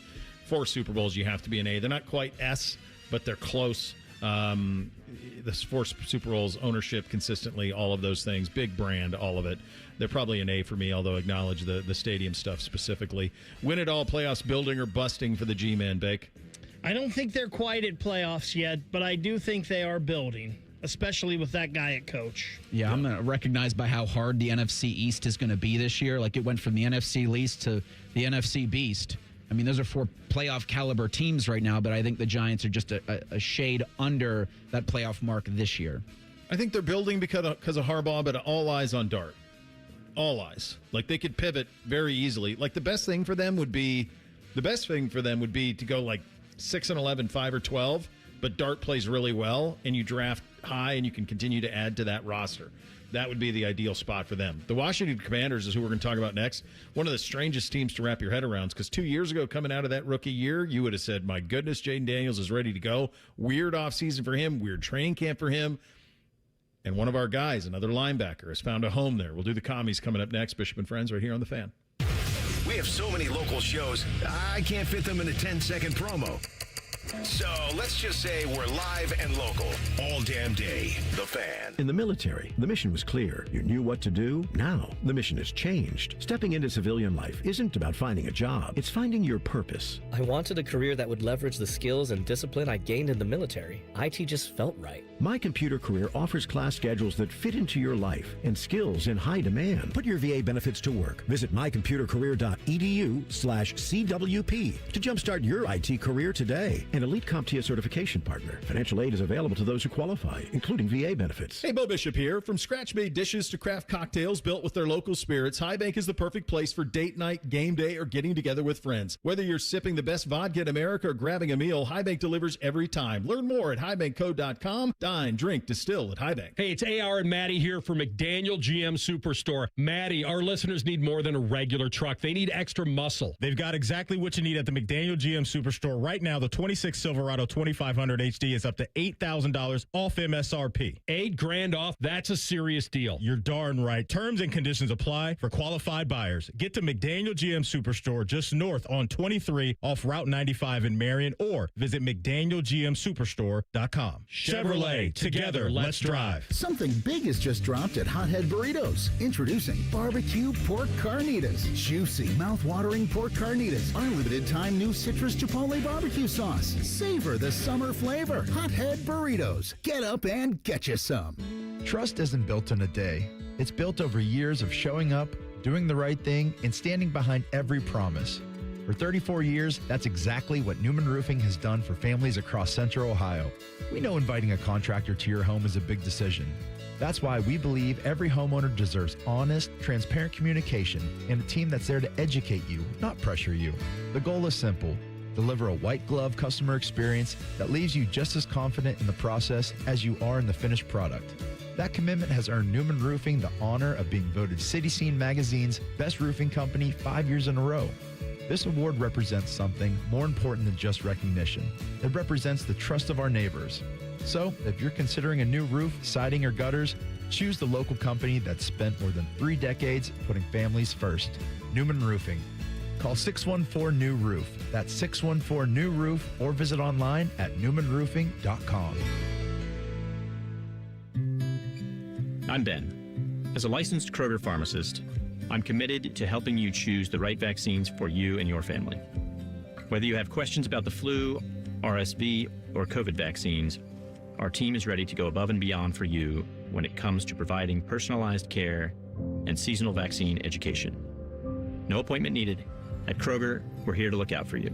4 Super Bowls, you have to be an A. They're not quite S, but they're close. The 4 Super Bowls, ownership consistently, all of those things, big brand, all of it. They're probably an A for me, although I acknowledge the stadium stuff specifically. Win it all, playoffs, building or busting for the G-Men, Bake? I don't think they're quite at playoffs yet, but I do think they are building, especially with that guy at coach. Yeah, I'm recognized by how hard the NFC East is going to be this year. Like it went from the NFC least to the NFC beast. I mean, those are 4 playoff caliber teams right now, but I think the Giants are just a shade under that playoff mark this year. I think they're building because of Harbaugh, but all eyes on Dart. All eyes. Like they could pivot very easily. Like the best thing for them would be to go like 6-11, 5 or 12. but Dart plays really well, and you draft high and you can continue to add to that roster. That would be the ideal spot for them. The Washington Commanders is who we're going to talk about next. One of the strangest teams to wrap your head around, because 2 years ago, coming out of that rookie year, you would have said, my goodness, Jaden Daniels is ready to go. Weird offseason for him, weird training camp for him. And one of our guys, another linebacker, has found a home there. We'll do the commies coming up next. Bishop and Friends right here on The Fan. We have so many local shows, I can't fit them in a 10-second promo. So let's just say we're live and local all damn day. The Fan. In the military, the mission was clear. You knew what to do. Now, the mission has changed. Stepping into civilian life isn't about finding a job. It's finding your purpose. I wanted a career that would leverage the skills and discipline I gained in the military. IT just felt right. My Computer Career offers class schedules that fit into your life and skills in high demand. Put your VA benefits to work. Visit mycomputercareer.edu/CWP to jumpstart your IT career today. An elite CompTIA certification partner. Financial aid is available to those who qualify, including VA benefits. Hey, Bo Bishop here. From scratch-made dishes to craft cocktails built with their local spirits, High Bank is the perfect place for date night, game day, or getting together with friends. Whether you're sipping the best vodka in America or grabbing a meal, High Bank delivers every time. Learn more at highbankcode.com. Dine, drink, distill at High Bank. Hey, it's AR and Maddie here from McDaniel GM Superstore. Maddie, our listeners need more than a regular truck. They need extra muscle. They've got exactly what you need at the McDaniel GM Superstore. Right now, the 26 Silverado 2500 HD is up to $8,000 off MSRP. $8,000 off? That's a serious deal. You're darn right. Terms and conditions apply for qualified buyers. Get to McDaniel GM Superstore just north on 23 off Route 95 in Marion, or visit McDanielGMSuperstore.com. Chevrolet, together, let's drive. Something big has just dropped at Hothead Burritos. Introducing barbecue pork carnitas. Juicy, mouth-watering pork carnitas. Our limited time new citrus chipotle barbecue sauce. Savor the summer flavor. Hothead Burritos. Get up and get you some. Trust isn't built in a day. It's built over years of showing up, doing the right thing, and standing behind every promise. For 34 years, that's exactly what Newman Roofing has done for families across Central Ohio. We know inviting a contractor to your home is a big decision. That's why we believe every homeowner deserves honest, transparent communication and a team that's there to educate you, not pressure you. The goal is simple. Deliver a white glove customer experience that leaves you just as confident in the process as you are in the finished product. That commitment has earned Newman Roofing the honor of being voted City Scene Magazine's Best Roofing Company 5 years in a row. This award represents something more important than just recognition. It represents the trust of our neighbors. So, if you're considering a new roof, siding, or gutters, choose the local company that's spent more than 3 decades putting families first. Newman Roofing. Call 614-NEW-ROOF. That's 614-NEW-ROOF, or visit online at newmanroofing.com. I'm Ben. As a licensed Kroger pharmacist, I'm committed to helping you choose the right vaccines for you and your family. Whether you have questions about the flu, RSV, or COVID vaccines, our team is ready to go above and beyond for you when it comes to providing personalized care and seasonal vaccine education. No appointment needed. At Kroger, we're here to look out for you.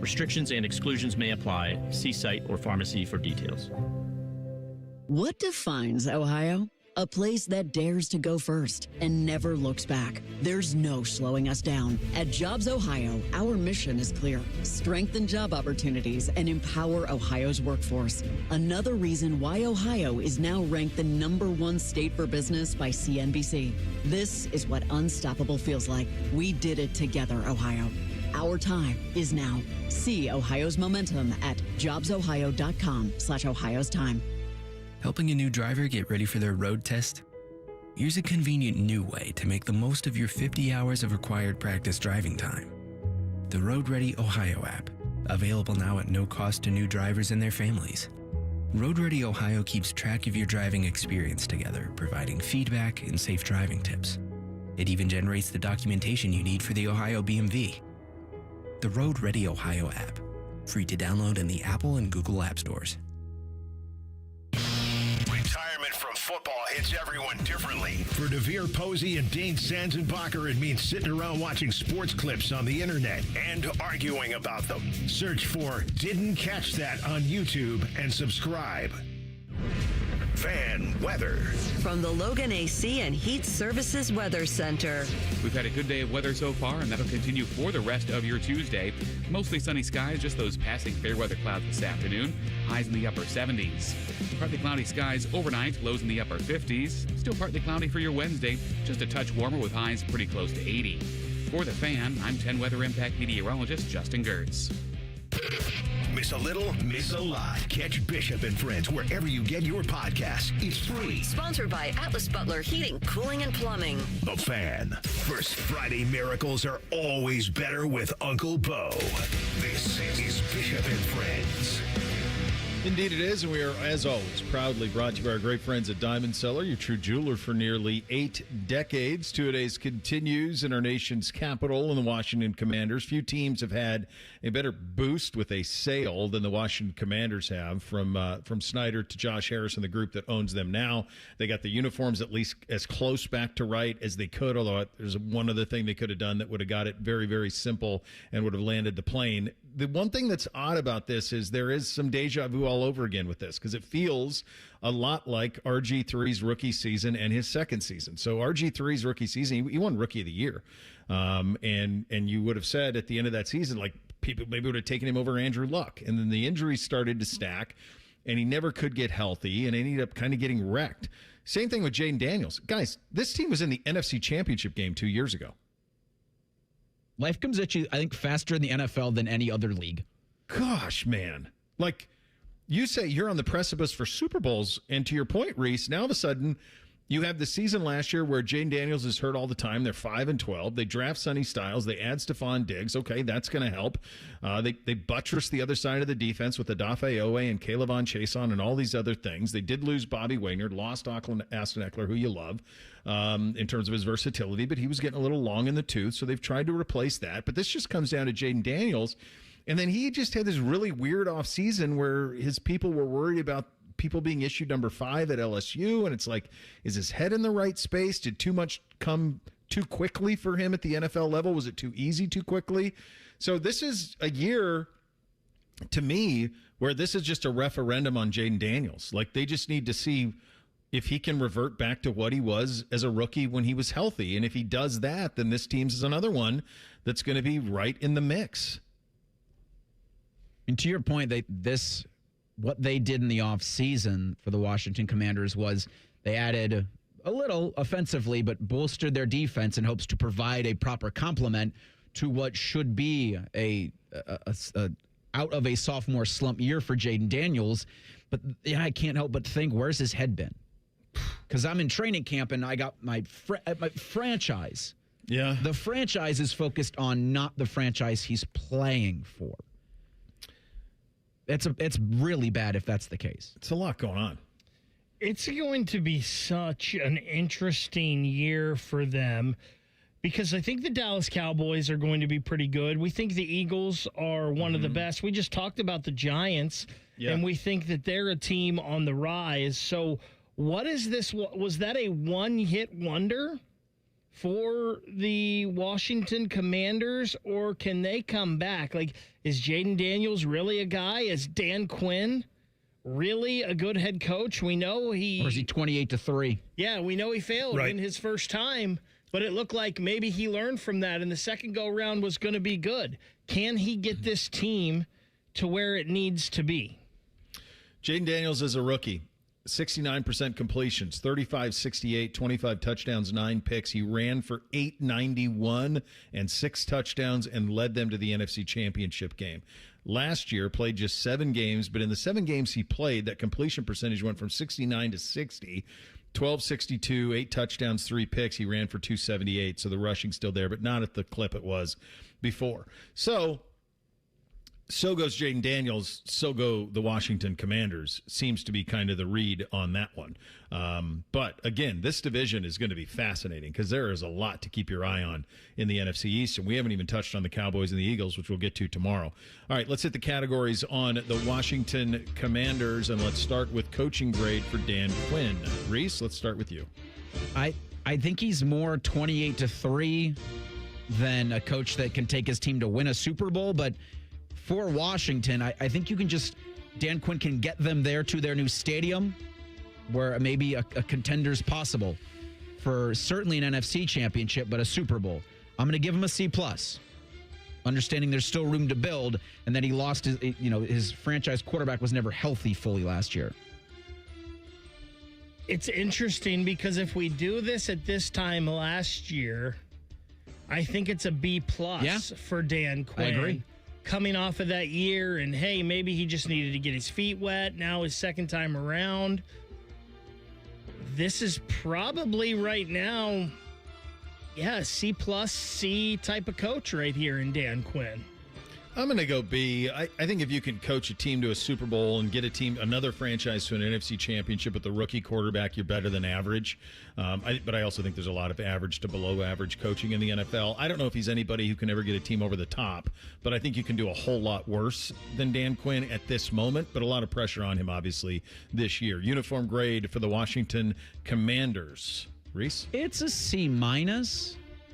Restrictions and exclusions may apply. See site or pharmacy for details. What defines Ohio? A place that dares to go first and never looks back. There's no slowing us down. At Jobs Ohio, our mission is clear. Strengthen job opportunities and empower Ohio's workforce. Another reason why Ohio is now ranked the #1 state for business by CNBC. This is what unstoppable feels like. We did it together, Ohio. Our time is now. See Ohio's momentum at jobsohio.com/Ohio's time. Helping a new driver get ready for their road test? Here's a convenient new way to make the most of your 50 hours of required practice driving time. The Road Ready Ohio app, available now at no cost to new drivers and their families. Road Ready Ohio keeps track of your driving experience together, providing feedback and safe driving tips. It even generates the documentation you need for the Ohio BMV. The Road Ready Ohio app, free to download in the Apple and Google App Stores. Retirement from football hits everyone differently. For DeVere Posey and Dane Sanzenbacher, it means sitting around watching sports clips on the internet and arguing about them. Search for Didn't Catch That on YouTube and subscribe. Fan weather. From the Logan AC and Heat Services Weather Center. We've had a good day of weather so far, and that'll continue for the rest of your Tuesday. Mostly sunny skies, just those passing fair weather clouds this afternoon. Highs in the upper 70s. Partly cloudy skies overnight, lows in the upper 50s. Still partly cloudy for your Wednesday, just a touch warmer with highs pretty close to 80. For The Fan, I'm 10 Weather Impact meteorologist Justin Gertz. Miss a little, miss a lot. Catch Bishop and Friends wherever you get your podcasts. It's free. Sponsored by Atlas Butler Heating, Cooling, and Plumbing. The Fan. First Friday miracles are always better with Uncle Bo. This is Bishop and Friends. Indeed it is, and we are, as always, proudly brought to you by our great friends at Diamond Cellar, your true jeweler for nearly 8 decades. Two-a-days continues in our nation's capital and the Washington Commanders. Few teams have had a better boost with a sale than the Washington Commanders have, from Snyder to Josh Harris and the group that owns them now. They got the uniforms at least as close back to right as they could, although there's one other thing they could have done that would have got it very, very simple and would have landed the plane. The one thing that's odd about this is there is some deja vu all over again with this, because it feels a lot like RG3's rookie season and his second season. So RG3's rookie season, he won Rookie of the Year. And you would have said at the end of that season, like, people maybe would have taken him over Andrew Luck. And then the injuries started to stack, and he never could get healthy, and ended up kind of getting wrecked. Same thing with Jaden Daniels. Guys, this team was in the NFC Championship game 2 years ago. Life comes at you, I think, faster in the NFL than any other league. Gosh, man. Like, you say you're on the precipice for Super Bowls, and to your point, Reese, now all of a sudden you have the season last year where Jaden Daniels is hurt all the time. They're 5-12. They draft Sonny Styles. They add Stephon Diggs. Okay, that's going to help. They buttress the other side of the defense with Odafe Owe and Caleb Chason and all these other things. They did lose Bobby Wagner, lost Aston Eckler, who you love, in terms of his versatility, but he was getting a little long in the tooth, so they've tried to replace that. But this just comes down to Jaden Daniels. And then he just had this really weird offseason where his people were worried about people being issued number 5 at LSU. And it's like, is his head in the right space? Did too much come too quickly for him at the NFL level? Was it too easy too quickly? So this is a year, to me, where this is just a referendum on Jaden Daniels. Like, they just need to see if he can revert back to what he was as a rookie when he was healthy. And if he does that, then this team's is another one that's going to be right in the mix. And to your point, what they did in the offseason for the Washington Commanders was they added a little offensively, but bolstered their defense in hopes to provide a proper complement to what should be a out of a sophomore slump year for Jaden Daniels. But yeah, I can't help but think, where's his head been? Because I'm in training camp and I got my franchise. Yeah. The franchise is focused on not the franchise he's playing for. It's really bad if that's the case. It's a lot going on. It's going to be such an interesting year for them, because I think the Dallas Cowboys are going to be pretty good. We think the Eagles are one of the best. We just talked about the Giants, and we think that they're a team on the rise. So what is this? Was that a one-hit wonder for the Washington Commanders, or can they come back? Like, is Jaden Daniels really a guy? Is Dan Quinn really a good head coach? We know Or is he 28-3? Yeah, we know he failed in his first time, but it looked like maybe he learned from that, and the second go-around was going to be good. Can he get this team to where it needs to be? Jaden Daniels is a rookie. 69% completions, 35-68, 25 touchdowns, 9 picks. He ran for 891 and 6 touchdowns and led them to the NFC Championship game. Last year, played just 7 games, but in the 7 games he played, that completion percentage went from 69 to 60, 12-62, 8 touchdowns, 3 picks. He ran for 278, so the rushing's still there, but not at the clip it was before. So goes Jaden Daniels, so go the Washington Commanders. Seems to be kind of the read on that one. But, again, this division is going to be fascinating because there is a lot to keep your eye on in the NFC East, and we haven't even touched on the Cowboys and the Eagles, which we'll get to tomorrow. All right, let's hit the categories on the Washington Commanders, and let's start with coaching grade for Dan Quinn. Reese, let's start with you. I think he's more 28-3 than a coach that can take his team to win a Super Bowl, but for Washington, I think you can Dan Quinn can get them there to their new stadium where maybe a contender's possible for certainly an NFC championship, but a Super Bowl. I'm going to give him a C+. Understanding there's still room to build, and that he lost his franchise quarterback was never healthy fully last year. It's interesting because if we do this at this time last year, I think it's a B+ for Dan Quinn. I agree. Coming off of that year, and hey, maybe he just needed to get his feet wet. Now his second time around. This is probably right now, C+ C type of coach right here in Dan Quinn. I'm going to go B. I think if you can coach a team to a Super Bowl and get another franchise to an NFC championship with a rookie quarterback, you're better than average. But I also think there's a lot of average to below average coaching in the NFL. I don't know if he's anybody who can ever get a team over the top, but I think you can do a whole lot worse than Dan Quinn at this moment, but a lot of pressure on him, obviously, this year. Uniform grade for the Washington Commanders. Reese? It's a C-.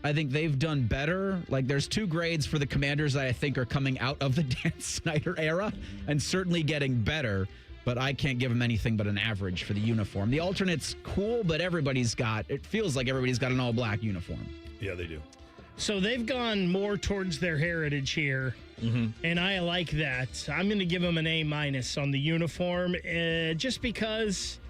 I think they've done better. Like, there's 2 grades for the Commanders that I think are coming out of the Dan Snyder era and certainly getting better, but I can't give them anything but an average for the uniform. The alternate's cool, but it feels like everybody's got an all-black uniform. Yeah, they do. So they've gone more towards their heritage here, and I like that. I'm going to give them an A- on the uniform, just because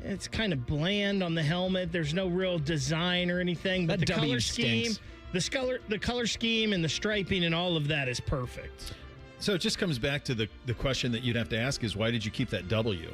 it's kind of bland on the helmet. There's no real design or anything, but That the W color scheme, stinks. the color scheme and the striping and all of that is perfect. So it just comes back to the question that you'd have to ask is, why did you keep that W?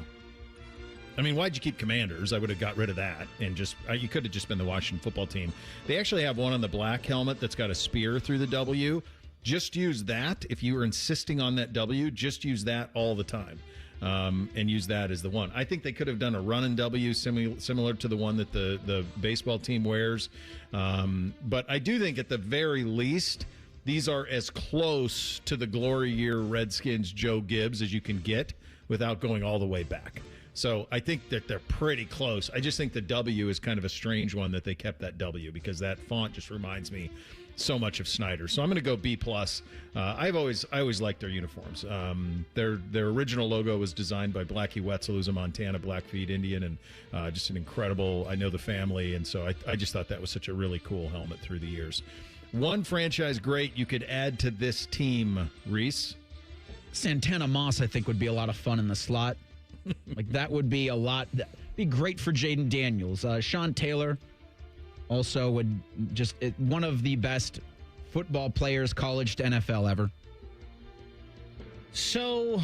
I mean, why'd you keep Commanders? I would have got rid of that and you could have just been the Washington football team. They actually have one on the black helmet that's got a spear through the W. Just use that. If you were insisting on that W, just use that all the time. And use that as the one. I think they could have done a running W similar to the one that the baseball team wears. But I do think at the very least, these are as close to the glory year Redskins Joe Gibbs as you can get without going all the way back. So I think that they're pretty close. I just think the W is kind of a strange one that they kept that W because that font just reminds me so much of Snyder. So I'm going to go B+. I always liked their uniforms. Their original logo was designed by Blackie Wetzel, who's a Montana Blackfeet Indian, and just an incredible, I know the family, and so I just thought that was such a really cool helmet through the years. One franchise great you could add to this team, Reese? Santana Moss, I think, would be a lot of fun in the slot. Like, that would be be great for Jaden Daniels. Sean Taylor also would one of the best football players, college to NFL ever. So,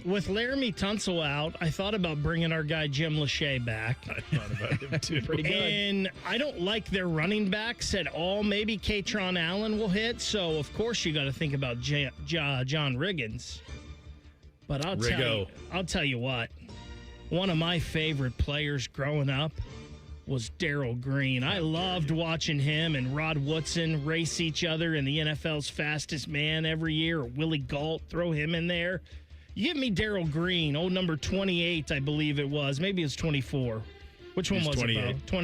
with Laramie Tunsil out, I thought about bringing our guy Jim Lachey back. I thought about him too. Pretty good. And I don't like their running backs at all. Maybe Katron Allen will hit. So, of course, you got to think about John Riggins. But I'll tell you what. One of my favorite players growing up was Darrell Green. I loved watching him and Rod Woodson race each other in the NFL's fastest man every year, or Willie Gault, throw him in there. You give me Darrell Green, number 28, I believe it was. Maybe it was 24. Which one was 28. it, Bo?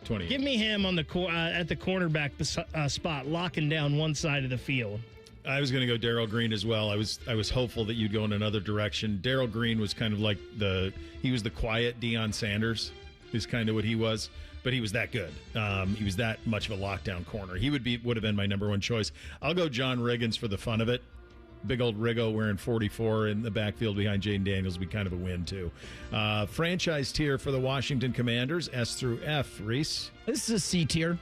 28. Give me him on the at the cornerback spot, locking down one side of the field. I was going to go Darrell Green as well. I was hopeful that you'd go in another direction. Darrell Green was kind of like he was the quiet Deion Sanders, is kind of what he was, but he was that good. He was that much of a lockdown corner. He would have been my number one choice. I'll go John Riggins for the fun of it. Big old Riggo wearing 44 in the backfield behind Jaden Daniels would be kind of a win too. Franchise tier for the Washington Commanders, S through F. Reese? This is a C tier,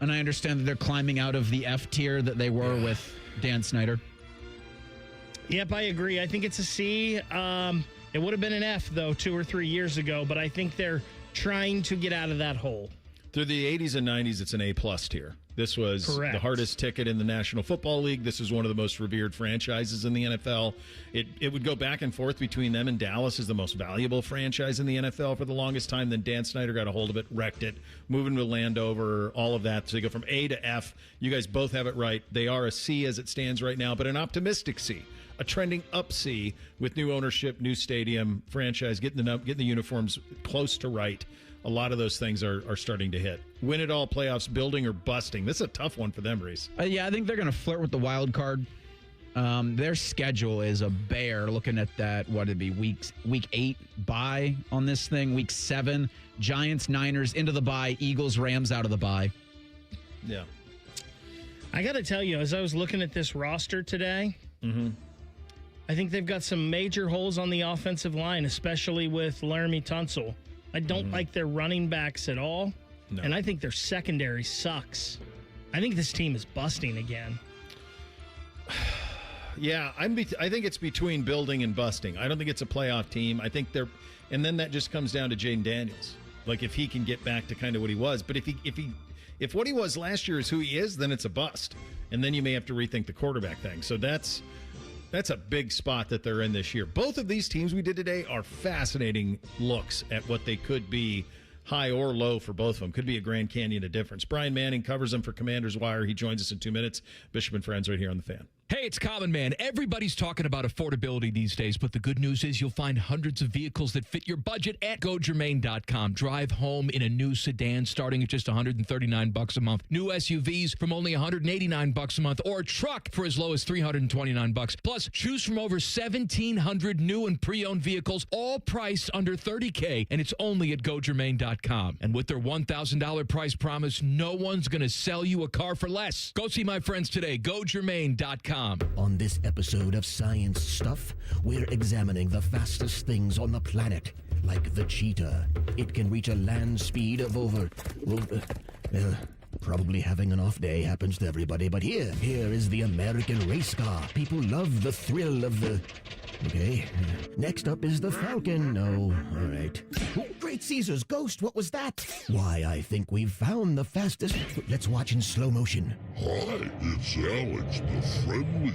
and I understand that they're climbing out of the F tier that they were with Dan Snyder. Yep, I agree. I think it's a C. It would have been an F, though, 2 or 3 years ago, but I think they're trying to get out of that hole. Through the 80s and 90s, it's an A+ tier. This was Correct. The hardest ticket in the National Football League. This is one of the most revered franchises in the NFL. It would go back and forth between them and Dallas as the most valuable franchise in the NFL for the longest time. Then Dan Snyder got a hold of it, wrecked it, moving to Landover, all of that. So you go from A to F. You guys both have it right. They are a C as it stands right now, but an optimistic C. A trending up C with new ownership, new stadium, franchise, getting the uniforms close to right. A lot of those things are starting to hit. Win it all playoffs, building or busting. This is a tough one for them, Reese. Yeah, I think they're going to flirt with the wild card. Their schedule is a bear. Looking at that, what it'd be week 8 bye on this thing, week 7 Giants, Niners into the bye, Eagles, Rams out of the bye. Yeah. I got to tell you, as I was looking at this roster today, I think they've got some major holes on the offensive line, especially with Laramie Tunsil. I don't like their running backs at all, and I think their secondary sucks. I think this team is busting again. Yeah, I think it's between building and busting. I don't think it's a playoff team. I think and then that just comes down to Jaden Daniels. Like if he can get back to kind of what he was, but if what he was last year is who he is, then it's a bust, and then you may have to rethink the quarterback thing. So that's a big spot that they're in this year. Both of these teams we did today are fascinating looks at what they could be, high or low for both of them. Could be a Grand Canyon of difference. Brian Manning covers them for Commander's Wire. He joins us in 2 minutes. Bishop and Friends right here on The Fan. Hey, it's Common Man. Everybody's talking about affordability these days, but the good news is you'll find hundreds of vehicles that fit your budget at GoGermain.com. Drive home in a new sedan starting at just $139 a month. New SUVs from only $189 a month, or a truck for as low as $329. Plus, choose from over 1,700 new and pre-owned vehicles, all priced under $30K, and it's only at GoGermain.com. And with their $1,000 price promise, no one's going to sell you a car for less. Go see my friends today. GoGermain.com. On this episode of Science Stuff, we're examining the fastest things on the planet, like the cheetah. It can reach a land speed of probably having an off day happens to everybody, but here is the American race car. People love the thrill of the... Okay. Next up is the Falcon. No, all right. Oh, great Caesar's ghost, what was that? Why, I think we've found the fastest... Let's watch in slow motion. Hi, it's Alex, the friendly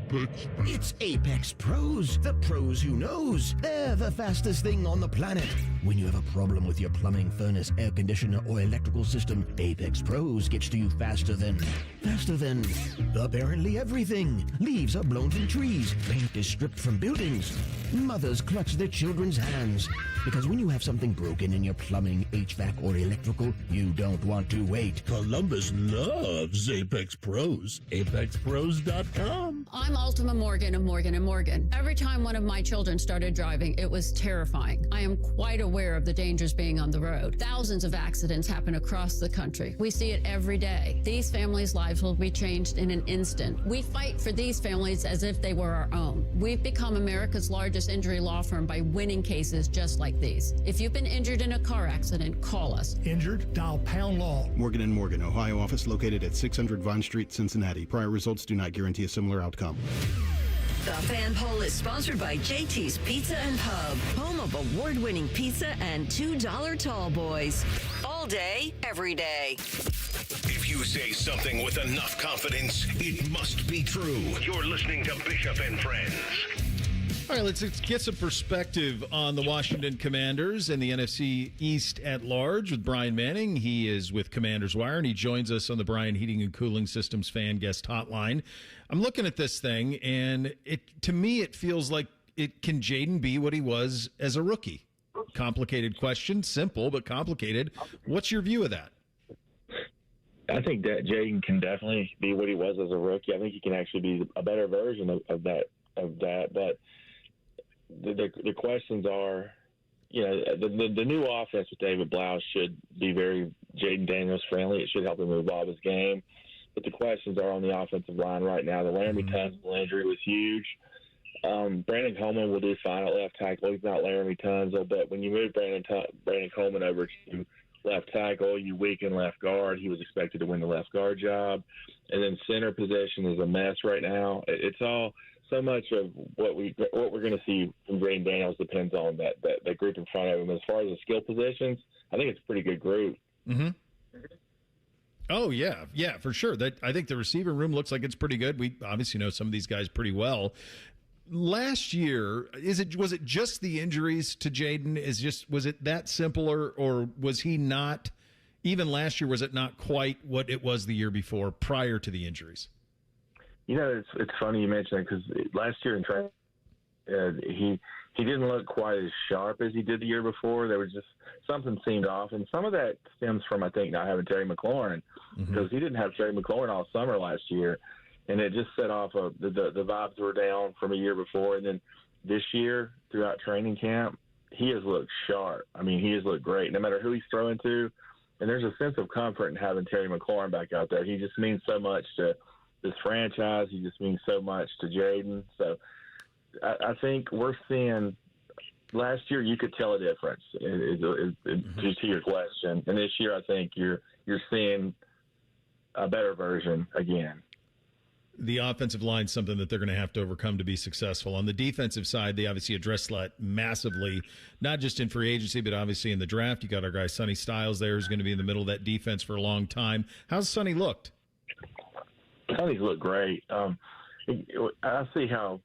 Apex... It's Apex Pros, the pros who knows. They're the fastest thing on the planet. When you have a problem with your plumbing, furnace, air conditioner, or electrical system, Apex Pros gets to you faster than apparently everything. Leaves are blown from trees. Paint is stripped from buildings. Mothers clutch their children's hands. Because when you have something broken in your plumbing, HVAC, or electrical, you don't want to wait. Columbus loves Apex Pros. ApexPros.com. I'm Ultima Morgan of Morgan & Morgan. Every time one of my children started driving, it was terrifying. I am quite aware of the dangers being on the road. Thousands of accidents happen across the country. We see it every day. These families' lives will be changed in an instant. We fight for these families as if they were our own. We've become America's largest injury law firm by winning cases just like these. If you've been injured in a car accident, call us. Injured? Dial pound law. Morgan & Morgan, Ohio office located at 600 Vine Street, Cincinnati. Prior results do not guarantee a similar outcome. The Fan Poll is sponsored by JT's Pizza and Pub, home of award-winning pizza and $2 tall boys. All day, every day. If you say something with enough confidence, it must be true. You're listening to Bishop and Friends. All right, let's get some perspective on the Washington Commanders and the NFC East at large with Brian Manning. He is with Commander's Wire, and he joins us on the Brian Heating and Cooling Systems fan guest hotline. I'm looking at this thing, and to me, it feels like can Jaden be what he was as a rookie? Complicated question, simple but complicated. What's your view of that? I think that Jaden can definitely be what he was as a rookie. I think he can actually be a better version of that. But the questions are, the new offense with David Blau should be very Jaden Daniels friendly. It should help him evolve his game. But the questions are on the offensive line right now. The Laramie Tunsil injury was huge. Brandon Coleman will do fine at left tackle. He's not Laramie Tunsil, but when you move Brandon Coleman over to left tackle, you weaken left guard. He was expected to win the left guard job. And then center position is a mess right now. It's all so much of what we're going to see from Jaden Daniels depends on that group in front of him. As far as the skill positions, I think it's a pretty good group. Mm-hmm. Oh, yeah, for sure. I think the receiver room looks like it's pretty good. We obviously know some of these guys pretty well. Last year, was it just the injuries to Jaden? Was it that simple, or was he not, even last year, was it not quite what it was the year before prior to the injuries? It's funny you mention that, because last year in training, he didn't look quite as sharp as he did the year before. There was just something seemed off, and some of that stems from, I think, not having Terry McLaurin, because he didn't have Terry McLaurin all summer last year. and it just set off the vibes were down from a year before, and then this year throughout training camp, he has looked sharp. I mean, he has looked great, no matter who he's throwing to. And there's a sense of comfort in having Terry McLaurin back out there. He just means so much to this franchise. He just means so much to Jaden. So I think we're seeing – last year you could tell a difference to your question. And this year I think you're seeing a better version again. The offensive line is something that they're going to have to overcome to be successful. On the defensive side, they obviously addressed that massively, not just in free agency, but obviously in the draft. You got our guy Sonny Styles there, who's going to be in the middle of that defense for a long time. How's Sonny looked? Sonny's looked great. I see how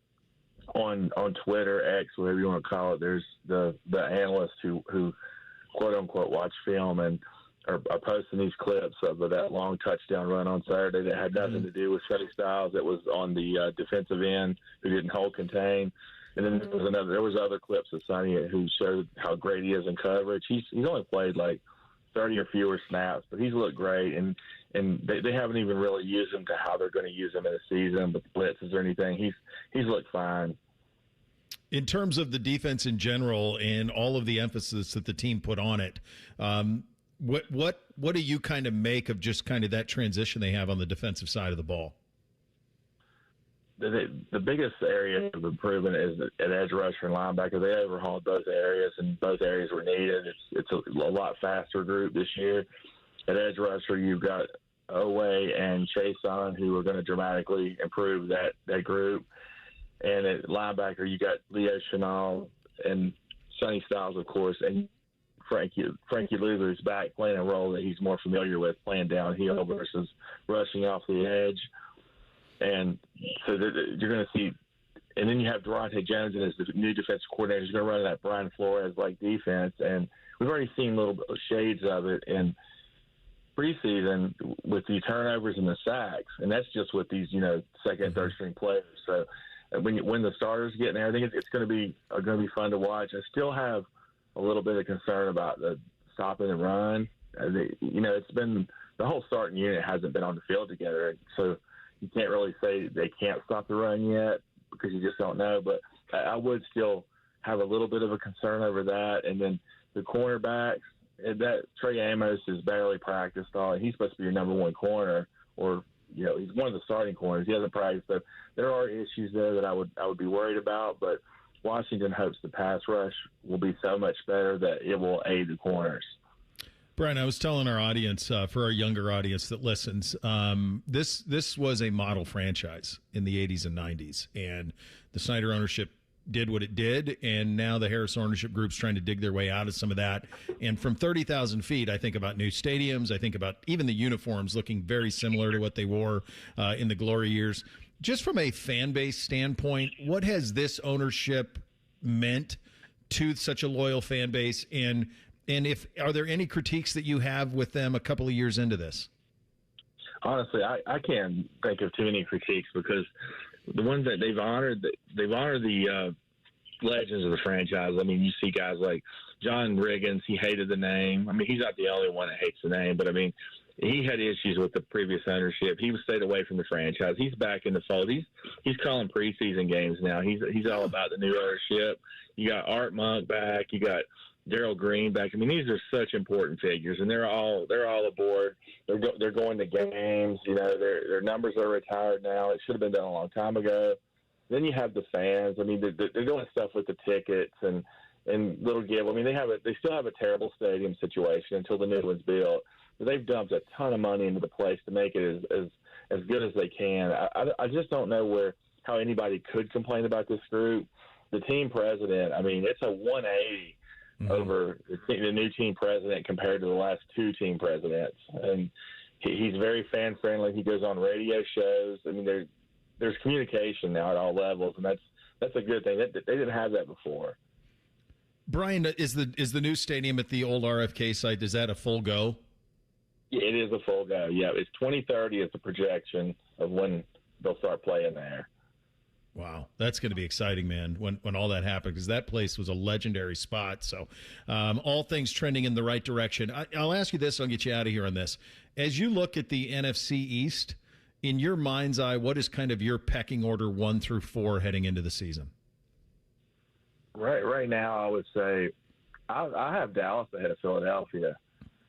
on Twitter, X, whatever you want to call it, there's the analysts who quote unquote watch film and are posting these clips of that long touchdown run on Saturday that had nothing to do with Sonny Styles. It was on the defensive end who didn't hold contain. And then there was other clips of Sonny who showed how great he is in coverage. He's only played like 30 or fewer snaps, but he's looked great. And they haven't even really used him to how they're going to use him in a season with blitzes or anything. He's looked fine. In terms of the defense in general and all of the emphasis that the team put on it, what do you kind of make of just kind of that transition they have on the defensive side of the ball? The biggest area of improvement is at edge rusher and linebacker. They overhauled both areas, and both areas were needed. It's a lot faster group this year. At edge rusher, you've got Owe and Chason, who are going to dramatically improve that group. And at linebacker, you got Leo Chenal and Sonny Styles, of course, and Frankie Luger's back playing a role that he's more familiar with, playing downhill versus rushing off the edge. And so you're going to see – and then you have Durante Jones as the new defensive coordinator. He's going to run that Brian Flores-like defense. And we've already seen little shades of it in preseason with the turnovers and the sacks. And that's just with these, second and third-string players. So when the starters get in there, I think it's going to be fun to watch. I still have a little bit of concern about the stopping and run. It's been – the whole starting unit hasn't been on the field together. So – you can't really say they can't stop the run yet because you just don't know. But I would still have a little bit of a concern over that. And then the cornerbacks, that Trey Amos is barely practiced on. He's supposed to be your number one corner, or he's one of the starting corners. He hasn't practiced. So there are issues there that I would be worried about. But Washington hopes the pass rush will be so much better that it will aid the corners. Brian, I was telling our audience, for our younger audience that listens, this was a model franchise in the 80s and 90s, and the Snyder ownership did what it did, and now the Harris ownership group's trying to dig their way out of some of that. And from 30,000 feet, I think about new stadiums. I think about even the uniforms looking very similar to what they wore in the glory years. Just from a fan base standpoint, what has this ownership meant to such a loyal fan base? And are there any critiques that you have with them a couple of years into this? Honestly, I can't think of too many critiques because the ones that they've honored the legends of the franchise. I mean, you see guys like John Riggins. He hated the name. I mean, he's not the only one that hates the name, but I mean, he had issues with the previous ownership. He stayed away from the franchise. He's back in the fold. He's calling preseason games now. He's all about the new ownership. You got Art Monk back. You got Darryl Green back. I mean, these are such important figures, and they're all aboard. They're going to games. Their numbers are retired now. It should have been done a long time ago. Then you have the fans. I mean, they're doing stuff with the tickets and little give. I mean, they still have a terrible stadium situation until the new one's built. But they've dumped a ton of money into the place to make it as good as they can. I just don't know how anybody could complain about this group. The team president, I mean, it's a 180 over the new team president compared to the last two team presidents. And he's very fan friendly. He goes on radio shows. I mean, there's communication now at all levels, and that's a good thing. They didn't have that before. Brian, is the new stadium at the old RFK site, is that a full go? Yeah, it is a full go. Yeah, it's 2030 is the projection of when they'll start playing there. Wow, that's going to be exciting, man, when all that happened, because that place was a legendary spot. So all things trending in the right direction. I'll ask you this. I'll get you out of here on this. As you look at the NFC East, in your mind's eye, what is kind of your pecking order 1 through 4 heading into the season? Right now, I would say I have Dallas ahead of Philadelphia.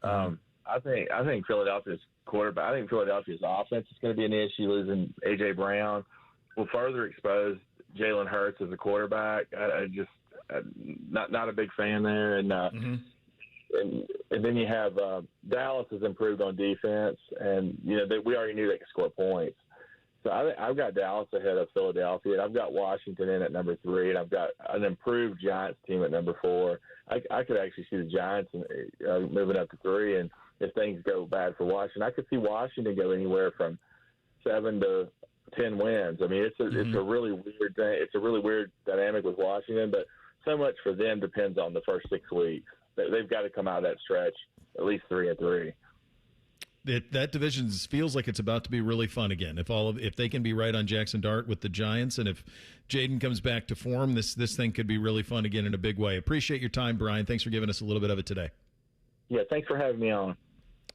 I think Philadelphia's quarterback. I think Philadelphia's offense is going to be an issue. Losing A.J. Brown will further expose Jalen Hurts as a quarterback. Not a big fan there. And then you have Dallas has improved on defense, and we already knew they could score points. So I've got Dallas ahead of Philadelphia, and I've got Washington in at number 3, and I've got an improved Giants team at number 4. I could actually see the Giants moving up to 3, and if things go bad for Washington, I could see Washington go anywhere from 7 to 10 wins. I mean, it's a really weird thing. It's a really weird dynamic with Washington, but so much for them depends on the first 6 weeks. They've got to come out of that stretch at least 3-3. That division feels like it's about to be really fun again. If they can be right on Jackson Dart with the Giants, and if Jaden comes back to form, this thing could be really fun again in a big way. Appreciate your time, Brian. Thanks for giving us a little bit of it today. Yeah, thanks for having me on.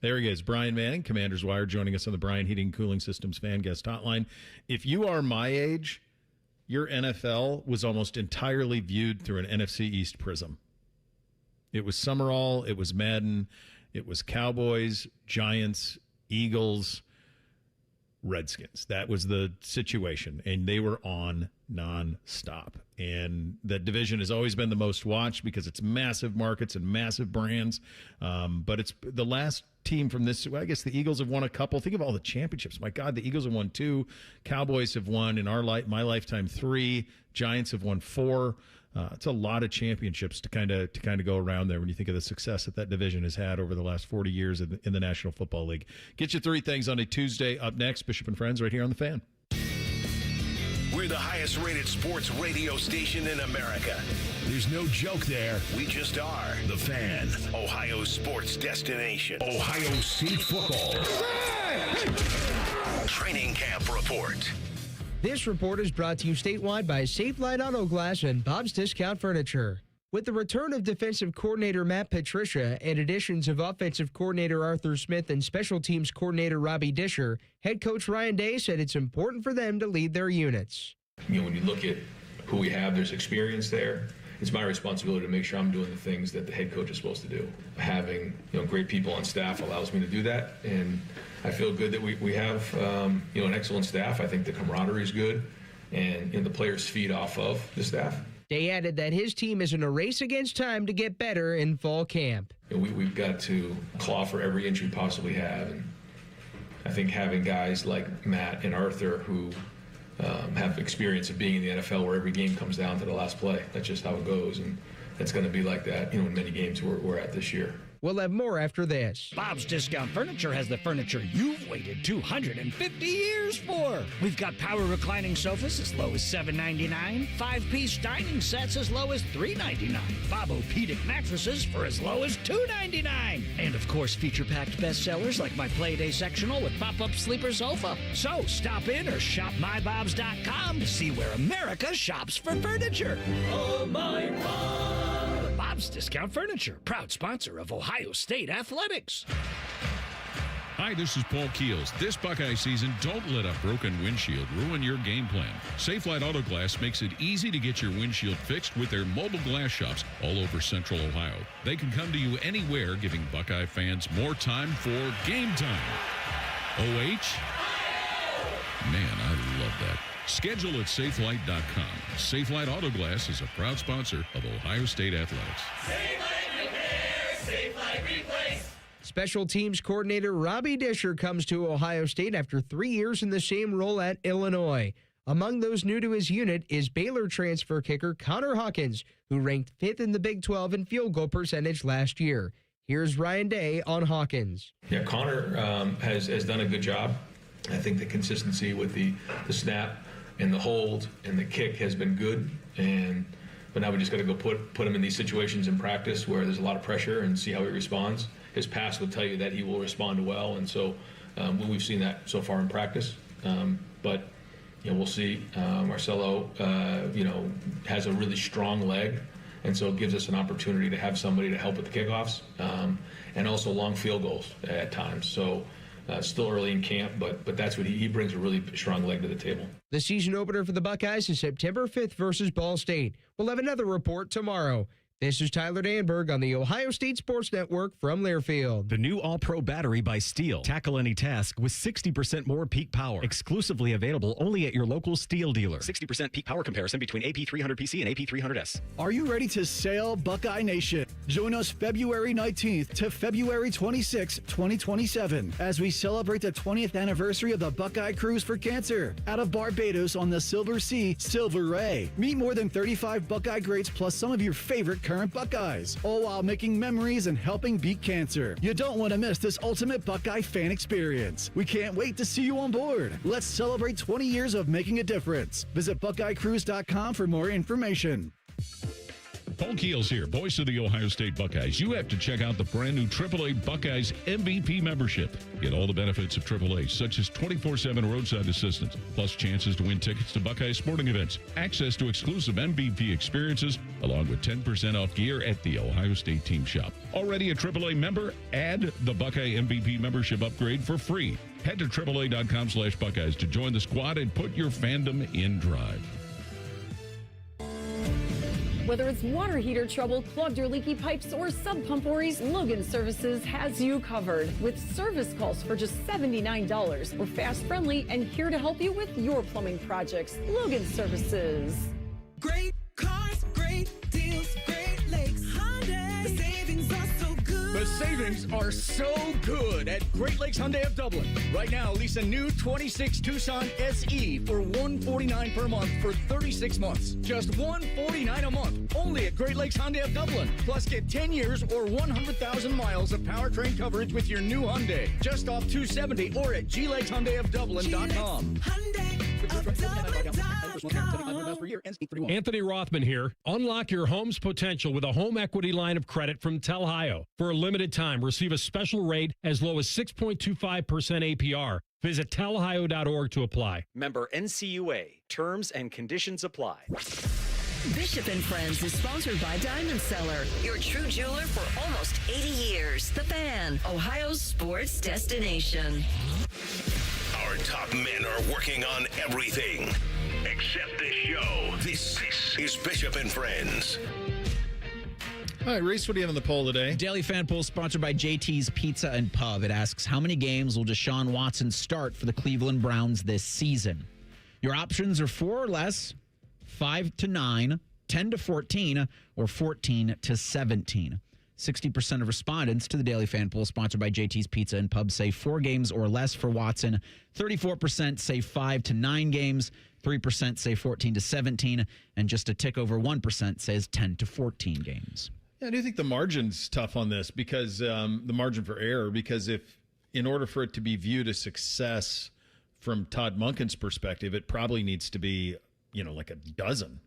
There he is, Brian Manning, Commander's Wire, joining us on the Brian Heating and Cooling Systems Fan Guest Hotline. If you are my age, your NFL was almost entirely viewed through an NFC East prism. It was Summerall, it was Madden, it was Cowboys, Giants, Eagles, Redskins. That was the situation, and they were on nonstop. And that division has always been the most watched because it's massive markets and massive brands. But it's the last team from this. I guess the Eagles have won a couple. Think of all the championships. My God, the Eagles have won 2. Cowboys have won in my lifetime 3. Giants have won 4. It's a lot of championships to kind of go around there when you think of the success that division has had over the last 40 years in the National Football League. Get you 3 things on a Tuesday. Up next, Bishop and Friends right here on The Fan. We're the highest rated sports radio station in America. There's no joke there. We just are. The Fan, Ohio's sports destination. Ohio State football. Training camp report. This report is brought to you statewide by Safe Light Auto Glass and Bob's Discount Furniture. With the return of defensive coordinator Matt Patricia and additions of offensive coordinator Arthur Smith and special teams coordinator Robbie Disher, head coach Ryan Day said it's important for them to lead their units. When you look at who we have, there's experience there. It's my responsibility to make sure I'm doing the things that the head coach is supposed to do. Having great people on staff allows me to do that, and I feel good that we have an excellent staff. I think the camaraderie is good, and the players feed off of the staff. Day added that his team is in a race against time to get better in fall camp. We've got to claw for every inch we possibly have, and I think having guys like Matt and Arthur who have experience of being in the NFL where every game comes down to the last play. That's just how it goes, and it's going to be like that in many games we're at this year. We'll have more after this. Bob's Discount Furniture has the furniture you've waited 250 years for. We've got power reclining sofas as low as $7.99, 5-piece dining sets as low as $3.99, Bob-O-Pedic mattresses for as low as $2.99, and of course feature-packed bestsellers like my Playday sectional with pop-up sleeper sofa. So stop in or shop mybobs.com to see where America shops for furniture. Oh my Bob! Bob's Discount Furniture, proud sponsor of Ohio State Athletics. Hi, this is Paul Keels. This Buckeye season, don't let a broken windshield ruin your game plan. Safelite Auto Glass makes it easy to get your windshield fixed with their mobile glass shops all over Central Ohio. They can come to you anywhere, giving Buckeye fans more time for game time. OH? Man, I love that. Schedule at SafeLight.com. SafeLight Auto Glass is a proud sponsor of Ohio State Athletics. SafeLight repair, SafeLight replace. Special teams coordinator Robbie Disher comes to Ohio State after 3 years in the same role at Illinois. Among those new to his unit is Baylor transfer kicker Connor Hawkins, who ranked 5th in the Big 12 in field goal percentage last year. Here's Ryan Day on Hawkins. Yeah, Connor has done a good job. I think the consistency with the snap and the hold and the kick has been good, but now we just got to go put him in these situations in practice where there's a lot of pressure and see how he responds. His past will tell you that he will respond well, and so we've seen that so far in practice. But we'll see. Marcelo, has a really strong leg, and so it gives us an opportunity to have somebody to help with the kickoffs and also long field goals at times. So Still early in camp, but that's what he brings a really strong leg to the table. The season opener for the Buckeyes is September 5th versus Ball State. We'll have another report tomorrow. This is Tyler Danberg on the Ohio State Sports Network from Learfield. The new All-Pro battery by Steel. Tackle any task with 60% more peak power. Exclusively available only at your local Steel dealer. 60% peak power comparison between AP300PC and AP300S. Are you ready to sail, Buckeye Nation? Join us February 19th to February 26, 2027, as we celebrate the 20th anniversary of the Buckeye Cruise for Cancer out of Barbados on the Silver Sea, Silver Ray. Meet more than 35 Buckeye greats plus some of your favorite current Buckeyes, all while making memories and helping beat cancer. You don't want to miss this ultimate Buckeye fan experience. We can't wait to see you on board. Let's celebrate 20 years of making a difference. Visit BuckeyeCruise.com for more information. Paul Keels here, voice of the Ohio State Buckeyes. You have to check out the brand new AAA Buckeyes MVP membership. Get all the benefits of AAA, such as 24/7 roadside assistance, plus chances to win tickets to Buckeye sporting events, access to exclusive MVP experiences, along with 10% off gear at the Ohio State team shop. Already a AAA member? Add the Buckeye MVP membership upgrade for free. Head to AAA.com/Buckeyes to join the squad and put your fandom in drive. Whether it's water heater trouble, clogged or leaky pipes, or sub pump worries, Logan Services has you covered with service calls for just $79. We're fast, friendly, and here to help you with your plumbing projects. Logan Services. Great cars, great deals, Great Lakes Hyundai. The savings are so good. The savings are so good at Great Lakes Hyundai of Dublin. Right now, lease a new 26 Tucson SE for $149 per month for 36 months. Just $149 a month. Only at Great Lakes Hyundai of Dublin. Plus, get 10 years or 100,000 miles of powertrain coverage with your new Hyundai. Just off 270 or at GLakesHyundaiofDublin.com. Anthony Rothman here. Unlock your home's potential with a home equity line of credit from Telhio. For a limited time, receive a special rate as low as 6.25% APR. Visit telhio.org to apply. Member NCUA. Terms and conditions apply. Bishop and Friends is sponsored by Diamond Seller, your true jeweler for almost 80 years. The Fan, Ohio's sports destination. Our top men are working on everything except this show. This is Bishop and Friends. All right, Reese, what do you have on the poll today? Daily Fan Poll sponsored by JT's Pizza and Pub. It asks, how many games will Deshaun Watson start for the Cleveland Browns this season? Your options are 4 or less, 5 to 9, 10 to 14, or 14 to 17. 60% of respondents to the Daily Fan Poll sponsored by JT's Pizza and Pub say 4 games or less for Watson. 34% say 5 to 9 games. 3% say 14 to 17. And just a tick over 1% says 10 to 14 games. Yeah, I do think the margin's tough on this because the margin for error, because if in order for it to be viewed as success from Todd Monken's perspective, it probably needs to be, like a dozen.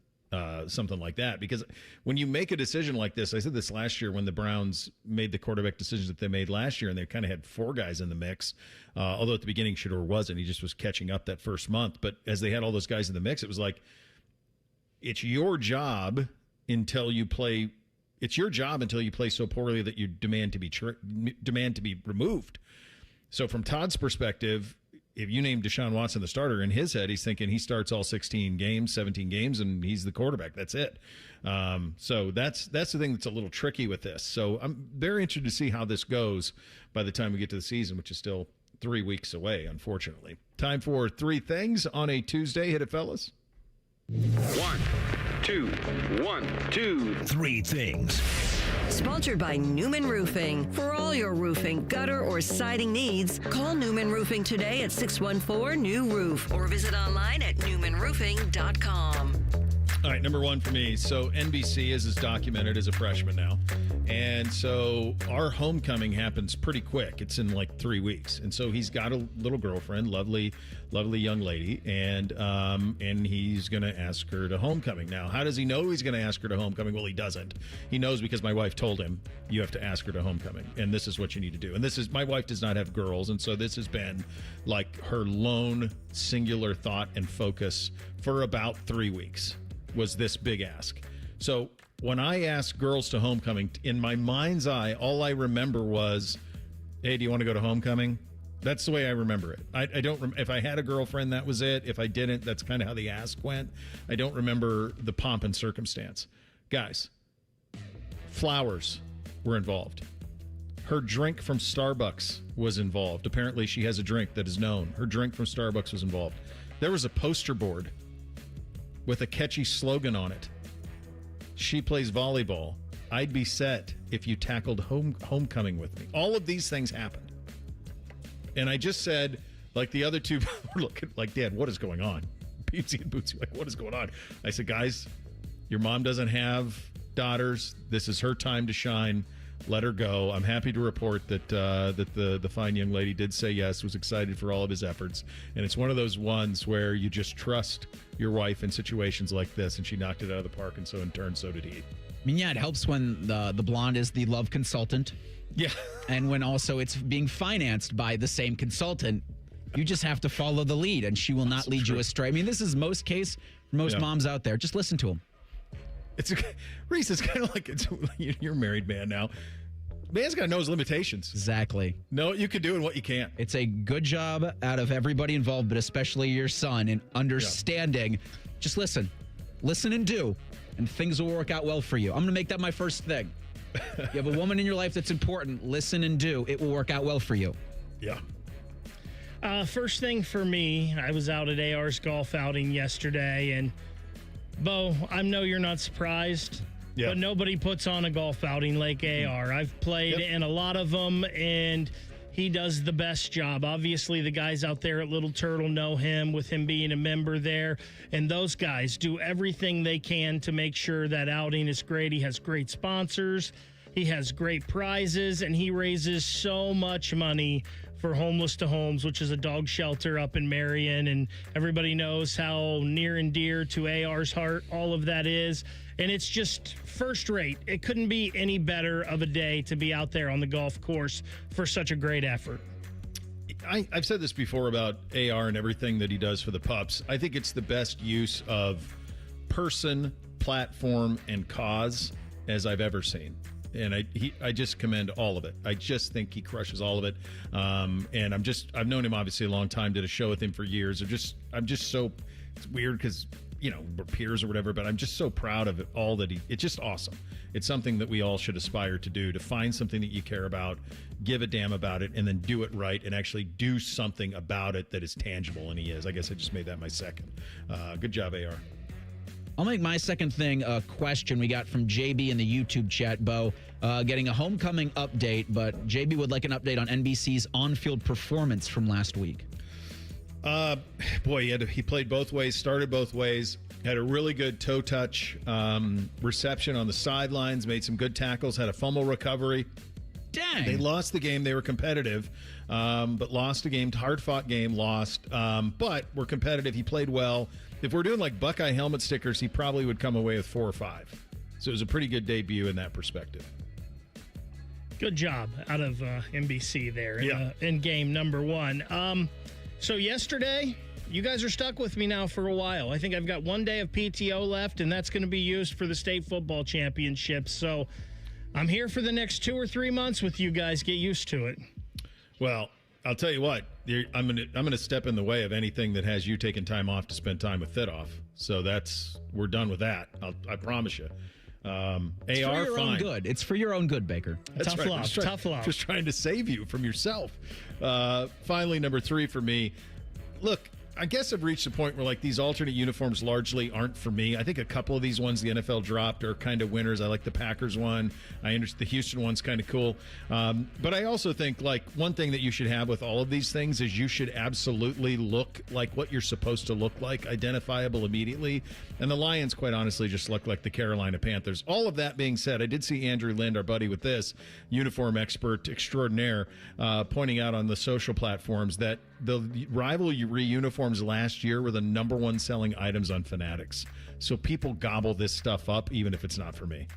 Something like that, because when you make a decision like this, I said this last year when the Browns made the quarterback decisions that they made last year, and they kind of had 4 guys in the mix, although at the beginning Shedeur wasn't. He just was catching up that first month. But as they had all those guys in the mix, it was like, it's your job until you play so poorly that you demand to be removed. So from Todd's perspective, if you name Deshaun Watson the starter, in his head, he's thinking he starts all 17 games, and he's the quarterback. That's it. So that's the thing that's a little tricky with this. So I'm very interested to see how this goes by the time we get to the season, which is still 3 weeks away, unfortunately. Time for 3 things on a Tuesday. Hit it, fellas. 1, 2, 1, 2, 3 things. Sponsored by Newman Roofing. For all your roofing, gutter, or siding needs, call Newman Roofing today at 614-NEW-ROOF or visit online at newmanroofing.com. All right, number 1 for me. So NBC is documented as a freshman now. And so our homecoming happens pretty quick. It's in like 3 weeks. And so he's got a little girlfriend, lovely young lady, and he's going to ask her to homecoming. Now, how does he know he's going to ask her to homecoming? Well, he doesn't. He knows because my wife told him, you have to ask her to homecoming, and this is what you need to do. And my wife does not have girls, and so this has been like her lone singular thought and focus for about 3 weeks. Was this big ask. So when I asked girls to homecoming, in my mind's eye, all I remember was, hey, do you want to go to homecoming? That's the way I remember it. I don't. If I had a girlfriend, that was it. If I didn't, that's kind of how the ask went. I don't remember the pomp and circumstance. Guys, flowers were involved. Her drink from Starbucks was involved. Apparently, she has a drink that is known. Her drink from Starbucks was involved. There was a poster board with a catchy slogan on it. She plays volleyball. I'd be set if you tackled homecoming with me. All of these things happened. And I just said, like the other two were looking like, Dad, what is going on? Peepsy and Bootsy, like, what is going on? I said, guys, your mom doesn't have daughters. This is her time to shine. Let her go. I'm happy to report that the fine young lady did say yes, was excited for all of his efforts. And it's one of those ones where you just trust your wife in situations like this, and she knocked it out of the park, and so in turn, so did he. I mean, yeah, it helps when the blonde is the love consultant. Yeah. And when also it's being financed by the same consultant. You just have to follow the lead, and she will not lead you astray. I mean, this is most case for most moms out there. Just listen to them. Reese, it's kind of like you're a married man now. Man's got to know his limitations. Exactly. Know what you can do and what you can't. It's a good job out of everybody involved, but especially your son, in understanding. Just listen. Listen and do, and things will work out well for you. I'm going to make that my first thing. You have a woman in your life that's important. Listen and do. It will work out well for you. Yeah. First thing for me, I was out at AR's golf outing yesterday, and Bo, I know you're not surprised, but nobody puts on a golf outing like AR. I've played in a lot of them, and he does the best job. Obviously, the guys out there at Little Turtle know him, with him being a member there, and those guys do everything they can to make sure that outing is great. He has great sponsors, he has great prizes, and he raises so much money for Homeless to Homes, which is a dog shelter up in Marion, and everybody knows how near and dear to AR's heart all of that is, and it's just first rate. It couldn't be any better of a day to be out there on the golf course for such a great effort. I've said this before about AR and everything that he does for the pups. I think it's the best use of person, platform, and cause as I've ever seen. And I just commend all of it. I just think he crushes all of it. And I've known him obviously a long time, did a show with him for years. I'm just so, it's weird because, we're peers or whatever, but I'm just so proud of it all that it's just awesome. It's something that we all should aspire to do, to find something that you care about, give a damn about it, and then do it right and actually do something about it that is tangible. And he is. I guess I just made that my second. Good job, AR. I'll make my second thing a question we got from JB in the YouTube chat, Bo. Getting a homecoming update, but JB would like an update on NBC's on-field performance from last week. Boy, he played both ways, started both ways, had a really good toe touch reception on the sidelines, made some good tackles, had a fumble recovery. Dang. They lost the game. They were competitive, but lost a game, hard-fought game, lost. But were competitive. He played well. If we're doing like Buckeye helmet stickers, he probably would come away with 4 or 5. So it was a pretty good debut in that perspective. Good job out of NBC there in game number 1. So yesterday, you guys are stuck with me now for a while. I think I've got 1 day of PTO left, and that's going to be used for the state football championships. So I'm here for the next 2 or 3 months with you guys. Get used to it. Well, I'll tell you what. I'm gonna step in the way of anything that has you taking time off to spend time with Fitoff. So we're done with that. I promise you. It's AR, for your fine. own good. It's for your own good, Baker. That's tough right. love. Tough love. Just trying to save you from yourself. Finally, number 3 for me. Look, I guess I've reached a point where, like, these alternate uniforms largely aren't for me. I think a couple of these ones the NFL dropped are kind of winners. I like the Packers one. I understand the Houston one's kind of cool. But I also think, like, one thing that you should have with all of these things is you should absolutely look like what you're supposed to look like, identifiable immediately. And the Lions, quite honestly, just look like the Carolina Panthers. All of that being said, I did see Andrew Lind, our buddy with this, uniform expert extraordinaire, pointing out on the social platforms that the rivalry uniforms last year were the number 1 selling items on Fanatics. So people gobble this stuff up, even if it's not for me.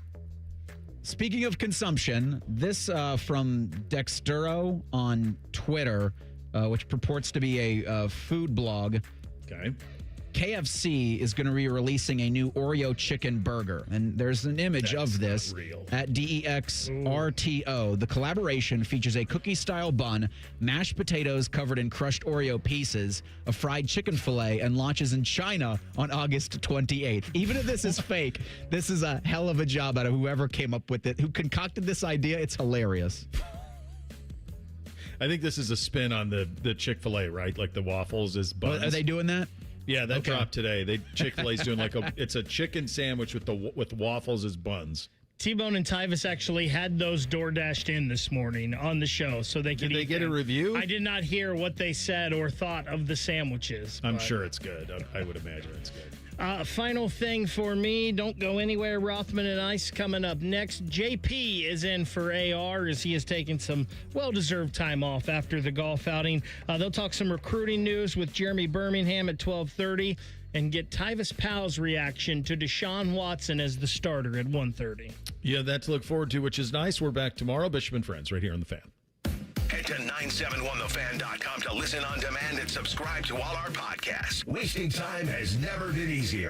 Speaking of consumption, this from Dextero on Twitter, which purports to be a food blog. Okay. KFC is going to be releasing a new Oreo chicken burger. And there's an image of this at DEXRTO. The collaboration features a cookie-style bun, mashed potatoes covered in crushed Oreo pieces, a fried chicken fillet, and launches in China on August 28th. Even if this is fake, this is a hell of a job out of whoever came up with it, who concocted this idea. It's hilarious. I think this is a spin on the Chick-fil-A, right? Like the waffles is buns. Are they doing that? Yeah, that dropped today. Chick-fil-A's doing it's a chicken sandwich with waffles as buns. T-Bone and Tyvus actually had those DoorDashed in this morning on the show, so they could. Did they get a review? I did not hear what they said or thought of the sandwiches. I'm sure it's good. I would imagine it's good. Final thing for me, don't go anywhere. Rothman and Ice coming up next. JP is in for AR as he has taken some well-deserved time off after the golf outing. They'll talk some recruiting news with Jeremy Birmingham at 12:30 and get Tyvus Powell's reaction to Deshaun Watson as the starter at 1:30. Yeah, that to look forward to, which is nice. We're back tomorrow. Bishop and Friends right here on The Fan. Head to 971thefan.com to listen on demand and subscribe to all our podcasts. Wasting time has never been easier.